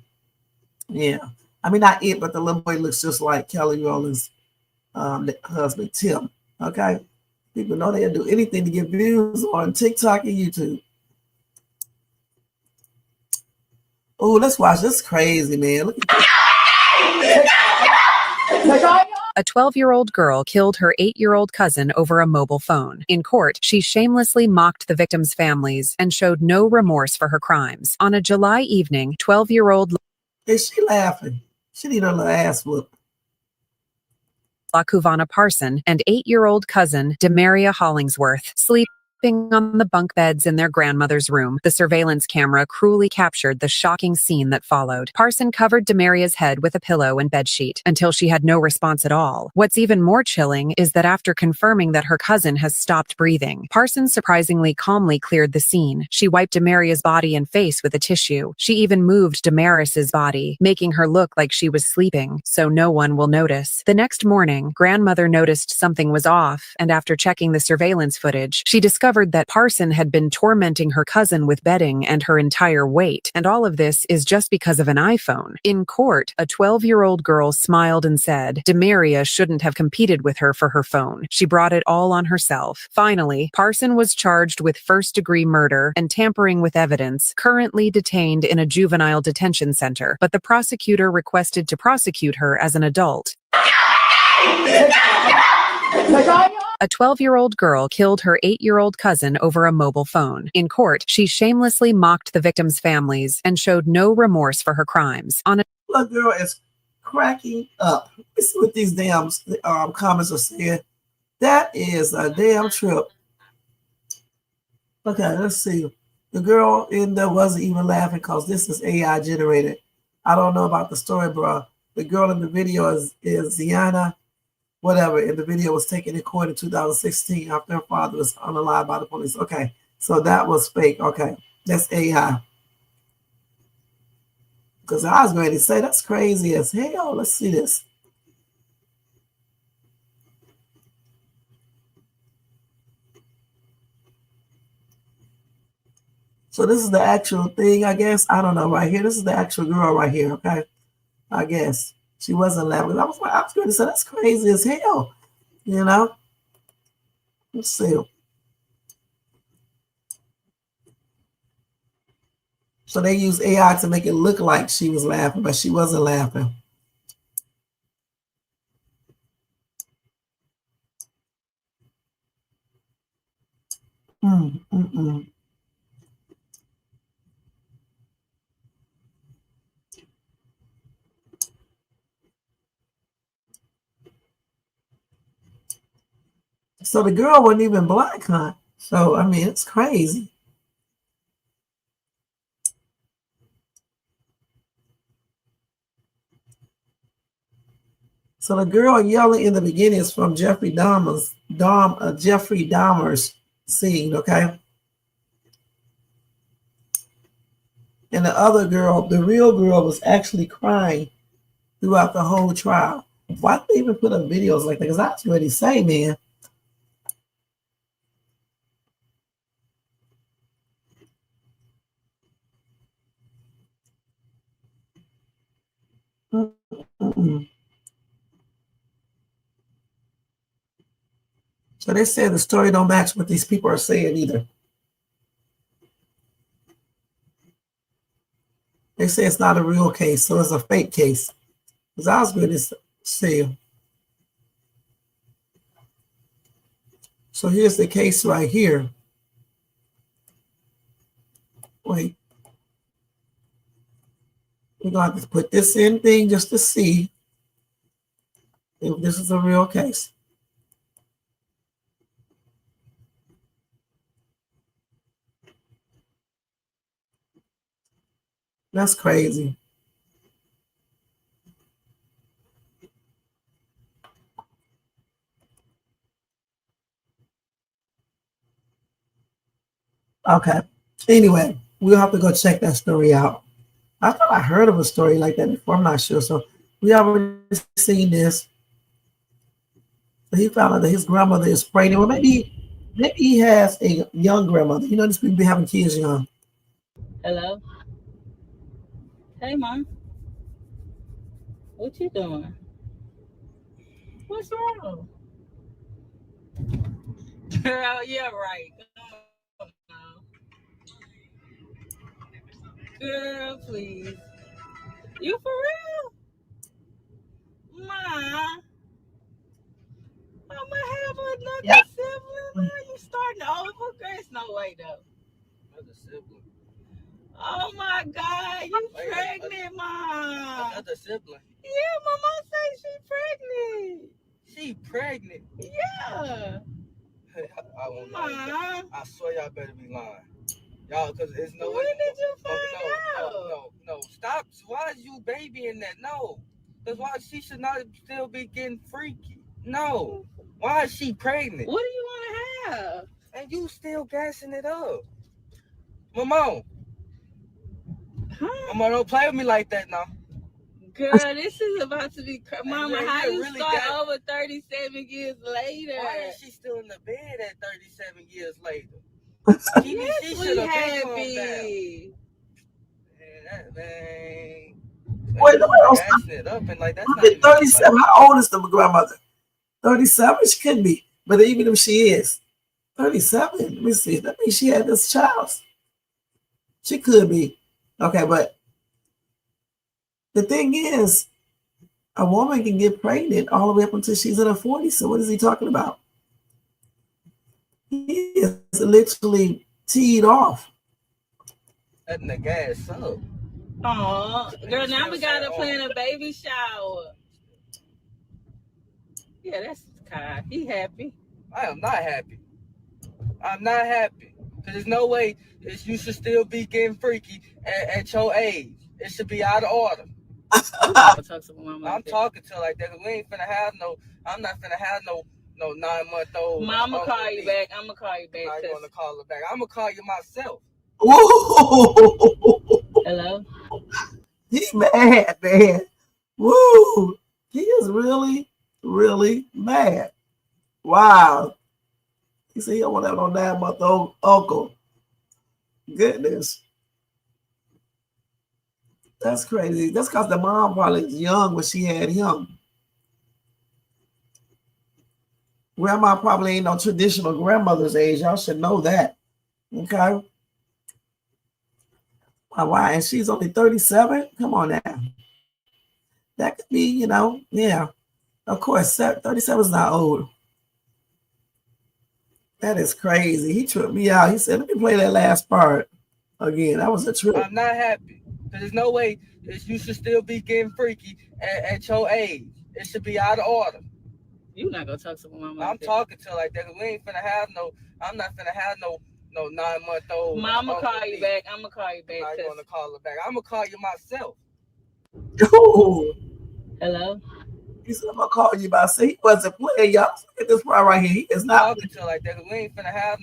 Yeah. Not it, but the little boy looks just like Kelly Rowland's husband, Tim. Okay? People know they'll do anything to get views on TikTok and YouTube. Oh, let's watch this crazy, man. Look at A 12-year-old girl killed her 8-year-old cousin over a mobile phone. In court, she shamelessly mocked the victims' families and showed no remorse for her crimes. On a July evening, 12-year-old... Is she laughing? She need her little ass whooped. Lakuvana Parson and 8-year-old cousin Demaria Hollingsworth sleeping on the bunk beds in their grandmother's room. The surveillance camera cruelly captured the shocking scene that followed. Parson covered Demaria's head with a pillow and bedsheet until she had no response at all. What's even more chilling is that after confirming that her cousin has stopped breathing, Parson surprisingly calmly cleared the scene. She wiped Demaria's body and face with a tissue. She even moved Damaris's body, making her look like she was sleeping, so no one will notice. The next morning, grandmother noticed something was off, and after checking the surveillance footage, she discovered discovered that Parson had been tormenting her cousin with bedding and her entire weight, and all of this is just because of an iPhone. In court, a 12-year-old girl smiled and said Demaria shouldn't have competed with her for her phone. She brought it all on herself. Finally, Parson was charged with first-degree murder and tampering with evidence, currently detained in a juvenile detention center, but the prosecutor requested to prosecute her as an adult. A 12-year-old girl killed her 8-year-old cousin over a mobile phone. In court, she shamelessly mocked the victims' families and showed no remorse for her crimes. Little girl is cracking up. Let's see what these damn comments are saying. That is a damn trip. Okay, let's see. The girl in there wasn't even laughing because this is AI generated. I don't know about the story, bro. The girl in the video is Ziana, whatever, and the video was taken in court in 2016 after her father was unalive by the police. Okay, so that was fake. Okay, that's AI. Because I was ready to say that's crazy as hell. Let's see this. So this is the actual thing, I guess. I don't know, right here. This is the actual girl right here, okay? I guess. She wasn't laughing. I was going to say, that's crazy as hell, you know? Let's see. So they use AI to make it look like she was laughing, but she wasn't laughing. So the girl wasn't even black, huh? So, I mean, it's crazy. So the girl yelling in the beginning is from Jeffrey Dahmer's scene, okay? And the other girl, the real girl, was actually crying throughout the whole trial. Why did they even put up videos like that? Because I was ready to say, man. So they said the story don't match what these people are saying either. They say it's not a real case, so it's a fake case. Because I was going to say. So here's the case right here. Wait. We're going to have to put this in thing just to see if this is a real case. That's crazy. Okay. Anyway, we'll have to go check that story out. I thought I heard of a story like that before. I'm not sure. So we already seen this. So he found out that his grandmother is pregnant. Well, maybe he has a young grandmother. You know, these people be having kids young. Hello. Hey, Mom. What you doing? What's wrong? Girl, yeah, right. Girl, please. You for real? Ma, I'ma have another sibling. Why are you starting over? There's no way, though. Another sibling. Oh, my God. You pregnant, Mom. Another sibling? Yeah, my mom say she pregnant. She pregnant? Yeah. I won't lie. I swear y'all better be lying. Y'all, because it's no way. When did you find out? No. Stop. Why is you babying that? No. Because why she should not still be getting freaky. No. Why is she pregnant? What do you want to have? And you still gassing it up. Mama. Huh? Mama, don't play with me like that now. Girl, this is about to be Mama, how you really start over 37 years later? Why is she still in the bed at 37 years later? Yes, we happy. Wait, Gassing it up and like that's not even 37. How old is the grandmother? 37? She could be. But even if she is 37, let me see. That means she had this child. She could be. Okay, but the thing is, a woman can get pregnant all the way up until she's in her 40s. So what is he talking about? He is literally teed off. letting the gas up. Oh, girl, now we gotta plan a baby shower. Yeah, that's Kai. He happy. I am not happy. I'm not happy. Because there's no way you should still be getting freaky at your age. It should be out of order. I'm talking to her like that. We ain't finna have I'm not finna have no 9-month-old. Mama call you back. I'm gonna call you back. I'm not gonna call her back. I'm gonna call you myself. Hello? He mad, man. Woo! He is really, really mad. Wow. He said he don't want to have no 9-month-old uncle. Goodness. That's crazy. That's because the mom probably was young when she had him. Grandma probably ain't no traditional grandmother's age. Y'all should know that. Okay? Why? And she's only 37? Come on now. That could be, yeah. Of course, 37 is not old. That is crazy. He tripped me out. He said, let me play that last part again. That was a trip. I'm not happy. Because there's no way you should still be getting freaky at your age. It should be out of order. You not gonna talk to my mama. I'm talking to her like that. We ain't finna have I'm not finna have no 9-month-old. Mama call you back. I'm gonna call you back. I'm not gonna call her back. I'm gonna call you myself. Ooh. Hello? He said, I'm gonna call you by. Say he wasn't playing, y'all. Look at this part right here. He is not talking to her like that. We ain't finna have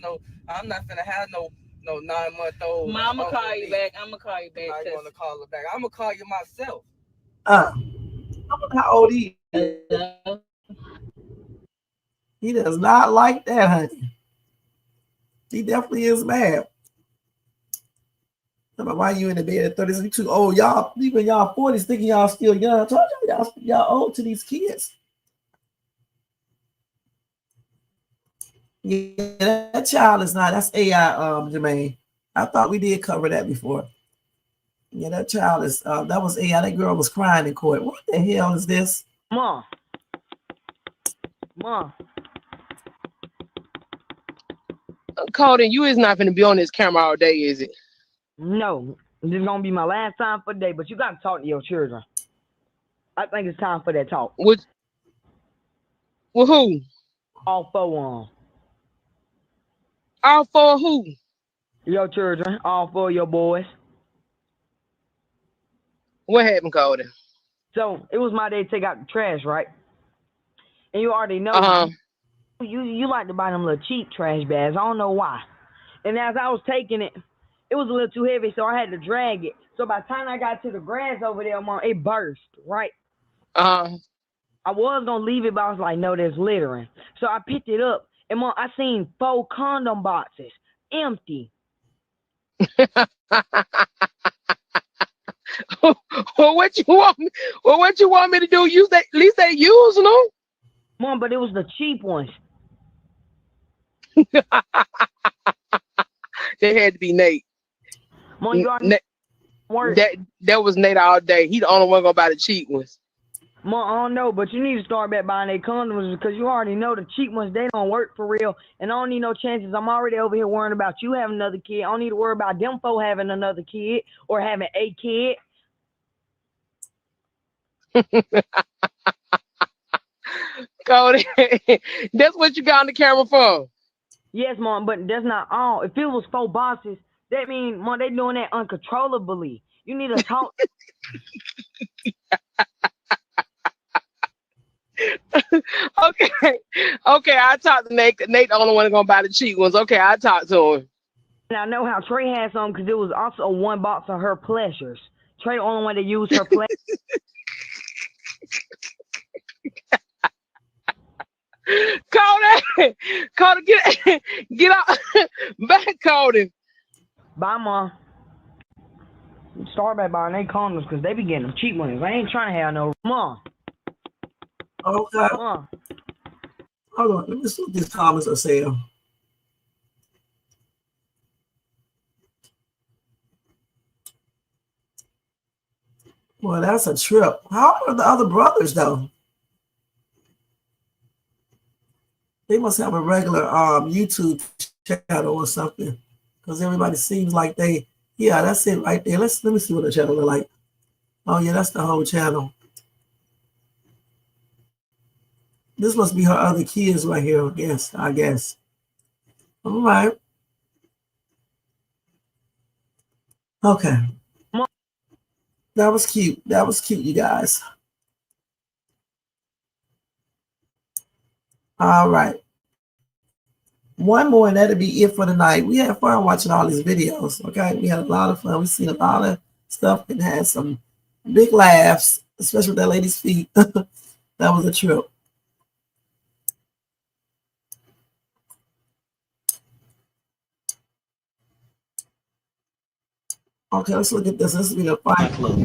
I'm not finna have no 9-month-old. Mama call you back. I'm gonna call you back. I'm not gonna call her back. I'm gonna call you myself. I wonder how old he is. Hello? He does not like that, honey. He definitely is mad. Why you in the bed at 30s? You too old. Y'all, even y'all 40s thinking y'all still young. I told y'all old to these kids. Yeah, that child is not. That's AI, Jermaine. I thought we did cover that before. Yeah, that child is. That was AI. That girl was crying in court. What the hell is this? Mom. Colton, you is not going to be on this camera all day, is it? No, this is going to be my last time for the day, but you got to talk to your children. I think it's time for that talk. With who? All four of them. All four of who? Your children, all four of your boys. What happened, Colton? So, it was my day to take out the trash, right? And you already know you like to buy them little cheap trash bags. I don't know why. And as I was taking it, it was a little too heavy, so I had to drag it. So by the time I got to the grass over there, Mom, it burst, right? I was going to leave it, but I was like, no, there's littering. So I picked it up, and Mom, I seen 4 condom boxes, empty. What you want me to do? At least they use them. Mom, but it was the cheap ones. They had to be Nate. Mom, you already that was Nate all day. He the only one gonna buy the cheap ones. Mom, I don't know, but you need to start back buying their condoms because you already know the cheap ones, they don't work for real. And I don't need no chances. I'm already over here worrying about you having another kid. I don't need to worry about them four having another kid or having a kid. Cody, that's what you got on the camera for. Yes, Mom, but that's not all. If it was 4 boxes, that means, Mom, they doing that uncontrollably. You need to talk. Okay, I talked to Nate. Nate the only one gonna buy the cheap ones. Okay, I talked to him. And I know how Trey had some because it was also 1 box of her pleasures. Trey the only one that used her pleasures. Call that. Call it. Get out. Back called him. Bye, Mom. Start by buying they condoms because they be getting them cheap ones. I ain't trying to have no Mom. Okay. Mom. Hold on. Let me see what these comments are saying. Well, that's a trip. How are the other brothers, though? They must have a regular YouTube channel or something, because everybody seems like they. Yeah, that's it right there. Let me see what the channel look like. Oh yeah, that's the whole channel. This must be her other kids right here. I guess. All right. Okay. That was cute. That was cute, you guys. All right. One more, and that'll be it for tonight. We had fun watching all these videos. Okay, we had a lot of fun. We seen a lot of stuff and had some big laughs, especially with that lady's feet. That was a trip. Okay, let's look at this. This will be a fight club.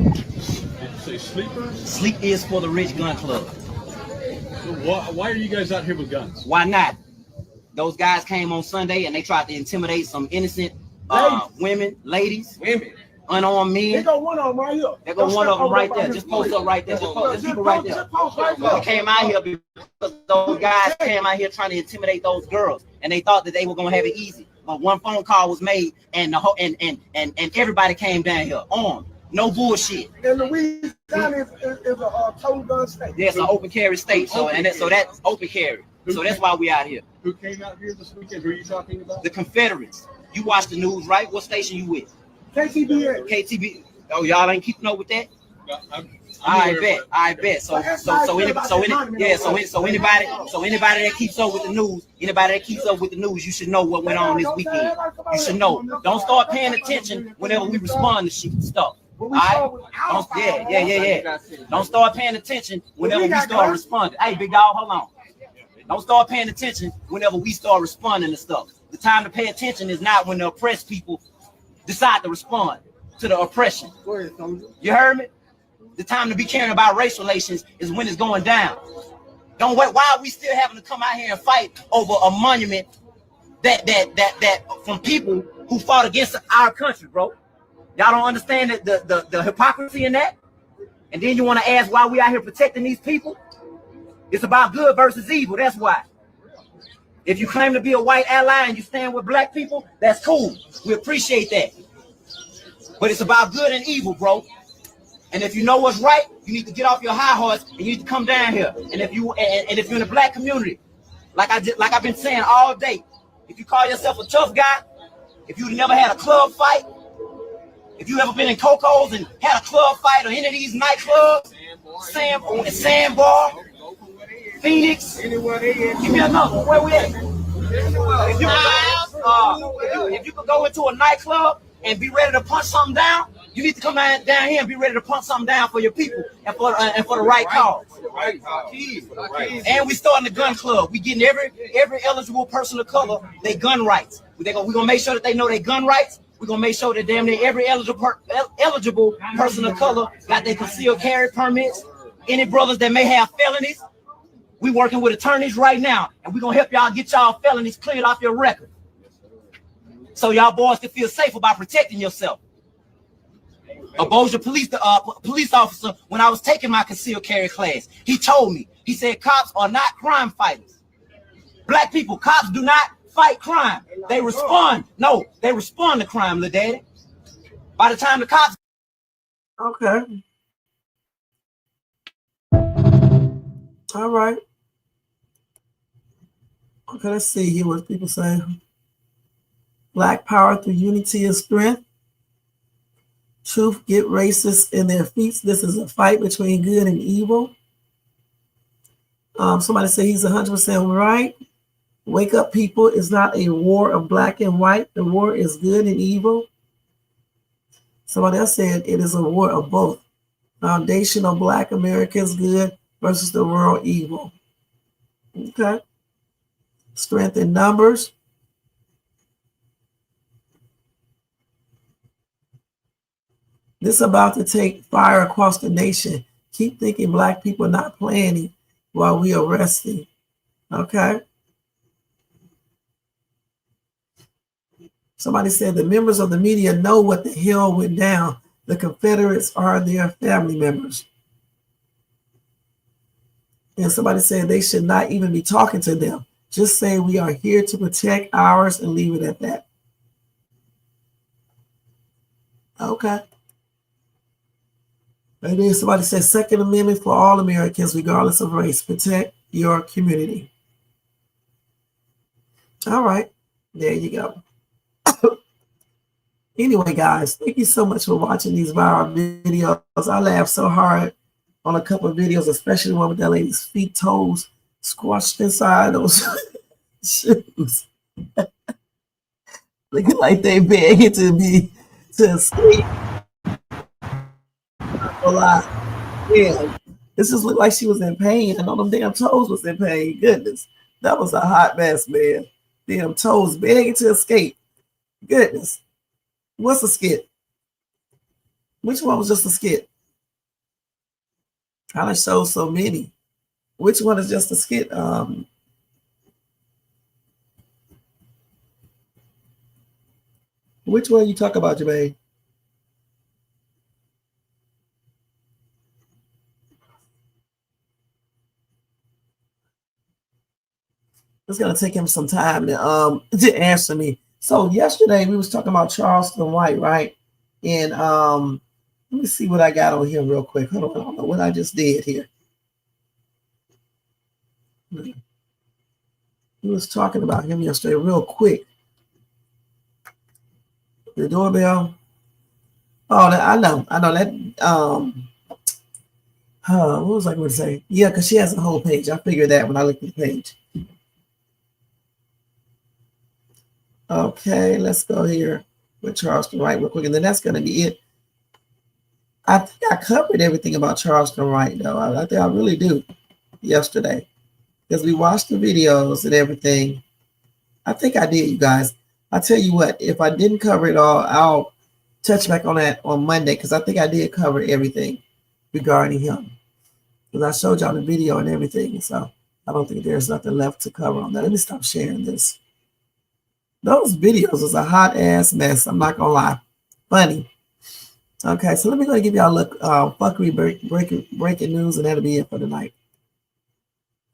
Say sleepers? Sleep is for the rich gun club. So why are you guys out here with guns? Why not? Those guys came on Sunday and they tried to intimidate some innocent women, ladies, unarmed men. They go one of them right here. They go one of them right there. Just post up right there. Just people right there. We came out here because those guys came out here trying to intimidate those girls, and they thought that they were gonna have it easy. But one phone call was made, and the whole and everybody came down here armed. No bullshit. And Louisiana is a total gun state. Yeah, it's an open carry state. So that's open carry. So that's why we out here. Who came out here this weekend? Who are you talking about? The Confederates. You watch the news, right? What station you with? KTBA. KTB. Oh, y'all ain't keeping up with that? I bet. So anybody that keeps up with the news, you should know what went on this weekend. You should know. Don't start paying attention whenever we respond to stuff. All right? Yeah. Don't start paying attention whenever we start responding. Hey, big dog, hold on. Don't start paying attention whenever we start responding to stuff. The time to pay attention is not when the oppressed people decide to respond to the oppression. You heard me? The time to be caring about race relations is when it's going down. Don't wait. Why are we still having to come out here and fight over a monument that from people who fought against our country, bro? Y'all don't understand the hypocrisy in that? And then you want to ask why we out here protecting these people? It's about good versus evil. That's why. If you claim to be a white ally and you stand with black people, that's cool. We appreciate that. But it's about good and evil, bro. And if you know what's right, you need to get off your high horse and you need to come down here. And if you're in the black community, like I've been saying all day, if you call yourself a tough guy, if you've never had a club fight, if you ever been in Coco's and had a club fight or any of these nightclubs, Sandbar, Phoenix, give me another one. Where we at? If you could go into a nightclub and be ready to punch something down, you need to come down here and be ready to punch something down for your people and for the right cause. And we starting the gun club. We getting every eligible person of color their gun rights. We're gonna make sure that they know their gun rights. We're gonna make sure that damn near every eligible person of color got their concealed carry permits. Any brothers that may have felonies, we working with attorneys right now, and we're gonna help y'all get y'all felonies cleared off your record, so y'all boys can feel safe about protecting yourself. A Bossier police officer, when I was taking my concealed carry class, he told me, he said, cops are not crime fighters. Black people, cops do not fight crime. They respond. No, they respond to crime, little daddy. By the time the cops. Okay. All right. Okay, let's see here what people say. Black power through unity and strength. Truth get racists in their feet. This is a fight between good and evil. Somebody say he's 100% right. Wake up, people. It's not a war of black and white. The war is good and evil. Somebody else said it is a war of both. Foundational black America is good versus the world evil. Okay. Strength in numbers. This is about to take fire across the nation. Keep thinking black people not planning while we are resting. Okay. Somebody said the members of the media know what the hell went down. The Confederates are their family members. And somebody said they should not even be talking to them. Just say we are here to protect ours and leave it at that. Okay. And then somebody said Second Amendment for all Americans, regardless of race. Protect your community. All right. There you go. Anyway, guys, thank you so much for watching these viral videos. I laughed so hard on a couple of videos, especially one with that lady's feet, toes squashed inside those shoes. Looking like they begging to escape. A lot. Yeah. This just looked like she was in pain, and all them damn toes was in pain. Goodness. That was a hot mess, man. Damn toes begging to escape. Goodness. What's a skit? Which one was just a skit? I done showed so many. Which one is just a skit? Which one you talk about, Jermaine? It's gonna take him some time to answer me. So yesterday we was talking about Charleston White, right? And let me see what I got on here real quick. Hold on, I don't know what I just did here. We was talking about him yesterday real quick. The doorbell. Oh, I know that. What was I going to say? Yeah, because she has a whole page. I figured that when I looked at the page. Okay, let's go here with Charleston White real quick, and then that's going to be it. I think I covered everything about Charleston White, though. I think I really do yesterday, because we watched the videos and everything. I think I did, you guys. I tell you what, if I didn't cover it all, I'll touch back on that on Monday, because I think I did cover everything regarding him, because I showed y'all the video and everything. So I don't think there's nothing left to cover on that. Let me stop sharing this. Those videos was a hot ass mess. I'm not gonna lie. Funny. Okay, so let me go give y'all a look. Fuckery breaking news, and that'll be it for tonight,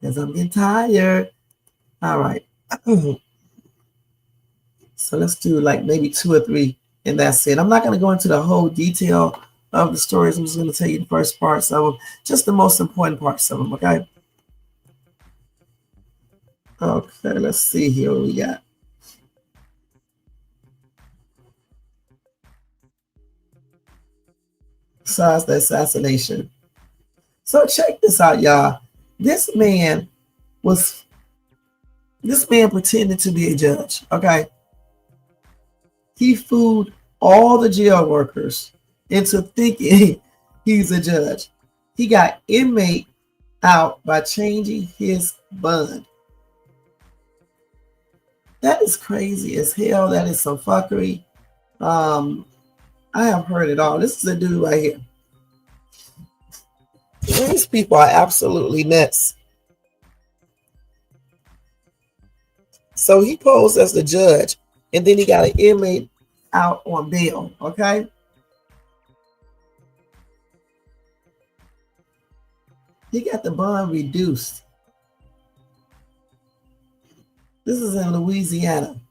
because I'm getting tired. All right. So let's do like maybe 2 or 3, and that's it. I'm not gonna go into the whole detail of the stories. I'm just gonna tell you the first parts of them, just the most important parts of them. Okay. Okay. Let's see here what we got. Besides the assassination. So check this out, y'all. This man pretended to be a judge, okay? He fooled all the jail workers into thinking he's a judge. He got inmate out by changing his bond. That is crazy as hell. That is some fuckery. I have heard it all. This is a dude right here. These people are absolutely nuts. So he posed as the judge, and then he got an inmate out on bail, okay? He got the bond reduced. This is in Louisiana.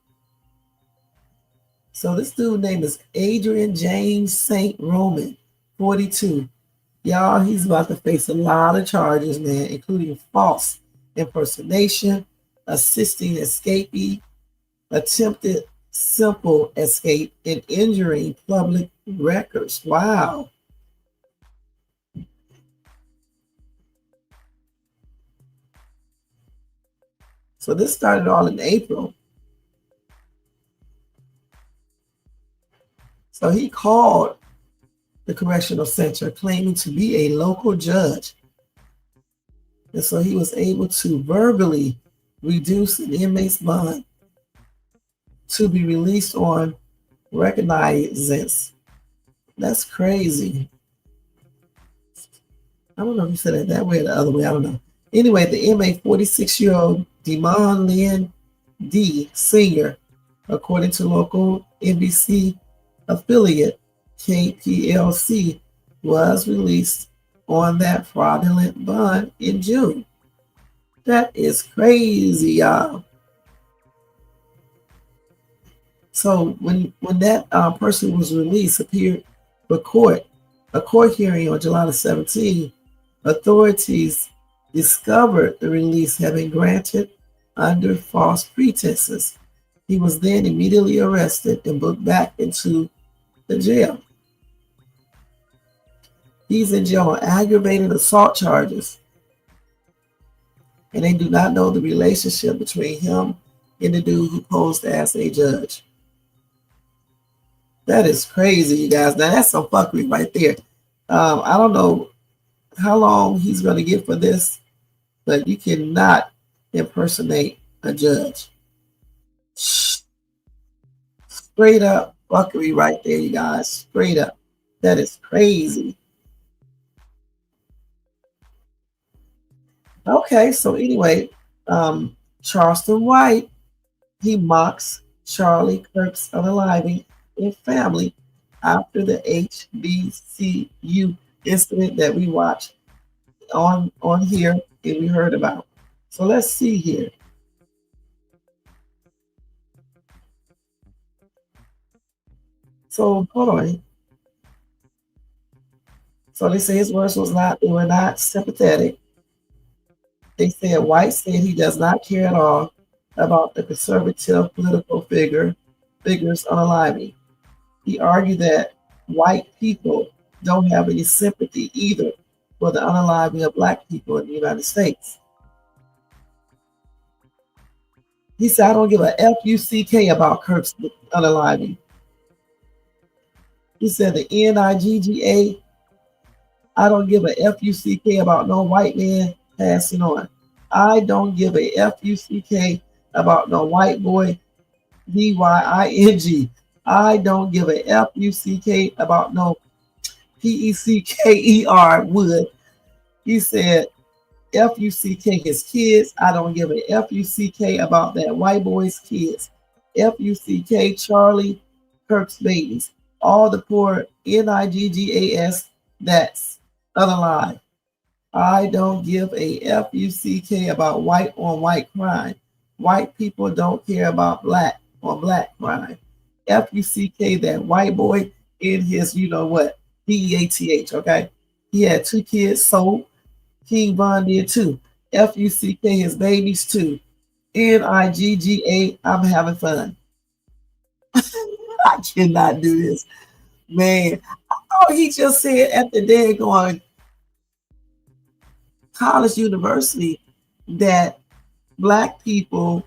So this dude's name is Adrian James St. Roman, 42. Y'all, he's about to face a lot of charges, man, including false impersonation, assisting escapee, attempted simple escape, and injuring public records. Wow. So this started all in April. So he called the correctional center claiming to be a local judge. And so he was able to verbally reduce an inmate's bond to be released on recognizance. That's crazy. I don't know if you said it that way or the other way. I don't know. Anyway, the inmate, 46-year-old Demon Lynn D. Sr., according to local NBC affiliate KPLC, was released on that fraudulent bond in June. That is crazy, y'all. So when that person was released, appeared for a court hearing on July the 17th, authorities discovered the release had been granted under false pretenses. He was then immediately arrested and booked back into the jail. He's in jail on aggravated assault charges, and they do not know the relationship between him and the dude who posed as a judge. That is crazy, you guys. Now that's some fuckery right there. I don't know how long he's going to get for this, but you cannot impersonate a judge. Straight up fuckery right there, you guys. Straight up. That is crazy. Okay, so anyway, Charleston White, he mocks Charlie Kirk's unaliving and family after the HBCU incident that we watched on here and we heard about. So let's see here. So hold on. So they say his words were not sympathetic. They said White said he does not care at all about the conservative political figures unaliving. He argued that white people don't have any sympathy either for the unaliving of Black people in the United States. He said, I don't give a F-U-C-K about Kirk's unaliving. He said the N-I-G-G-A, I don't give a F-U-C-K about no white man passing on. I don't give a F-U-C-K about no white boy, D-Y-I-N-G. I don't give a F-U-C-K about no P-E-C-K-E-R would. He said F-U-C-K his kids. I don't give a F-U-C-K about that white boy's kids. F-U-C-K Charlie Kirk's babies. All the poor N-I-G-G-A-S that's unalive. I don't give a F-U-C-K about white on white crime. White people don't care about Black on Black crime. F-U-C-K that white boy in his, you know what, D-E-A-T-H, okay? He had 2 kids, so King Von did too. F-U-C-K his babies too. N-I-G-G-A, I'm having fun. I cannot do this. Man, I thought he just said at the daggone college university that Black people,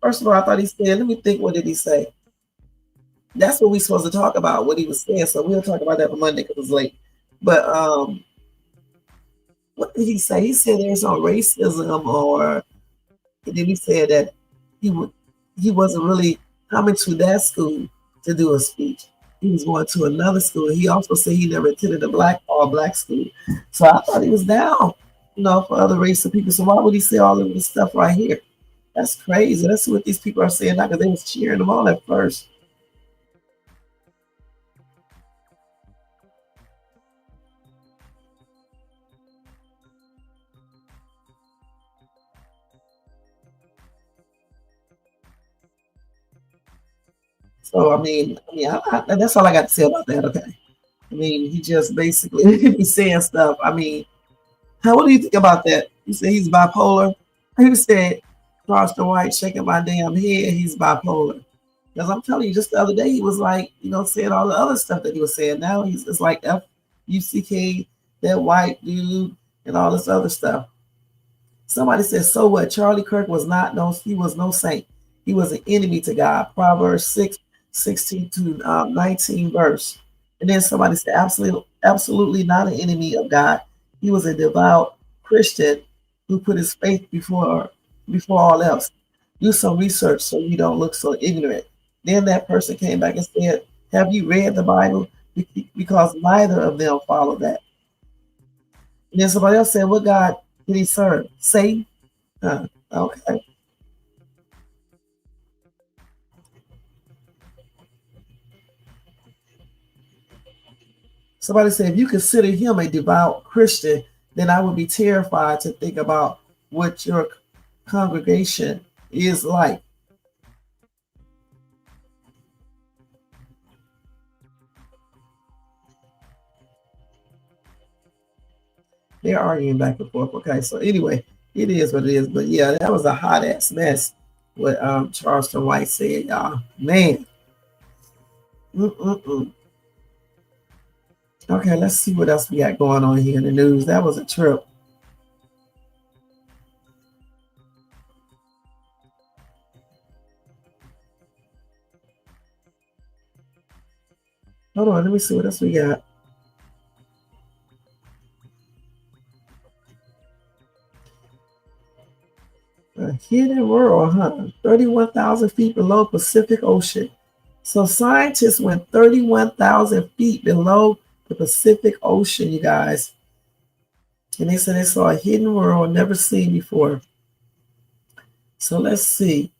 first of all, I thought he said, let me think, what did he say? That's what we're supposed to talk about, what he was saying. So we'll talk about that for Monday because it's late. But what did he say? He said there's no racism, or and then he said that he wasn't really coming to that school to do a speech. He was going to another school. He also said he never attended a all-Black school. So I thought he was down, for other races of people. So why would he say all of this stuff right here? That's crazy. Let's see what these people are saying now because they was cheering them on at first. So I mean, that's all I got to say about that. Okay. I mean, he just basically he's saying stuff. I mean, what do you think about that? You say he's bipolar. He said, Charleston White shaking my damn head. He's bipolar. Because I'm telling you, just the other day he was like, saying all the other stuff that he was saying. Now it's like F-U-C-K, that white dude, and all this other stuff. Somebody said, so what? Charlie Kirk was he was no saint. He was an enemy to God. Proverbs 6:16 to 19 verse. And then somebody said, absolutely not an enemy of God. He was a devout Christian who put his faith before all else. Do some research so you don't look so ignorant. Then that person came back and said, have you read the Bible? Because neither of them follow that. And then somebody else said, what God did he serve? Satan? Okay. Somebody said, if you consider him a devout Christian, then I would be terrified to think about what your congregation is like. They're arguing back and forth. Okay, so anyway, it is what it is. But yeah, that was a hot ass mess. What Charleston White said, y'all. Man. Okay, let's see what else we got going on here in the news. That was a trip. Hold on, let me see what else we got. A hidden world, huh? 31,000 feet below Pacific Ocean. So scientists went 31,000 feet below the Pacific Ocean, you guys. And they said they saw a hidden world never seen before. So let's see.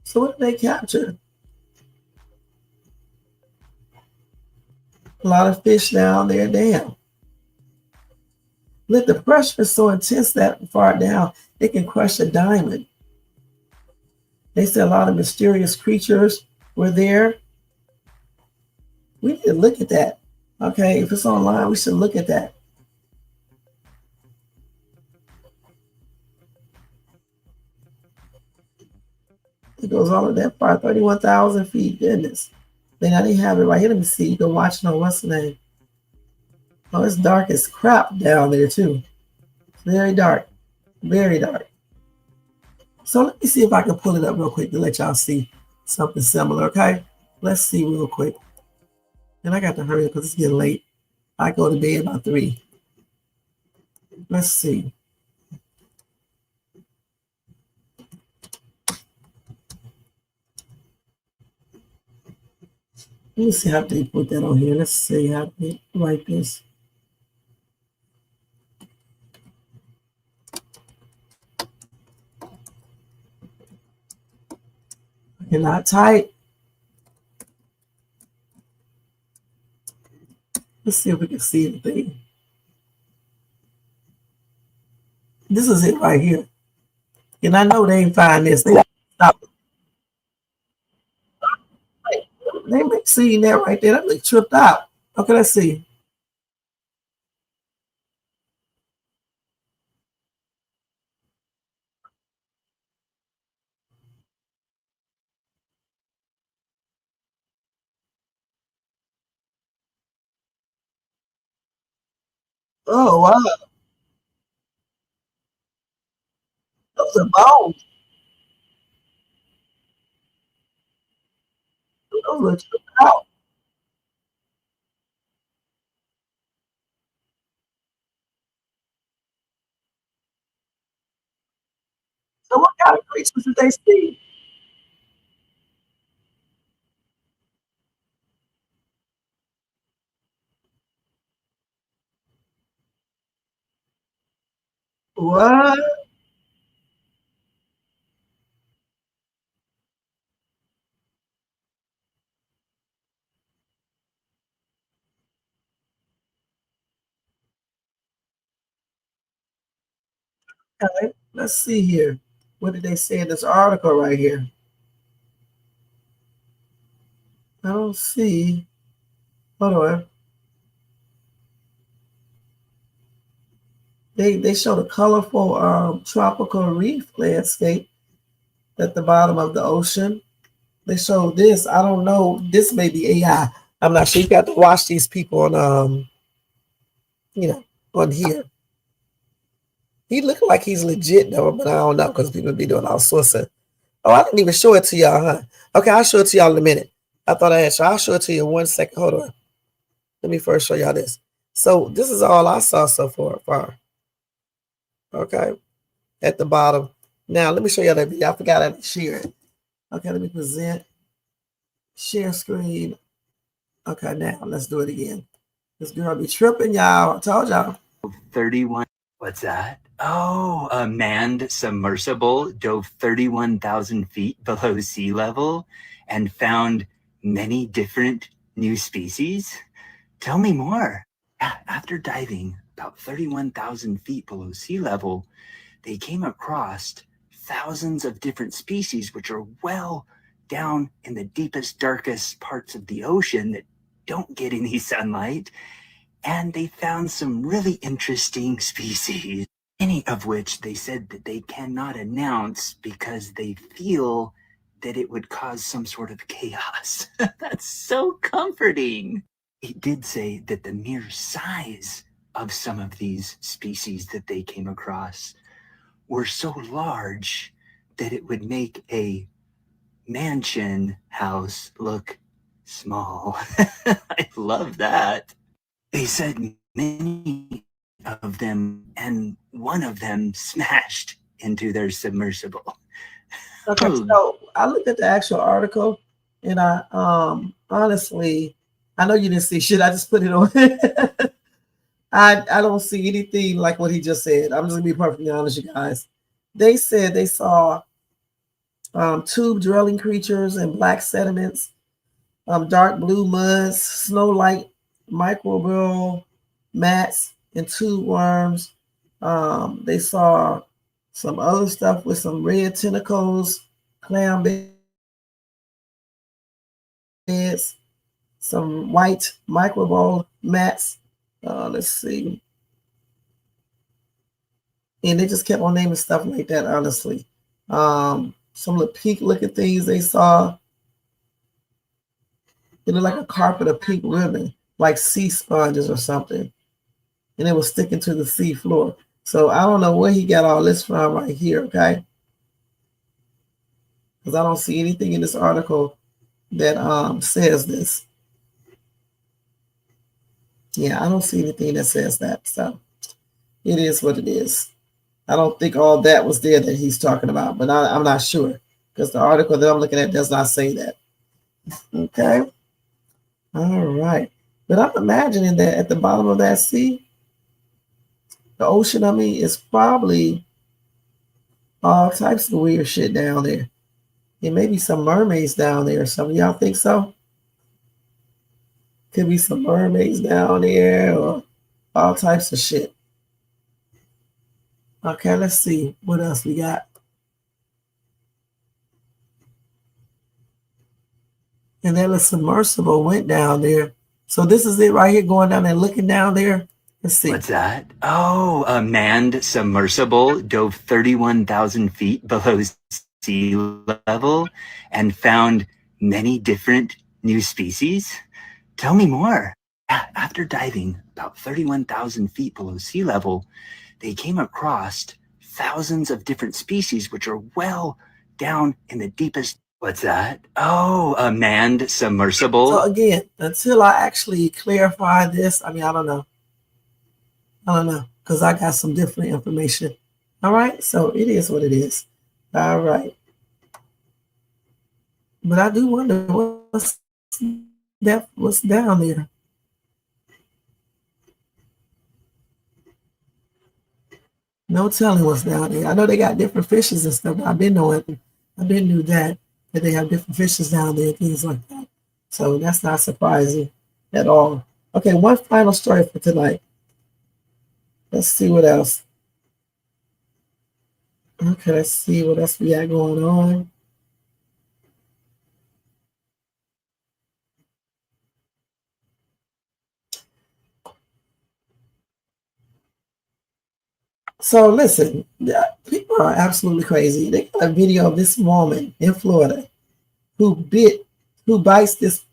So what did they capture? A lot of fish down there. Damn. Look, the pressure is so intense that far down, it can crush a diamond. They said a lot of mysterious creatures were there. We need to look at that. Okay, if it's online, we should look at that. It goes all of that far, 31,000 feet. Goodness. Then I didn't have it right here. Let me see. You can watch no what's the name. Oh, it's dark as crap down there too. It's very dark. Very dark. So let me see if I can pull it up real quick to let y'all see something similar, okay? Let's see real quick. And I got to hurry up because it's getting late. I go to bed about 3. Let's see. Let me see how they put that on here. Let's see how they write this. And not type. Let's see if we can see anything. This is it right here. And I know they ain't find this. They stop. They may see that right there. That look tripped out. Okay, let's see. Oh, wow. Those are bones. Those look tripped out. So what kind of creatures did they see? What? Okay, let's see here. What did they say in this article right here? I don't see. Hold on. They showed a colorful tropical reef landscape at the bottom of the ocean. They showed this. I don't know. This may be AI. I'm not sure. You got to watch these people on on here. He looked like he's legit though, but I don't know because people be doing all sorts of. Oh, I didn't even show it to y'all, huh? Okay, I'll show it to y'all in a minute. I thought I had. I'll show it to you in 1 second. Hold on. Let me first show y'all this. So this is all I saw so far. Okay. At the bottom. Now let me show y'all that video. I forgot how to share it. Okay, let me present. Share screen. Okay, now let's do it again. This girl be tripping, y'all. I told y'all. 31. What's that? Oh, a manned submersible dove 31,000 feet below sea level and found many different new species. Tell me more. After diving about 31,000 feet below sea level, they came across thousands of different species, which are well down in the deepest, darkest parts of the ocean that don't get any sunlight. And they found some really interesting species, many of which they said that they cannot announce because they feel that it would cause some sort of chaos. That's so comforting. It did say that the mere size of some of these species that they came across were so large that it would make a mansion house look small. I love that. They said many of them, and one of them smashed into their submersible. Okay, so I looked at the actual article, and I honestly, I know you didn't see shit. I just put it on. I don't see anything like what he just said. I'm just gonna be perfectly honest, you guys. They said they saw tube dwelling creatures and black sediments, dark blue muds, snow light microbial mats, and tube worms. They saw some other stuff with some red tentacles, clam beds, some white microbial mats. Let's see. And they just kept on naming stuff like that, honestly. Some of the pink looking things they saw. It looked like a carpet of pink ribbon, like sea sponges or something. And it was sticking to the sea floor. So I don't know where he got all this from right here, okay? Because I don't see anything in this article that says this. Yeah, I don't see anything that says that. So it is what it is. I don't think all that was there that he's talking about, but I'm not sure because the article that I'm looking at does not say that. Okay. All right. But I'm imagining that at the bottom of that sea, the ocean, I mean, is probably all types of weird shit down there. There may be some mermaids down there or something. Y'all think so? Could be some mermaids down there or all types of shit. Okay, let's see what else we got. And then the submersible went down there. So this is it right here, going down there, looking down there. Let's see. What's that? Oh, a manned submersible dove 31,000 feet below sea level and found many different new species. Tell me more. After diving about 31,000 feet below sea level, they came across thousands of different species, which are well down in the deepest. What's that? Oh, a manned submersible. So again, until I actually clarify this, I mean, I don't know. Because I got some different information. All right, so it is what it is. All right. But I do wonder what's down there. No telling what's down there. I know they got different fishes and stuff. I've been knew that they have different fishes down there, things like that. So that's not surprising at all. Okay, one final story for tonight. Let's see what else. Okay, let's see what else we got going on. So listen, people are absolutely crazy. They got a video of this woman in Florida who bites this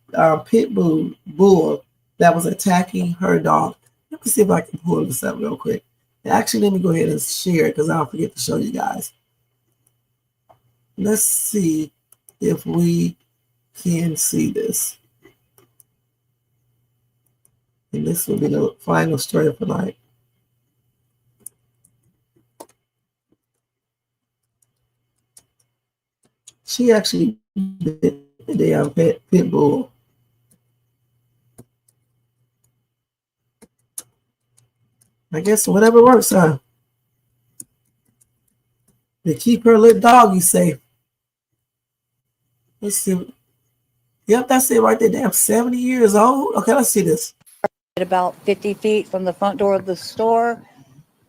pit bull that was attacking her dog. Let me see if I can pull this up real quick. Actually, let me go ahead and share it because I'll forget to show you guys. Let's see if we can see this. And this will be the final story for tonight. She actually bit the damn pit bull. I guess whatever works, huh? To keep her little doggy safe. Let's see. Yep, that's it right there. Damn, 70 years old. Okay, let's see this. About 50 feet from the front door of the store,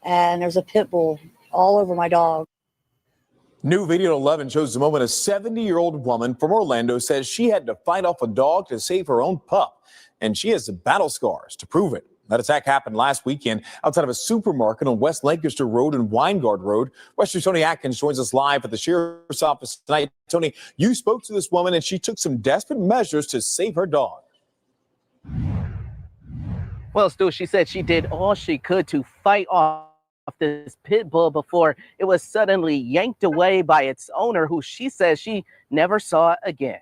and there's a pit bull all over my dog. New video at 11 shows the moment a 70-year-old woman from Orlando says she had to fight off a dog to save her own pup, and she has the battle scars to prove it. That attack happened last weekend outside of a supermarket on West Lancaster Road and Weingard Road. Western Tony Atkins joins us live at the sheriff's office tonight. Tony, you spoke to this woman, and she took some desperate measures to save her dog. Well, Stu, she said she did all she could to fight off this pit bull before it was suddenly yanked away by its owner, who she says she never saw again.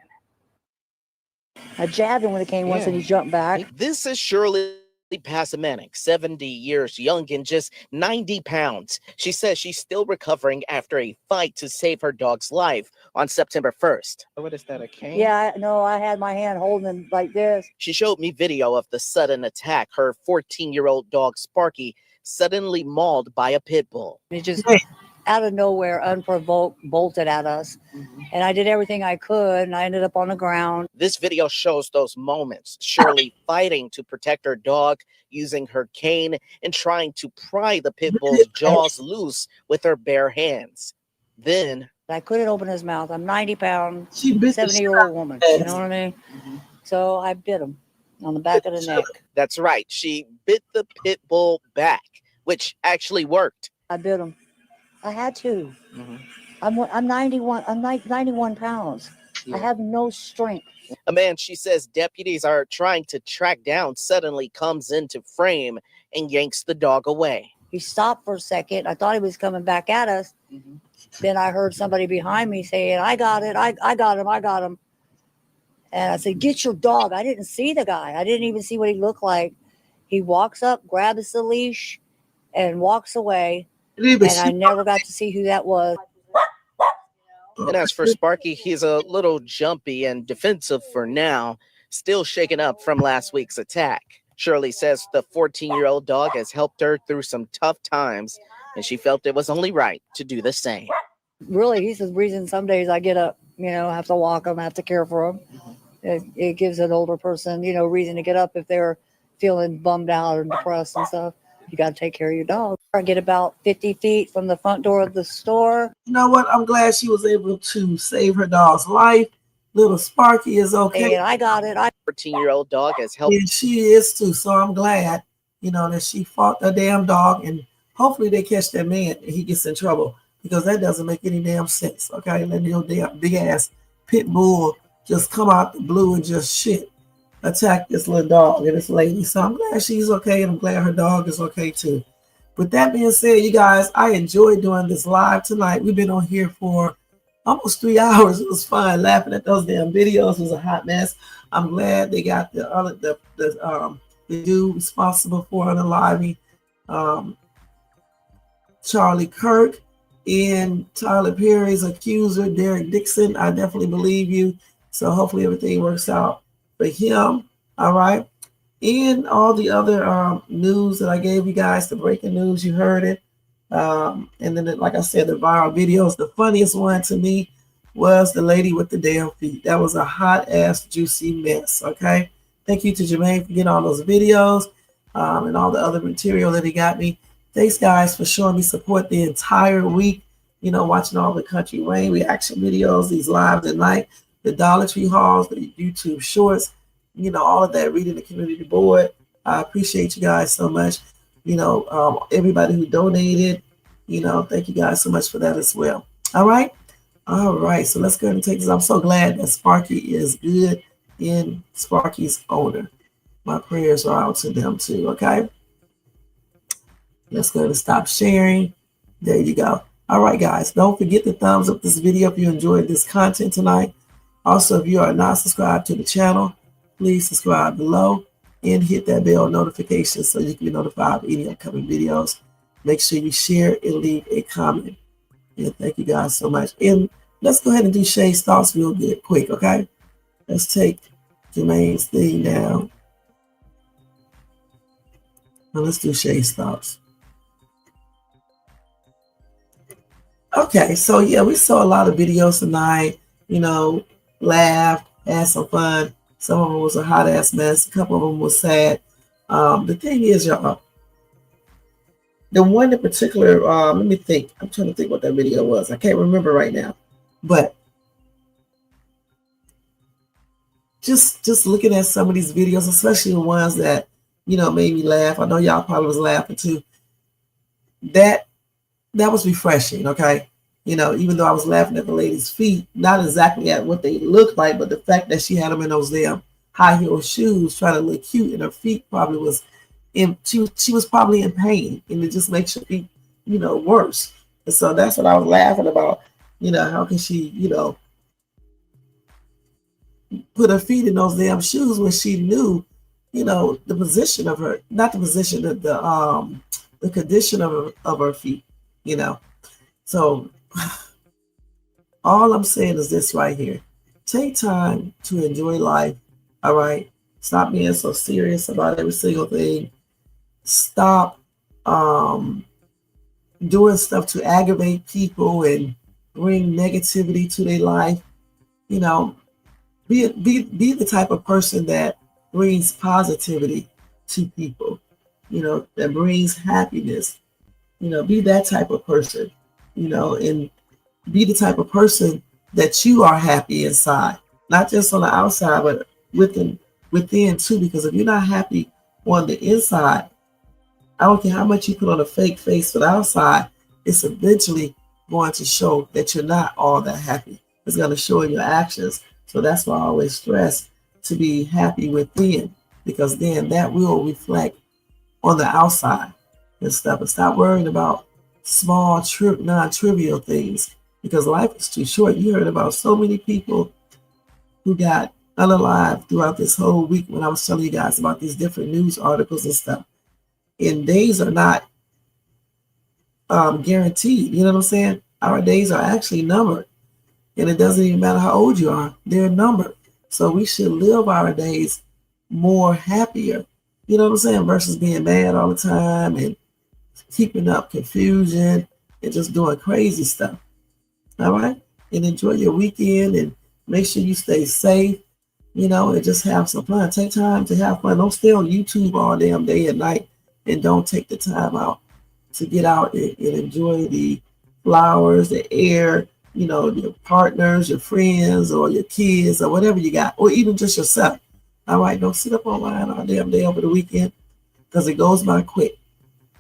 I jabbed him when it came once and he jumped back. This is Shirley Passamanik, 70 years young and just 90 pounds. She says she's still recovering after a fight to save her dog's life on September 1st. What is that, a cane? Yeah, no, I had my hand holding him like this. She showed me video of the sudden attack. Her 14-year-old dog, Sparky, suddenly mauled by a pit bull. It just out of nowhere, unprovoked, bolted at us. And I did everything I could, and I ended up on the ground. This video shows those moments. Shirley fighting to protect her dog, using her cane, and trying to pry the pit bull's jaws loose with her bare hands. Then I couldn't open his mouth. I'm 90 pounds, 70-year-old woman. You know what I mean? So I bit him on the back of the neck. That's right. She bit the pit bull back, which actually worked. I bit him. I had to. I'm 91. I'm like 91 pounds. I have no strength. A man she says deputies are trying to track down suddenly comes into frame and yanks the dog away. He stopped for a second. I thought he was coming back at us. Then I heard somebody behind me saying, I got it. I got him. I got him. And I said, get your dog. I didn't see the guy. I didn't even see what he looked like. He walks up, grabs the leash, and walks away. And I never got to see who that was. And as for Sparky, he's a little jumpy and defensive for now, still shaken up from last week's attack. Shirley says the 14-year-old dog has helped her through some tough times, and she felt it was only right to do the same. Really, he's the reason some days I get up, I have to walk him, I have to care for him. It gives an older person, reason to get up if they're feeling bummed out or depressed and stuff. You got to take care of your dog. I get about 50 feet from the front door of the store. You know what? I'm glad she was able to save her dog's life. Little Sparky is okay. And I got it. 14-year-old dog has helped. Yeah, she is too. So I'm glad, that she fought the damn dog, and hopefully they catch that man and he gets in trouble, because that doesn't make any damn sense. Okay, let your damn big ass pit bull just come out the blue and just attack this little dog and this lady. So I'm glad she's okay, and I'm glad her dog is okay too. With that being said, you guys, I enjoyed doing this live tonight. We've been on here for almost 3 hours. It was fun laughing at those damn videos. It was a hot mess. I'm glad they got the dude responsible for unaliving Charlie Kirk and Tyler Perry's accuser, Derek Dixon. I definitely believe you. So hopefully everything works out for him. All right. And all the other news that I gave you guys, the breaking news, you heard it. And then, like I said, the viral videos. The funniest one to me was the lady with the damn feet. That was a hot ass, juicy mess. Okay. Thank you to Jermaine for getting all those videos and all the other material that he got me. Thanks, guys, for showing me support the entire week. Watching all the Country Rain reaction videos, these lives at night, the Dollar Tree hauls, the YouTube shorts, all of that, reading the community board. I appreciate you guys so much. Everybody who donated, thank you guys so much for that as well. All right. So let's go ahead and take this. I'm so glad that Sparky is good in Sparky's owner. My prayers are out to them too. Okay. Let's go ahead and stop sharing. There you go. All right, guys. Don't forget to thumbs up this video if you enjoyed this content tonight. Also, if you are not subscribed to the channel, please subscribe below and hit that bell notification so you can be notified of any upcoming videos. Make sure you share and leave a comment. And thank you guys so much. And let's go ahead and do Shay's thoughts real good, quick, okay? Let's take Jermaine's thing down. Now let's do Shay's thoughts. Okay, so yeah, we saw a lot of videos tonight, you know, laughed, had some fun. Some of them was a hot ass mess. A couple of them was sad. The thing is, y'all, the one in particular, let me think. I'm trying to think what that video was. I can't remember right now. But just looking at some of these videos, especially the ones that, you know, made me laugh. I know y'all probably was laughing too. That was refreshing, okay? You know, even though I was laughing at the lady's feet, not exactly at what they looked like, but the fact that she had them in those damn high heel shoes trying to look cute, and her feet probably was she was probably in pain, and it just makes your feet, you know, worse. And so that's what I was laughing about. You know, how can she, you know, put her feet in those damn shoes when she knew, you know, the position of her, not the position, the condition of her feet, you know. So all I'm saying is this right here. Take time to enjoy life, all right? Stop being so serious about every single thing. Stop doing stuff to aggravate people and bring negativity to their life. You know, be the type of person that brings positivity to people, you know, that brings happiness. You know, be that type of person, you know, and be the type of person that you are happy inside, not just on the outside, but within too. Because if you're not happy on the inside, I don't care how much you put on a fake face for the outside, it's eventually going to show that you're not all that happy. It's going to show in your actions. So that's why I always stress to be happy within, because then that will reflect on the outside and stuff. And stop worrying about small, non-trivial things, because life is too short. You heard about so many people who got unalived throughout this whole week when I was telling you guys about these different news articles and stuff. And days are not guaranteed. You know what I'm saying? Our days are actually numbered. And it doesn't even matter how old you are. They're numbered. So we should live our days more happier. You know what I'm saying? Versus being mad all the time and keeping up confusion and just doing crazy stuff. All right? And enjoy your weekend and make sure you stay safe, you know, and just have some fun. Take time to have fun. Don't stay on YouTube all damn day and night, and don't take the time out to get out and enjoy the flowers, the air, you know, your partners, your friends, or your kids, or whatever you got, or even just yourself. All right? Don't sit up online all damn day over the weekend, because it goes by quick.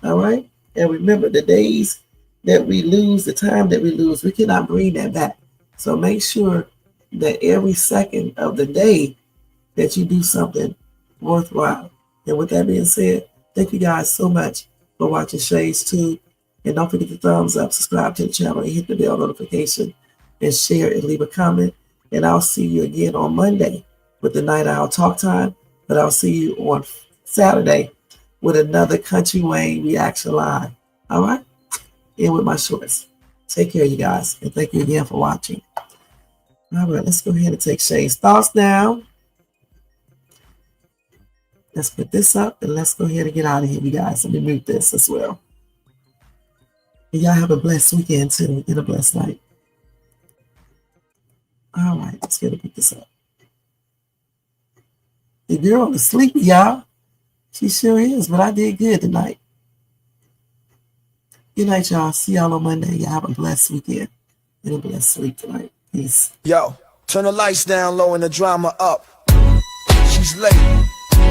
All right? And remember, the days that we lose, the time that we lose, we cannot bring that back. So make sure that every second of the day that you do something worthwhile. And with that being said, thank you guys so much for watching Shay's Tube. And don't forget to thumbs up, subscribe to the channel, and hit the bell notification, and share and leave a comment. And I'll see you again on Monday with the Night Owl Talk Time. But I'll see you on Saturday with another Country Wayne Reaction Live. All right? And with my shorts. Take care, you guys. And thank you again for watching. All right, let's go ahead and take Shay's thoughts now. Let's put this up and let's go ahead and get out of here, you guys. Let me mute this as well. And y'all have a blessed weekend too, and a blessed night. All right, let's get to put this up. The girl is sleepy, y'all. She sure is, but I did good tonight. Good night, y'all. See y'all on Monday. Y'all have a blessed weekend and a blessed sleep tonight. Peace. Yo, turn the lights down low and the drama up. She's late,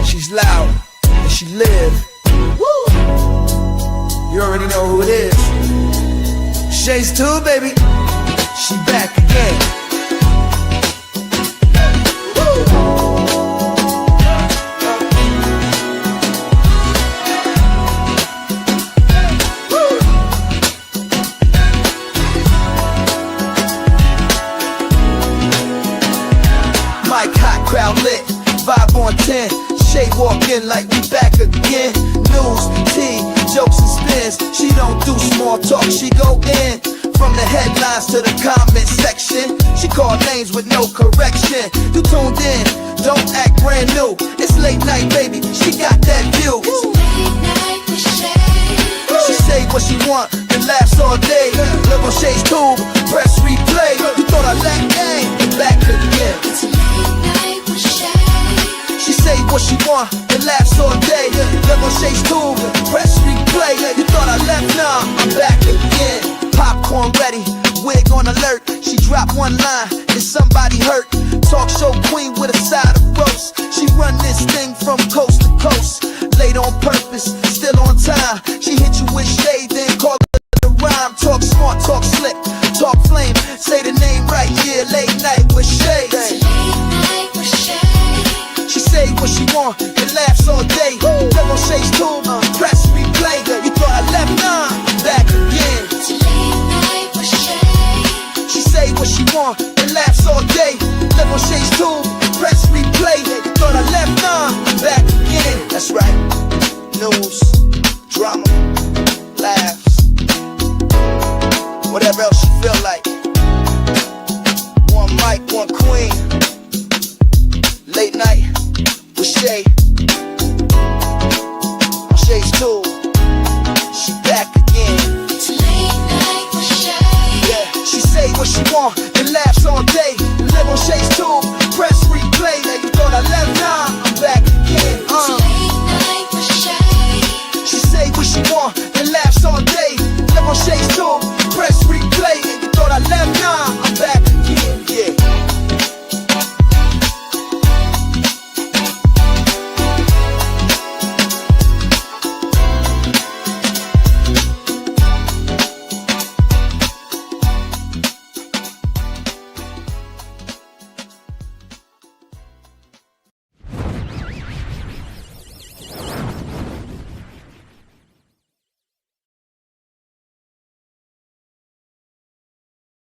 she's loud, and she live. Woo! You already know who it is. Shay's Tube, baby. She back again. top 10. Shay walk in like we back again. News, tea, jokes and spins. She don't do small talk, she go in. From the headlines to the comment section, she called names with no correction. You tuned in, don't act brand new. It's late night, baby, she got that view. She say what she want and laughs all day. Live on Shay's tube, press replay. You thought I lacked game, back again. She say what she want and laughs all day. Live on Shay's tube, press replay. You thought I left, nah, I'm back again. Popcorn ready, wig on alert. She dropped one line, is somebody hurt? Talk show queen with a side of roast. She run this thing from coast to coast. Late on purpose, still on time. She hit you with shade, then call it a rhyme. Talk smart, talk slick, talk flame. Say the name right, yeah, late night with Shay. She say what she want and laughs all day. Live on Shay's tube, press replay. You thought I left, nah, I'm back again. She say what she want and laughs all day. Live on Shay's tube, press replay. You thought I left, nah, I'm back again. That's right. News, drama, laughs, whatever else you feel like. One mic, one queen. Late night with Shay. On Shay's tube, she back again. Yeah, she say what she want and laughs all day. Live on Shay's tube, press replay. You thought I left, nah, I'm back again. She say what she want and laughs all day. Live on Shay's tube.